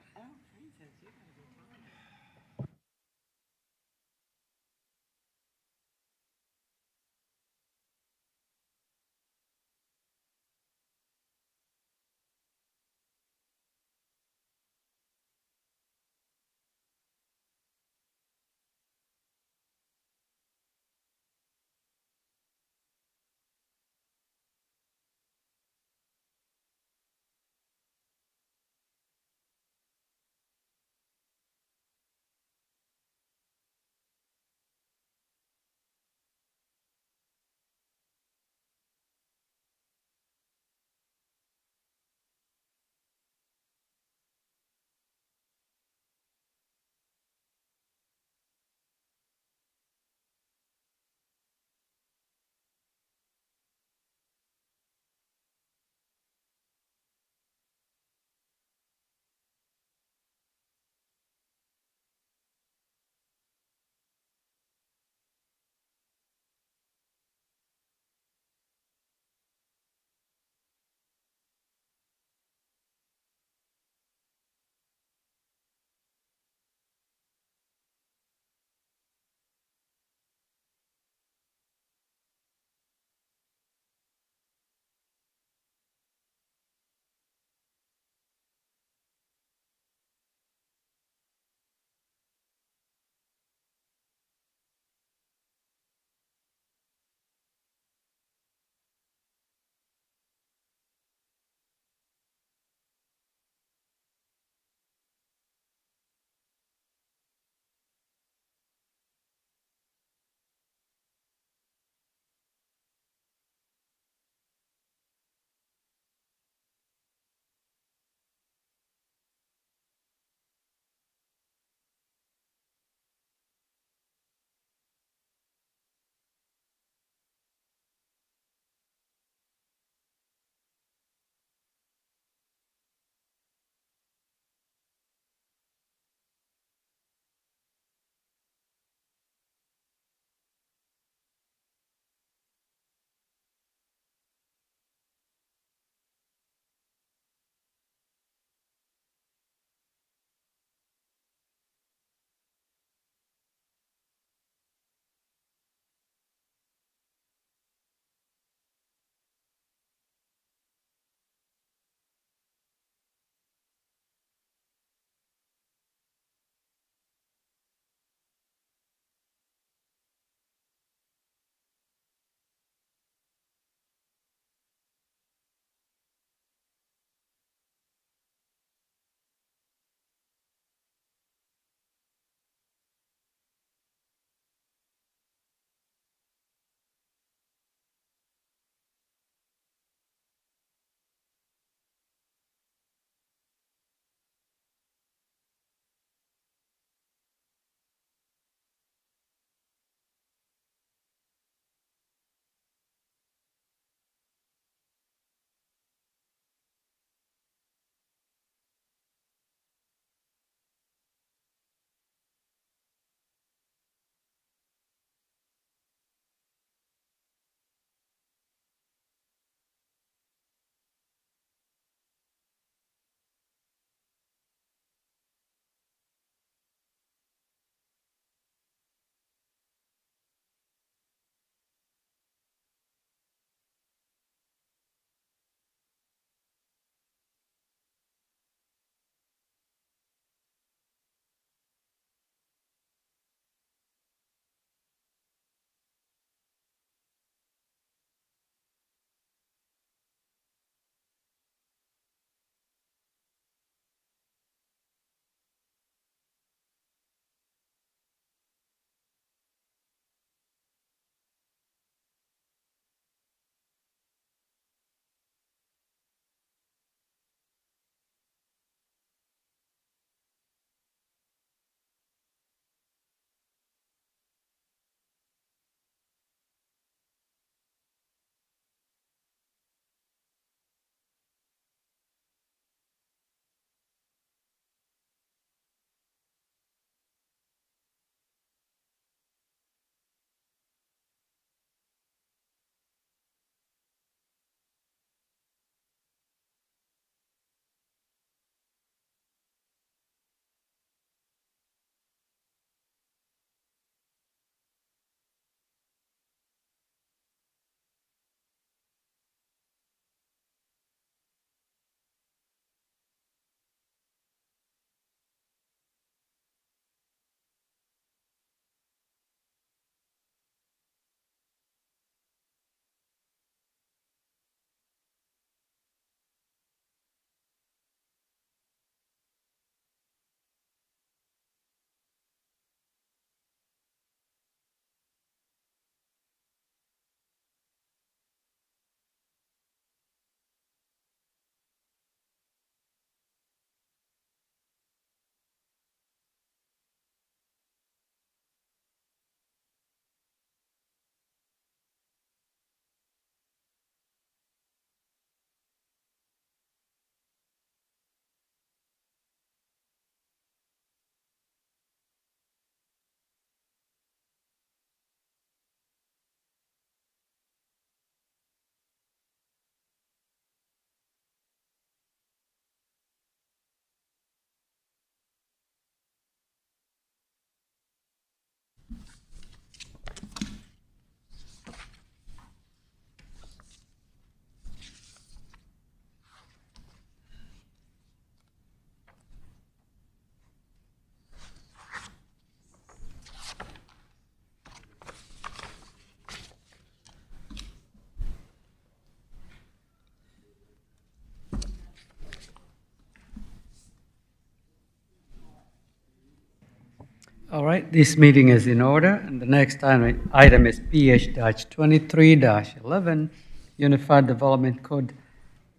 All right, this meeting is in order, and the next item is PH-23-11, Unified Development Code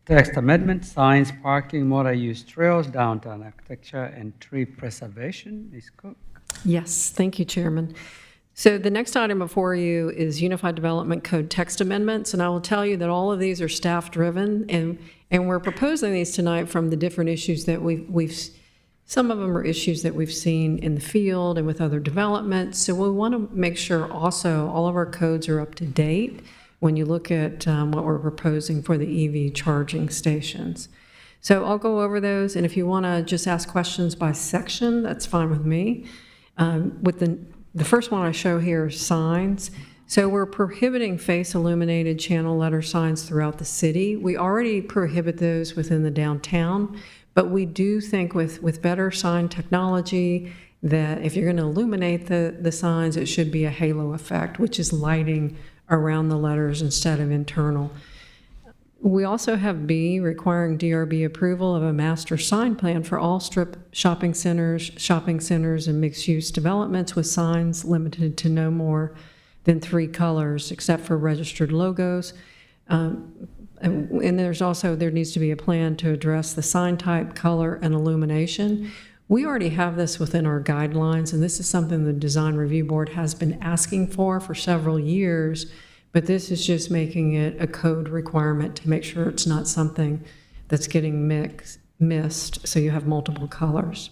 Text Amendment, Signs, Parking, Multi-Use Trails, Downtown Architecture, and Tree Preservation. Ms. Cook. Yes, thank you, Chairman. So the next item before you is Unified Development Code text amendments, and I will tell you that all of these are staff-driven, and we're proposing these tonight from the different issues that some of them are issues that we've seen in the field and with other developments. So we want to make sure also all of our codes are up to date when you look at what we're proposing for the EV charging stations. So I'll go over those, and if you want to just ask questions by section, that's fine with me. With the first one I show here is signs. So we're prohibiting face illuminated channel letter signs throughout the city. We already prohibit those within the downtown, but we do think with better sign technology that if you're going to illuminate the signs, it should be a halo effect, which is lighting around the letters instead of internal. We also have B, requiring DRB approval of a master sign plan for all strip shopping centers, and mixed-use developments with signs limited to no more than 3 colors, except for registered logos. And there needs to be a plan to address the sign type, color, and illumination. We already have this within our guidelines, and this is something the Design Review Board has been asking for several years, but this is just making it a code requirement to make sure it's not something that's getting missed, so you have multiple colors.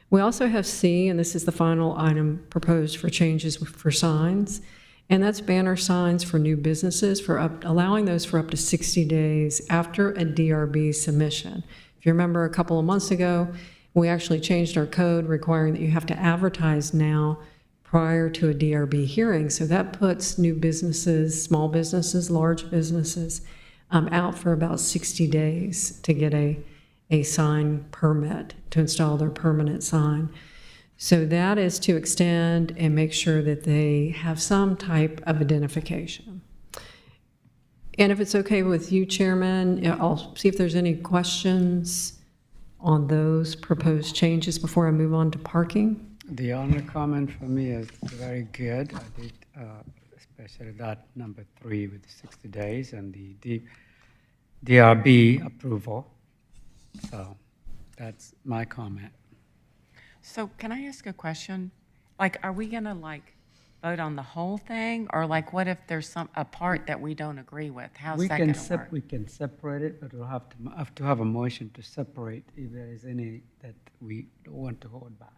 We also have C, and this is the final item proposed for changes for signs, and that's banner signs for new businesses, allowing those for up to 60 days after a DRB submission. If you remember a couple of months ago, we actually changed our code requiring that you have to advertise now prior to a DRB hearing. So that puts new businesses, small businesses, large businesses, out for about 60 days to get a sign permit to install their permanent sign. So that is to extend and make sure that they have some type of identification. And if it's okay with you, Chairman, I'll see if there's any questions on those proposed changes before I move on to parking. The only comment for me is very good. I did, especially that number 3 with the 60 days and the DRB approval. So that's my comment. So can I ask a question? Like, are we going to vote on the whole thing? Or what if there's a part that we don't agree with? How's that going to work? We can separate it, but we'll have to have a motion to separate if there is any that we don't want to hold back.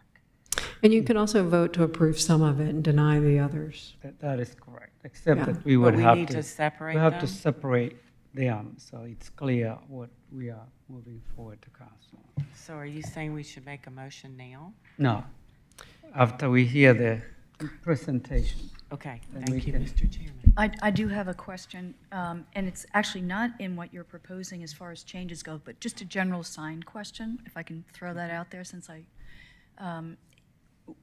And you can also vote to approve some of it and deny the others. That is correct, except that we would have to separate we have them? to separate them so it's clear what we are moving forward to council. So are you saying we should make a motion now? No, after we hear the presentation. Okay, then thank you, can- Mr. Chairman. I do have a question, and it's actually not in what you're proposing as far as changes go, but just a general sign question, if I can throw that out there since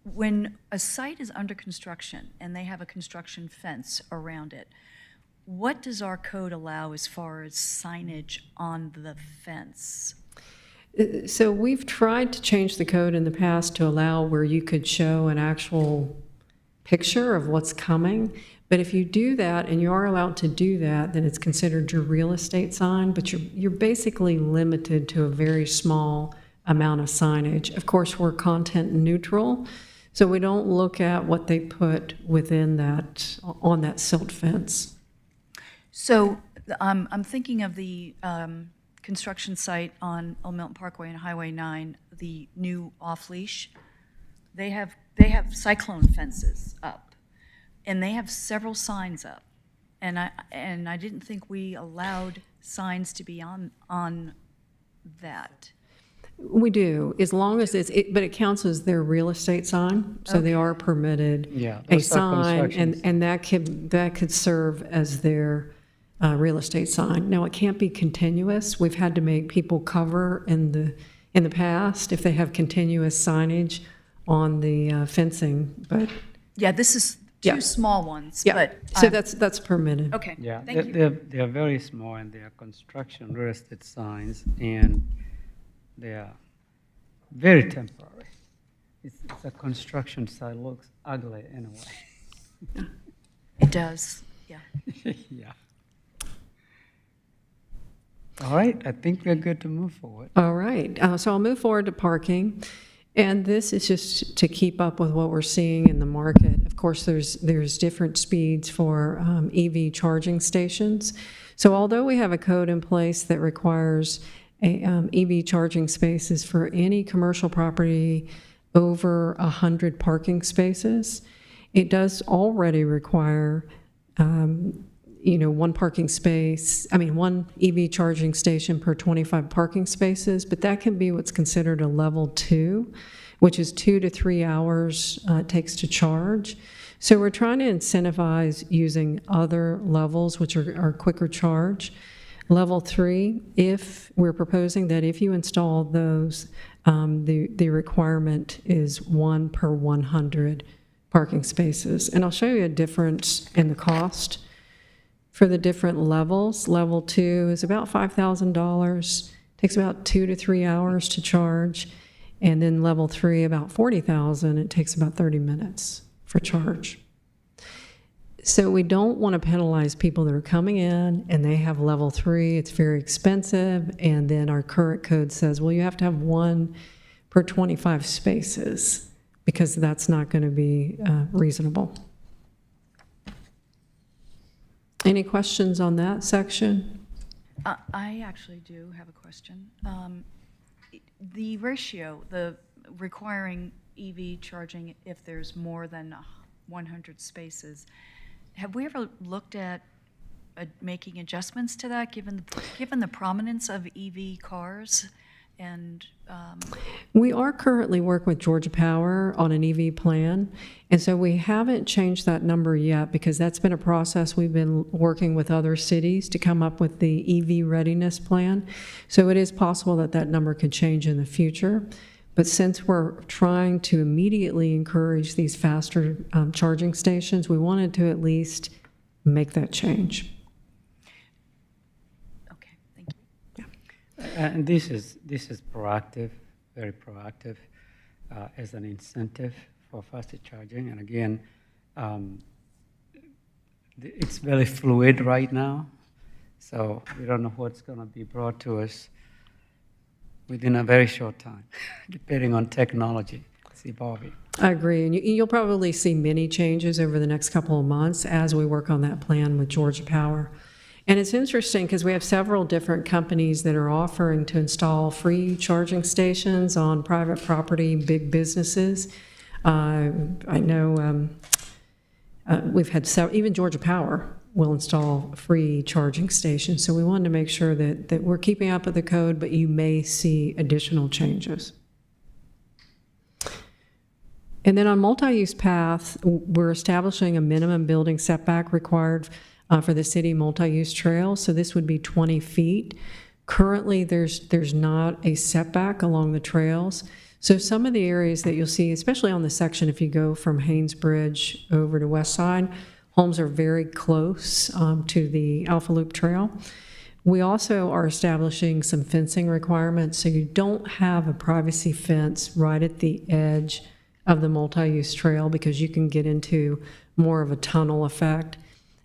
when a site is under construction and they have a construction fence around it, what does our code allow as far as signage on the fence? So we've tried to change the code in the past to allow where you could show an actual picture of what's coming. But if you do that, and you are allowed to do that, then it's considered your real estate sign, but you're basically limited to a very small amount of signage. Of course, we're content neutral, so we don't look at what they put within that, on that silt fence. So I'm thinking of the construction site on Old Milton Parkway and Highway 9, the new off-leash. They have cyclone fences up, and they have several signs up. And I didn't think we allowed signs to be on that. We do, as long as but it counts as their real estate sign, so they are permitted Yeah, a those are sign, constructions. and that could serve as their real estate sign. Now, it can't be continuous. We've had to make people cover in the past if they have continuous signage on the fencing, but. Yeah, this is two small ones, Yeah, but. so that's permitted. Okay, Yeah, thank you. they're very small and they are construction real estate signs and they are very temporary. it's a construction site, looks ugly anyway. It does, yeah. Yeah. All right, I think we're good to move forward. All right, so I'll move forward to parking. And this is just to keep up with what we're seeing in the market. Of course, there's different speeds for EV charging stations. So although we have a code in place that requires EV charging spaces for any commercial property over 100 parking spaces, it does already require one parking space, one EV charging station per 25 parking spaces, but that can be what's considered a level 2, which is 2 to 3 hours it takes to charge. So we're trying to incentivize using other levels, which are quicker charge. Level 3, if we're proposing that if you install those, the requirement is 1 per 100 parking spaces. And I'll show you a difference in the cost. For the different levels, level 2 is about $5,000, takes about 2 to 3 hours to charge, and then level 3 about $40,000, it takes about 30 minutes for charge. So we don't want to penalize people that are coming in and they have level 3, it's very expensive, and then our current code says, well, you have to have 1 per 25 spaces, because that's not going to be reasonable. Any questions on that section? I actually do have a question. The ratio, the requiring EV charging if there's more than 100 spaces, have we ever looked at making adjustments to that, given the prominence of EV cars? And we are currently working with Georgia Power on an EV plan, and so we haven't changed that number yet, because that's been a process. We've been working with other cities to come up with the EV readiness plan. So it is possible that that number could change in the future. But since we're trying to immediately encourage these faster charging stations, we wanted to at least make that change. And this is proactive, very proactive, as an incentive for faster charging. And again, it's very fluid right now, so we don't know what's going to be brought to us within a very short time, depending on technology. It's evolving. I agree, and you'll probably see many changes over the next couple of months as we work on that plan with Georgia Power. And it's interesting because we have several different companies that are offering to install free charging stations on private property, big businesses. I know we've had several, even Georgia Power will install free charging stations. So we wanted to make sure that we're keeping up with the code, but you may see additional changes. And then on multi-use path, we're establishing a minimum building setback required for the city multi-use trail, so this would be 20 feet. Currently, there's not a setback along the trails, so some of the areas that you'll see, especially on the section if you go from Haynes Bridge over to West Side, homes are very close to the Alpha Loop Trail. We also are establishing some fencing requirements, so you don't have a privacy fence right at the edge of the multi-use trail, because you can get into more of a tunnel effect.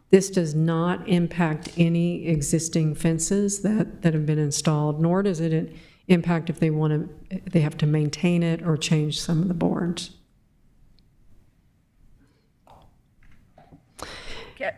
This does not impact any existing fences that have been installed, nor does it impact if they have to maintain it or change some of the boards. Okay.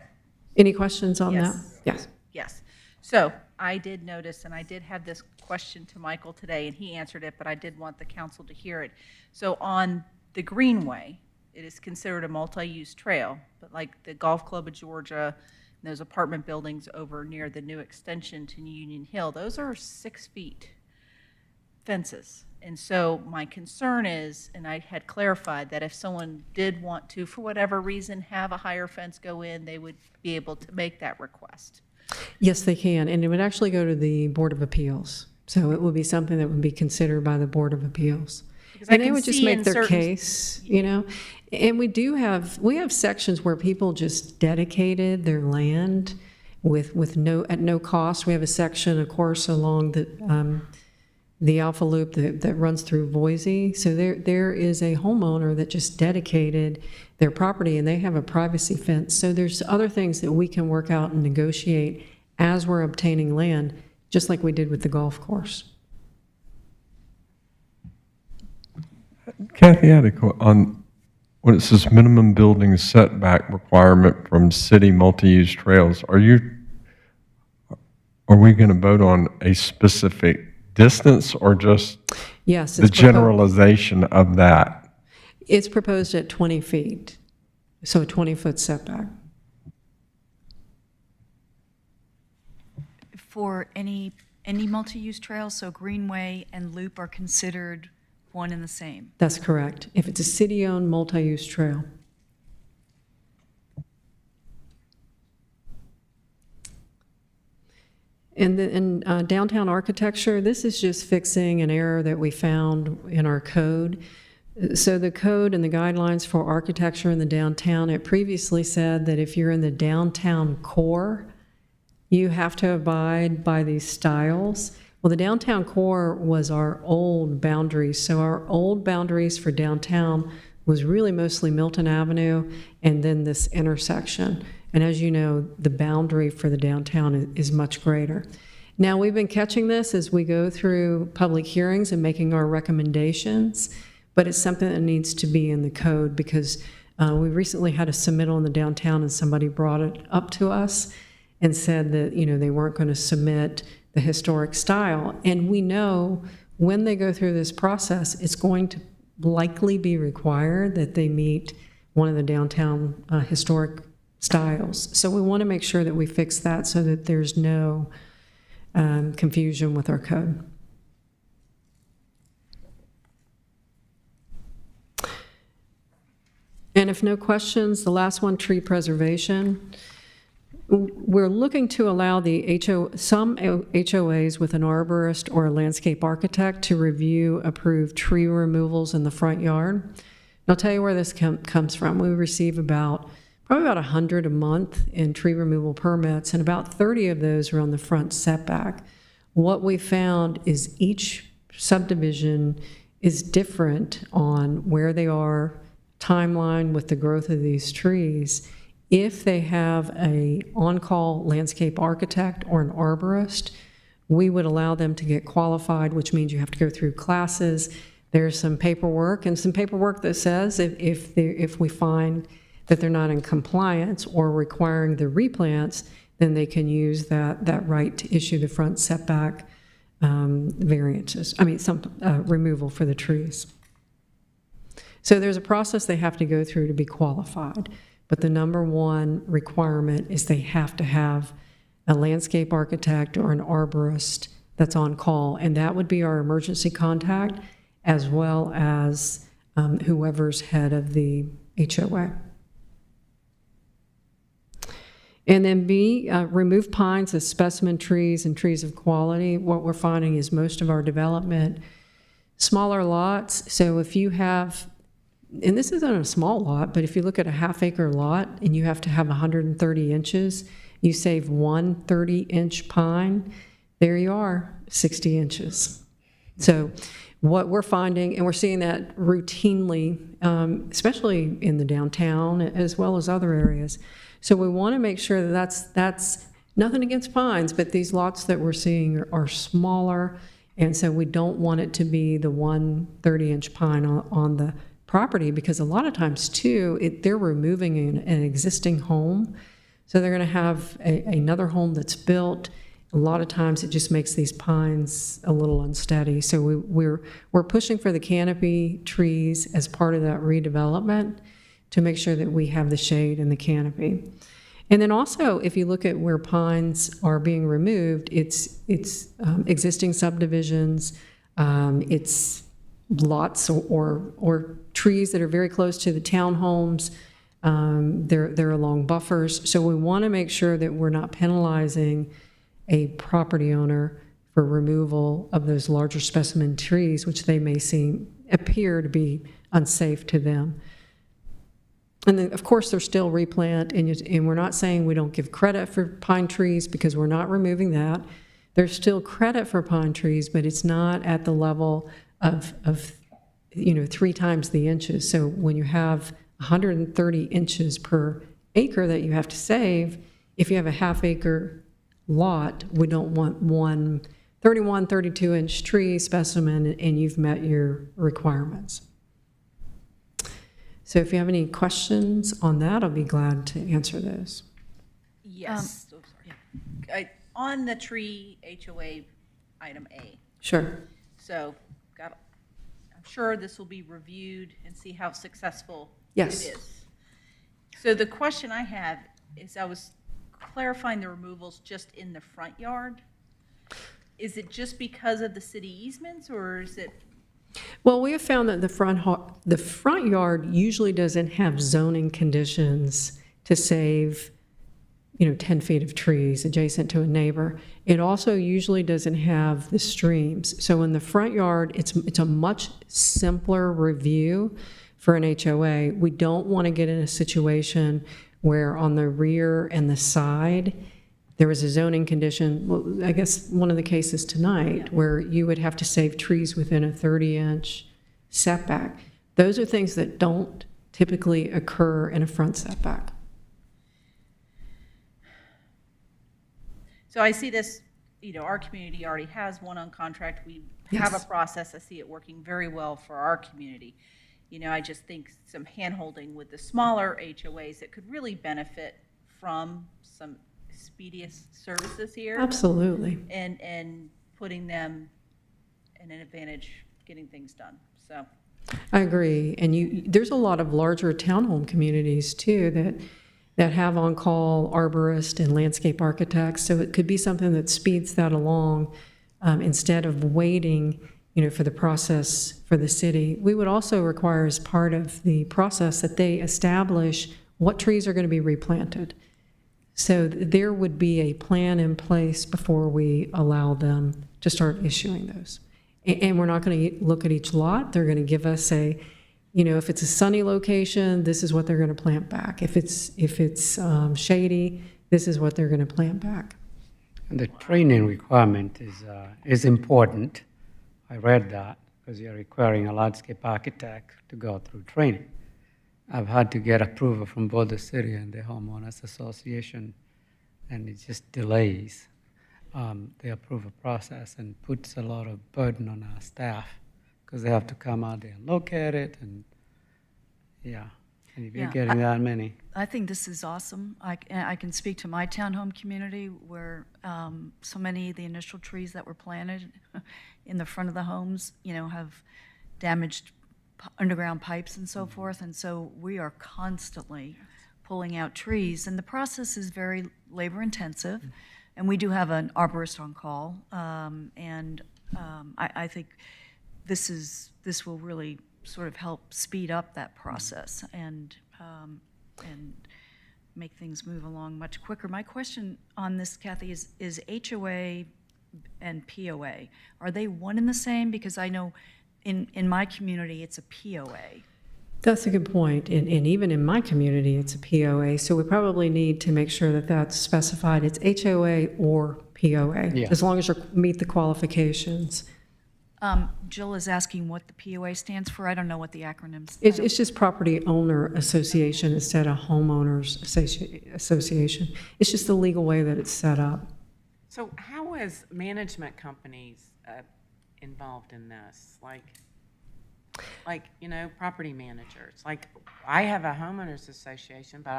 Any questions on that? Yes. Yes. So I did notice, and I did have this question to Michael today, and he answered it, but I did want the council to hear it. So on the Greenway, it is considered a multi-use trail, but like the Golf Club of Georgia, and those apartment buildings over near the new extension to Union Hill, those are 6 feet fences. And so my concern is, and I had clarified that if someone did want to, for whatever reason, have a higher fence go in, they would be able to make that request. Yes, they can, and it would actually go to the Board of Appeals. So it would be something that would be considered by the Board of Appeals. And they would just make their case, you know. And we have sections where people just dedicated their land at no cost. We have a section, of course, along the the Alpha Loop that runs through Boise. So there is a homeowner that just dedicated their property, and they have a privacy fence. So there's other things that we can work out and negotiate as we're obtaining land, just like we did with the golf course. Kathy, I had a on when it says minimum building setback requirement from city multi-use trails, are we going to vote on a specific distance or just Yes, the generalization of that? It's proposed at 20 feet, so a 20-foot setback. For any multi-use trail, so Greenway and Loop are considered one and the same? That's correct. If it's a city-owned multi-use trail. And in downtown architecture, this is just fixing an error that we found in our code. So the code and the guidelines for architecture in the downtown, it previously said that if you're in the downtown core, you have to abide by these styles. Well, the downtown core was our old boundaries. So our old boundaries for downtown was really mostly Milton Avenue and then this intersection. And as you know, the boundary for the downtown is much greater. Now, we've been catching this as we go through public hearings and making our recommendations, but it's something that needs to be in the code because we recently had a submittal in the downtown and somebody brought it up to us and said that, you know, they weren't going to submit the historic style. And we know when they go through this process, it's going to likely be required that they meet one of the downtown historic styles. So we want to make sure that we fix that so that there's no confusion with our code. And if no questions, the last one, tree preservation. We're looking to allow some HOAs with an arborist or a landscape architect to review approved tree removals in the front yard. And I'll tell you where this comes from. We receive probably about 100 a month in tree removal permits, and about 30 of those are on the front setback. What we found is each subdivision is different on where they are, timeline with the growth of these trees. If they have an on-call landscape architect or an arborist, we would allow them to get qualified, which means you have to go through classes. There's some paperwork that says if we find that they're not in compliance or requiring the replants, then they can use that right to issue the front setback variances, removal for the trees. So there's a process they have to go through to be qualified. But the number one requirement is they have to have a landscape architect or an arborist that's on call, and that would be our emergency contact as well as whoever's head of the HOA. And then B, remove pines as specimen trees and trees of quality. What we're finding is most of our development, smaller lots, so if you have, and this isn't a small lot, but if you look at a half-acre lot and you have to have 130 inches, you save one 30-inch pine, there you are, 60 inches. So what we're finding, and we're seeing that routinely, especially in the downtown as well as other areas. So we want to make sure that that's nothing against pines, but these lots that we're seeing are smaller, and so we don't want it to be the one 30-inch pine on the property, because a lot of times too, they're removing an existing home, so they're going to have another home that's built. A lot of times it just makes these pines a little unsteady. So we're pushing for the canopy trees as part of that redevelopment to make sure that we have the shade and the canopy. And then also, if you look at where pines are being removed, it's existing subdivisions, it's lots or trees that are very close to the townhomes. They're along buffers. So we want to make sure that we're not penalizing a property owner for removal of those larger specimen trees, which they may appear to be unsafe to them. And then, of course, there's still replant, and we're not saying we don't give credit for pine trees, because we're not removing that. There's still credit for pine trees, but it's not at the level of 3 times the inches. So when you have 130 inches per acre that you have to save, if you have a half-acre lot, we don't want one 31, 32-inch tree specimen, and you've met your requirements. So if you have any questions on that, I'll be glad to answer those. Yes. On the tree HOA item A. Sure. So I'm sure this will be reviewed and see how successful Yes. it is. So the question I have is, I was clarifying the removals just in the front yard. Is it just because of the city easements, or is it? Well, we have found that the front yard usually doesn't have zoning conditions to save 10 feet of trees adjacent to a neighbor. It also usually doesn't have the streams. So in the front yard, it's a much simpler review for an HOA. We don't want to get in a situation where on the rear and the side, there was a zoning condition, well, I guess one of the cases tonight, where you would have to save trees within a 30-inch setback. Those are things that don't typically occur in a front setback. So I see this, our community already has one on contract. We have Yes. a process. I see it working very well for our community. I just think some hand-holding with the smaller HOAs that could really benefit from some expeditious services here. Absolutely. And putting them in an advantage getting things done. So I agree. And there's a lot of larger townhome communities too that have on-call arborists and landscape architects. So it could be something that speeds that along instead of waiting, for the process for the city. We would also require, as part of the process, that they establish what trees are going to be replanted. So there would be a plan in place before we allow them to start issuing those. And we're not going to look at each lot. They're going to give us if it's a sunny location, this is what they're going to plant back. If it's shady, this is what they're going to plant back. And the training requirement is important. I read that because you're requiring a landscape architect to go through training. I've had to get approval from both the city and the homeowners association, and it just delays the approval process and puts a lot of burden on our staff because they have to come out there and look at it, and and if you're getting that many. I think this is awesome. I can speak to my townhome community where so many of the initial trees that were planted in the front of the homes, have damaged underground pipes and so forth. And so we are constantly pulling out trees. And the process is very labor intensive. And we do have an arborist on call. I think this will really sort of help speed up that process and make things move along much quicker. My question on this, Kathy, is HOA and POA, are they one and the same? Because I know in my community, it's a POA. That's a good point. And even in my community, it's a POA. So we probably need to make sure that that's specified. It's HOA or POA, as long as you meet the qualifications. Jill is asking what the POA stands for. I don't know what the acronyms. It's just Property Owner Association instead of Homeowners Association. It's just the legal way that it's set up. So how is management companies involved in this? Like property managers. Like, I have a homeowners association, but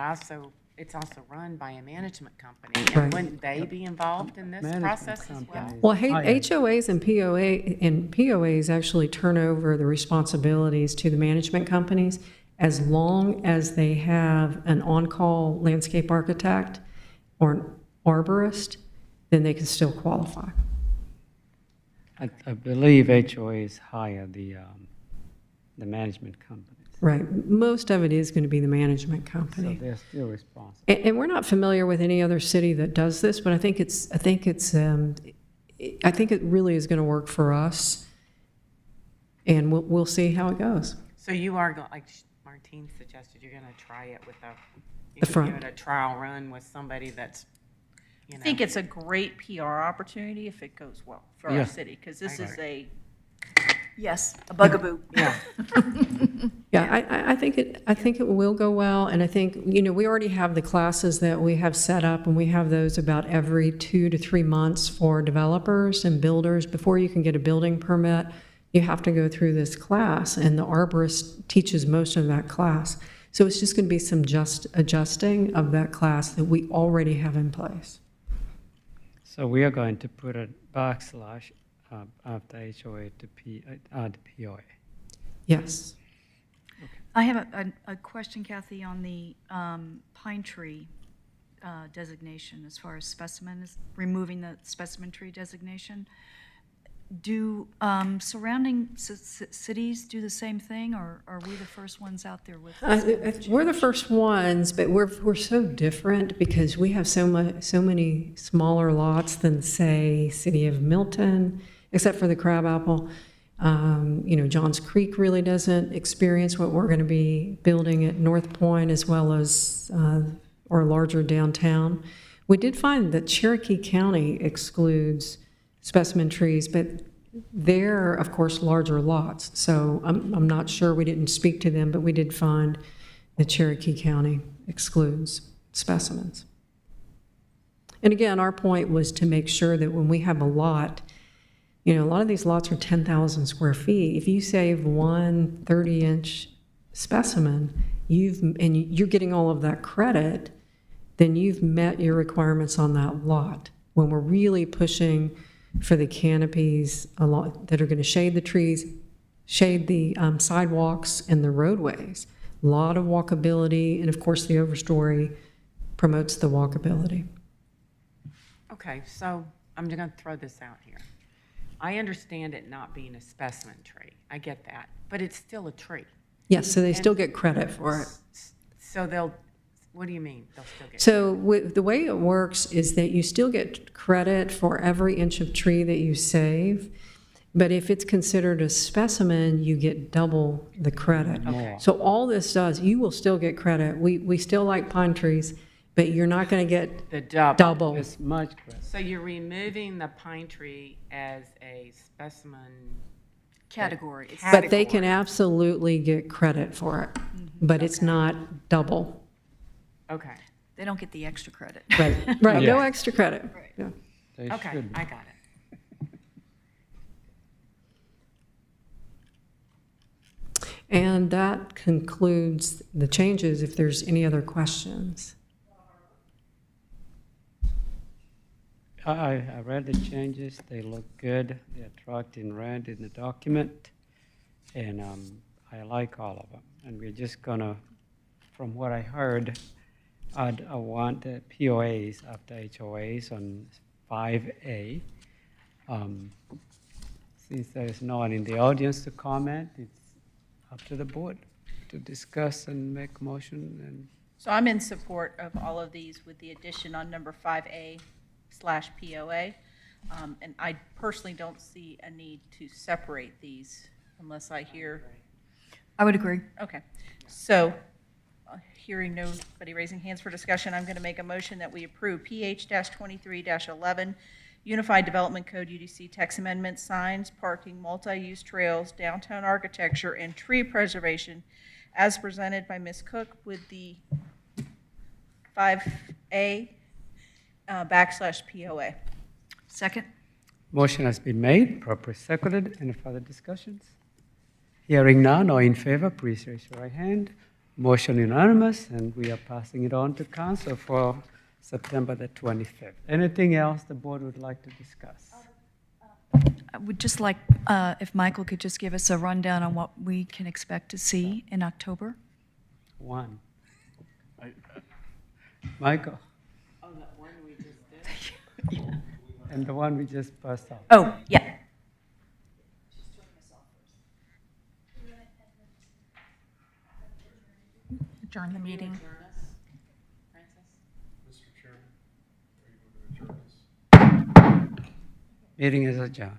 it's also run by a management company. And Right. wouldn't they be involved in this process as well? Well, HOAs and POAs actually turn over the responsibilities to the management companies as long as they have an on-call landscape architect or an arborist, then they can still qualify. I believe HOAs hire the management companies. Right. Most of it is going to be the management So company. they're still responsible. And we're not familiar with any other city that does this, but I think it really is going to work for us, and we'll see how it goes. So you are, like Martine suggested, you're going to try it with The front. give it a trial run with somebody that's I think it's a great PR opportunity if it goes well for our Yeah. city, because this is a, Yes, a bugaboo. Yeah. Yeah, I think it will go well, and I think, we already have the classes that we have set up, and we have those about every 2 to 3 months for developers and builders. Before you can get a building permit, you have to go through this class, and the arborist teaches most of that class. So it's just going to be some just adjusting of that class that we already have in place. So we are going to put a backslash after HOA to add POA. Yes. I have a question, Kathy, on the pine tree designation as far as specimens, removing the specimen tree designation. Do surrounding cities do the same thing, or are we the first ones out there with this? We're the first ones, but we're so different because we have so many smaller lots than, say, City of Milton, except for the crabapple. Johns Creek really doesn't experience what we're going to be building at North Point, as well as our larger downtown. We did find that Cherokee County excludes specimen trees, but they're, of course, larger lots. So I'm not sure, we didn't speak to them, but we did find that Cherokee County excludes specimens. And again, our point was to make sure that when we have a lot, a lot of these lots are 10,000 square feet. If you save one 30-inch specimen, and you're getting all of that credit, then you've met your requirements on that lot. When we're really pushing for the canopies a lot that are going to shade the trees, shade the sidewalks and the roadways, a lot of walkability, and of course the overstory promotes the walkability. Okay, so I'm going to throw this out here. I understand it not being a specimen tree. I get that, but it's still a tree. Yes, so they still get credit for it. So what do you mean they'll still get So the way it works is that you still get credit for every inch of tree that you save, but if it's considered a specimen, you get double the credit. Okay. So all this does, you will still get credit. We still like pine trees, but you're not going to get the double? double. It's much credit. So you're removing the pine tree as a specimen Category. It's But they can absolutely get credit for it, but it's not double. Okay. They don't get the extra credit. Right, right, no Yeah. extra credit. Yeah. They Okay, should. I got it. And that concludes the changes, if there's any other questions. I read the changes, they look good, they're tracked in red in the document, and I like all of them. And we're just gonna, from what I heard, I want the POAs after HOAs on 5A. Since there is no one in the audience to comment, it's up to the board to discuss and make a motion. And so I'm in support of all of these with the addition on number 5A/POA. And I personally don't see a need to separate these unless I hear. I would agree. Okay, so hearing nobody raising hands for discussion, I'm going to make a motion that we approve PH-23-11, Unified Development Code UDC text amendment, signs, parking, multi-use trails, downtown architecture, and tree preservation as presented by Ms. Cook with the 5A /POA. Second? motion has been made, properly seconded. Any further discussions? Hearing none, all in favor, please raise your right hand. Motion unanimous, and we are passing it on to council for September the 25th. Anything else the board would like to discuss? I would just like, if Michael could just give us a rundown on what we can expect to see in October. One. Michael, Oh, that one we just did? and the one we just passed out. Oh, yeah. Adjourn the meeting. Meeting is adjourned.